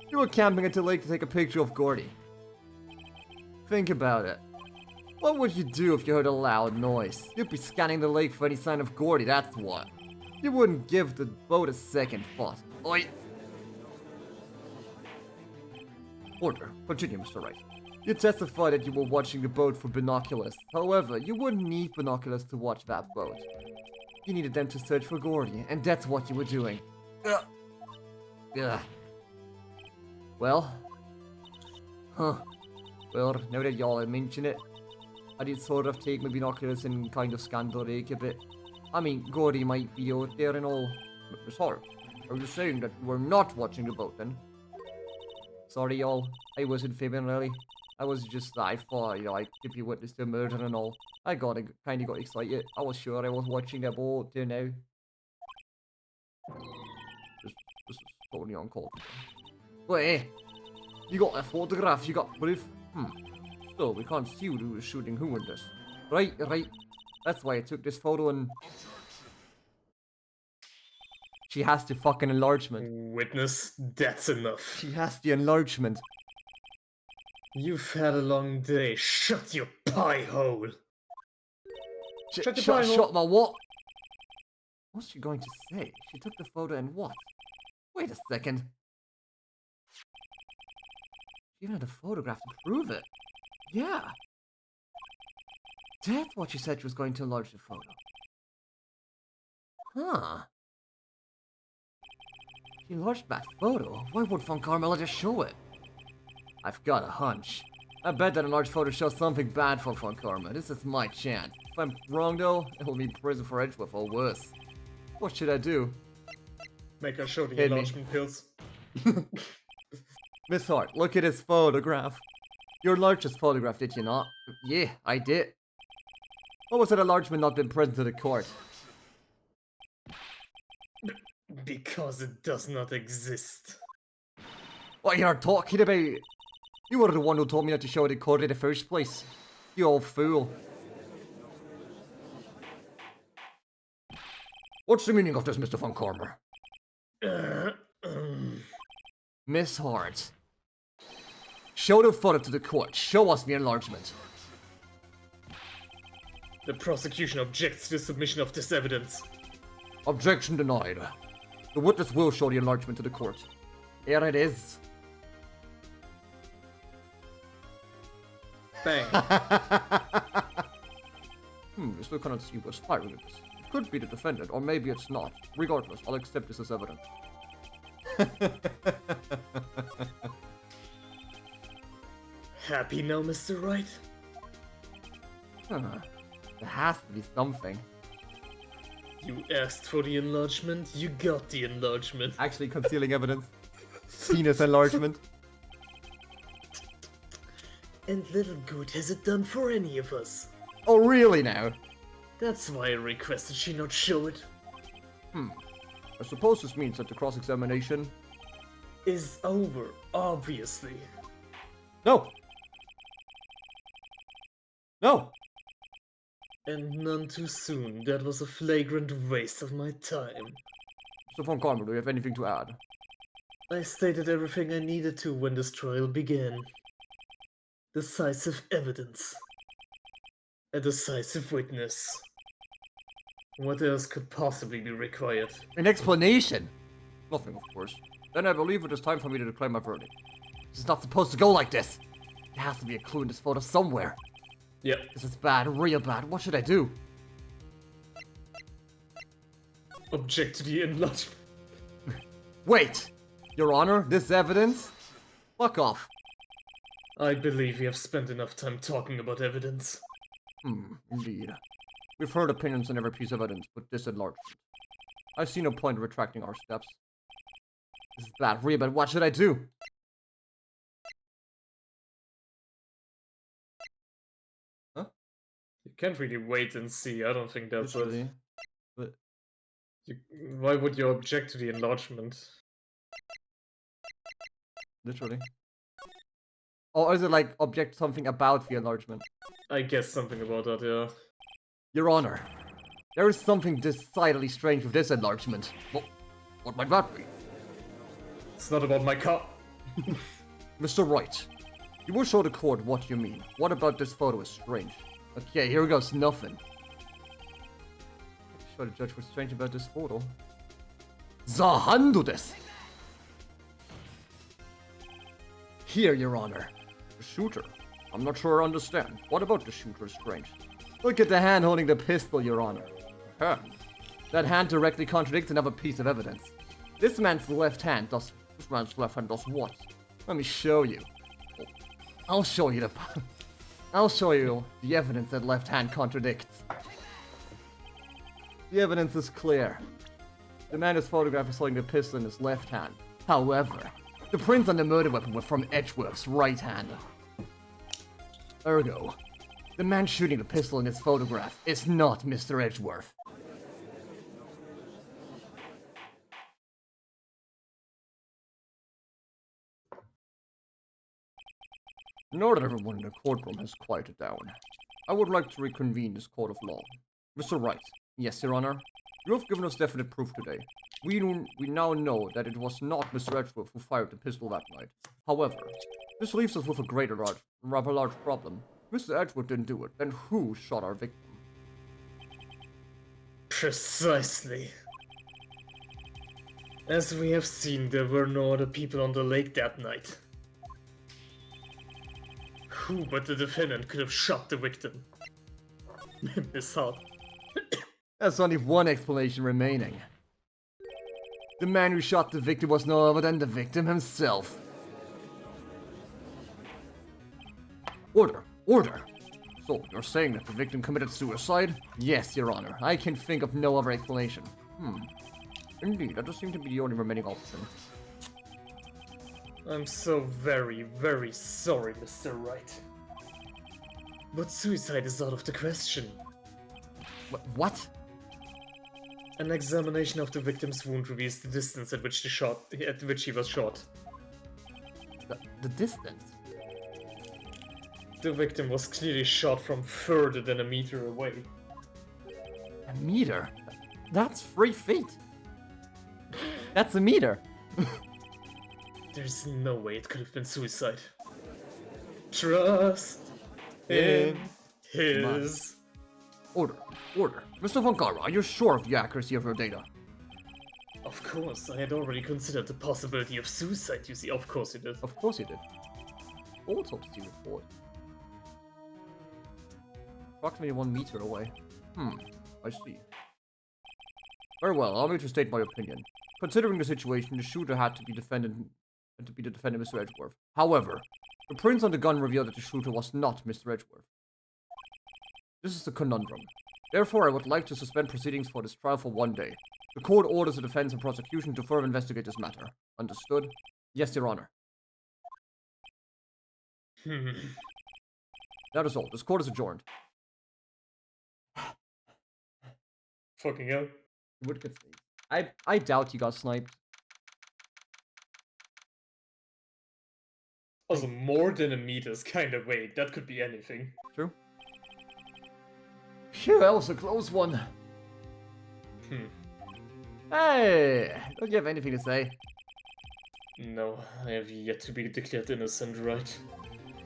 You were camping at the lake to take a picture of Gordy. Think about it. What would you do if you heard a loud noise? You'd be scanning the lake for any sign of Gordy, that's what. You wouldn't give the boat a second thought. Oi! Order. Continue, Mr. Wright. You testified that you were watching the boat for binoculars. However, you wouldn't need binoculars to watch that boat. You needed them to search for Gordy, and that's what you were doing. Ugh. Ugh. Well? Huh. Well, now that y'all mention it, I did sort of take my binoculars and kind of scan the lake a bit. I mean, Gordy might be out there and all. But sorry, are you saying that you were not watching the boat then? Sorry y'all, I wasn't fibbing really. I was just, I thought, you know, I could be witness to a murder and all. I kinda got excited. I was sure I was watching the boat there now. This is totally uncalled for. But hey, you got a photograph, you got proof. So we can't see who was shooting who in this. Right. That's why I took this photo and... She has the fucking enlargement. Witness, that's enough. She has the enlargement. You've had a long day. Shut your pie hole. Shut your pie hole. Shut my what? What's she going to say? She took the photo and what? Wait a second. She even had a photograph to prove it. Yeah. That's what she said she was going to enlarge the photo. Huh. She enlarged that photo. Why would Von Carmela just show it? I've got a hunch. I bet that enlarged photo shows something bad for Von Karma. This is my chance. If I'm wrong though, it will mean prison for Edgeworth or worse. What should I do? Make her show the Hit me. enlargement pills. Miss Hart, look at his photograph. You enlarged his photograph, did you not? Yeah, I did. What was that enlargement not been present to the court? Because it does not exist. What you're talking about? You were the one who told me not to show it in court in the first place. You old fool. What's the meaning of this, Mr. Von Karma? Miss Hart. Show the photo to the court. Show us the enlargement. The prosecution objects to the submission of this evidence. Objection denied. The witness will show the enlargement to the court. Here it is. Bang. We still cannot see who was firing this. It could be the defendant, or maybe it's not. Regardless, I'll accept this as evidence. Happy now, Mr. Wright? There has to be something. You asked for the enlargement, you got the enlargement. Actually concealing evidence. Penis enlargement. And little good has it done for any of us. Oh, really now? That's why I requested she not show it. I suppose this means that the cross-examination... Is over, obviously. No! No! And none too soon. That was a flagrant waste of my time. Mr. Von Karma, do you have anything to add? I stated everything I needed to when this trial began. Decisive evidence. A decisive witness. What else could possibly be required? An explanation? Nothing, of course. Then I believe it is time for me to declare my verdict. This is not supposed to go like this. There has to be a clue in this photo somewhere. Yep. This is bad, real bad. What should I do? Object to the enlargement. Wait! Your Honor, this evidence? Fuck off. I believe we have spent enough time talking about evidence. Indeed. We've heard opinions on every piece of evidence, but this enlargement. I see no point in retracting our steps. This is bad, real bad. What should I do? Huh? You can't really wait and see. I don't think that's Literally. it. But Why would you object to the enlargement? literally. Or is it like object something about the enlargement? I guess something about that, yeah. Your Honor, there is something decidedly strange with this enlargement. What might that be? It's not about my car. Mr. Wright, you will show the court what you mean. What about this photo is strange? Okay, here goes nothing. Show the judge what's strange about this photo. Zahandu-desu! Here, Your Honor. The shooter. I'm not sure I understand. What about the shooter is strange? Look at the hand holding the pistol, Your Honor. Huh. That hand directly contradicts another piece of evidence. This man's left hand does what? Let me show you. I'll show you the evidence that left hand contradicts. The evidence is clear. The man whose photograph is holding the pistol in his left hand. However, the prints on the murder weapon were from Edgeworth's right hand. Ergo, the man shooting the pistol in his photograph is not Mr. Edgeworth. Now that everyone in the courtroom has quieted down, I would like to reconvene this court of law. Mr. Wright. Yes, Your Honor. You have given us definite proof today. We now know that it was not Mr. Edgeworth who fired the pistol that night. However, this leaves us with a rather large problem. Mr. Edgeworth didn't do it, then who shot our victim? Precisely. As we have seen, there were no other people on the lake that night. Who but the defendant could have shot the victim? Miss Hart. There's only one explanation remaining. The man who shot the victim was no other than the victim himself. Order! Order! So, you're saying that the victim committed suicide? Yes, Your Honor. I can think of no other explanation. Indeed, that does seem to be the only remaining option. I'm so very, very sorry, Mr. Wright. But suicide is out of the question. What? An examination of the victim's wound reveals the distance at which he was shot. The distance? The victim was clearly shot from further than a meter away. A meter? That's 3 feet. That's a meter. There's no way it could have been suicide. Trust in his... Order. Order. Mr. Von Gara, are you sure of the accuracy of your data? Of course, I had already considered the possibility of suicide, you see. Of course you did. Of course you did. Autopsy report. Approximately 1 meter away. I see. Very well, allow me to state my opinion. Considering the situation, the shooter had to be the defendant, Mr. Edgeworth. However, the prints on the gun reveal that the shooter was not Mr. Edgeworth. This is a conundrum. Therefore, I would like to suspend proceedings for this trial for 1 day. The court orders the defense and prosecution to further investigate this matter. Understood? Yes, Your Honor. That is all. This court is adjourned. Fucking hell. You would get sniped. I doubt you got sniped. Also, more than a meter's kind of vague. That could be anything. True. Phew, that was a close one. Hey! Don't you have anything to say? No, I have yet to be declared innocent, right?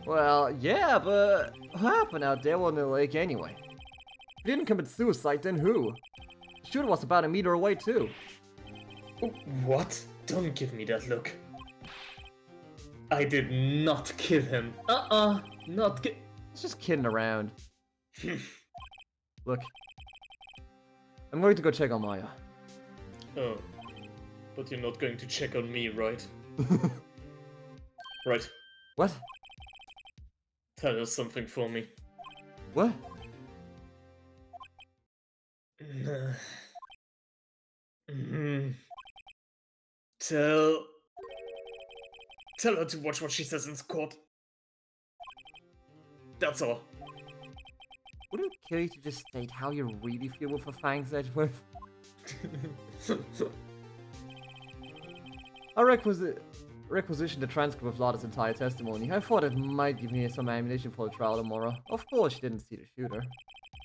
Well, yeah, but what happened out there on the lake anyway? If you didn't commit suicide, then who? The shooter was about 1 meter away, too. What? Don't give me that look. I did not kill him. Not ki- It's just kidding around. Look. I'm going to go check on Maya. Oh. But you're not going to check on me, right? Right. What? Tell us something for me. What? Tell her to watch what she says in court. That's all. Would it kill you to just state how you really feel with a Fangs Edgeworth? I requisitioned the transcript of Lotta's entire testimony. I thought it might give me some ammunition for the trial tomorrow. Of course, she didn't see the shooter.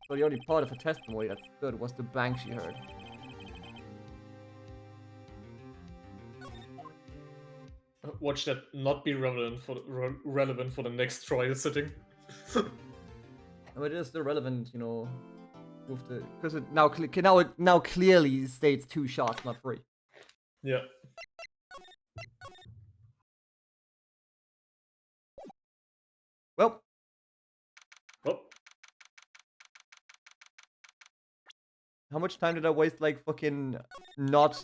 So the only part of her testimony that stood was the bang she heard. Watch that not be relevant for the next trial sitting. But it is still relevant, you know, with the because it now clearly states 2 shots, not 3. Yeah. Well, how much time did I waste, like, fucking not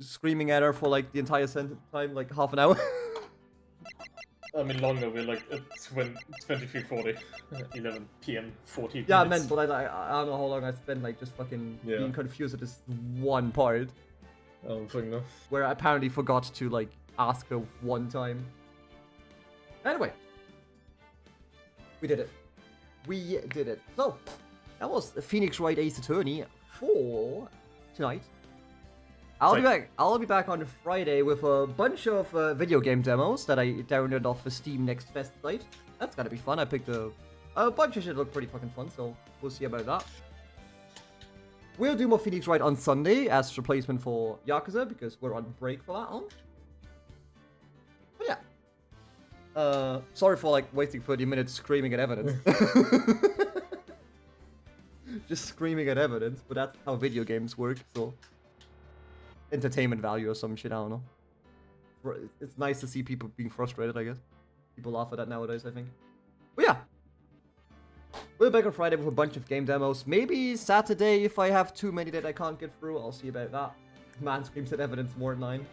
screaming at her for, like, the entire time? Like, half an hour? I mean, longer. We're like at 23:40, 11 p.m. 40 Yeah, minutes. man, but I don't know how long I spent, like, just fucking being confused at this one part. I don't think no. Where I apparently forgot to, like, ask her one time. Anyway. We did it. We did it. So, that was Phoenix Wright Ace Attorney for tonight. I'll be back on Friday with a bunch of video game demos that I downloaded off the Steam Next Fest site. That's gonna be fun. I picked a bunch of shit that looked pretty fucking fun, so we'll see about that. We'll do more Phoenix Wright on Sunday as replacement for Yakuza because we're on break for that one. But yeah. Sorry for like wasting 30 minutes screaming at evidence. Just screaming at evidence, but that's how video games work, so entertainment value or some shit, I don't know. It's nice to see people being frustrated, I guess. People laugh at that nowadays, I think. But yeah. We'll be back on Friday with a bunch of game demos. Maybe Saturday if I have too many that I can't get through. I'll see about that. Man screams at evidence more than 9.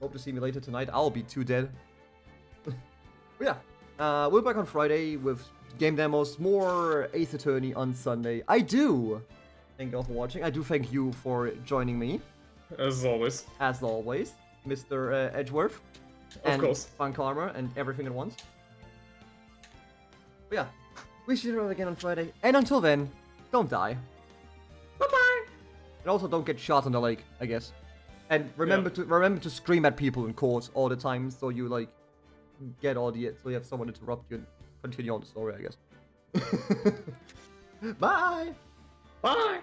Hope to see me later tonight. I'll be too dead. But yeah. We'll be back on Friday with game demos. More Ace Attorney on Sunday. I do thank you all for watching. I do thank you for joining me. As always. As always. Mr. Edgeworth. Of course. Fun Karma and everything at once. But yeah. We see you all again on Friday. And until then, don't die. Bye-bye. And also don't get shot on the lake, I guess. And remember to scream at people in court all the time so you like get all the so you have someone interrupt you and continue on the story, I guess. Bye! Bye!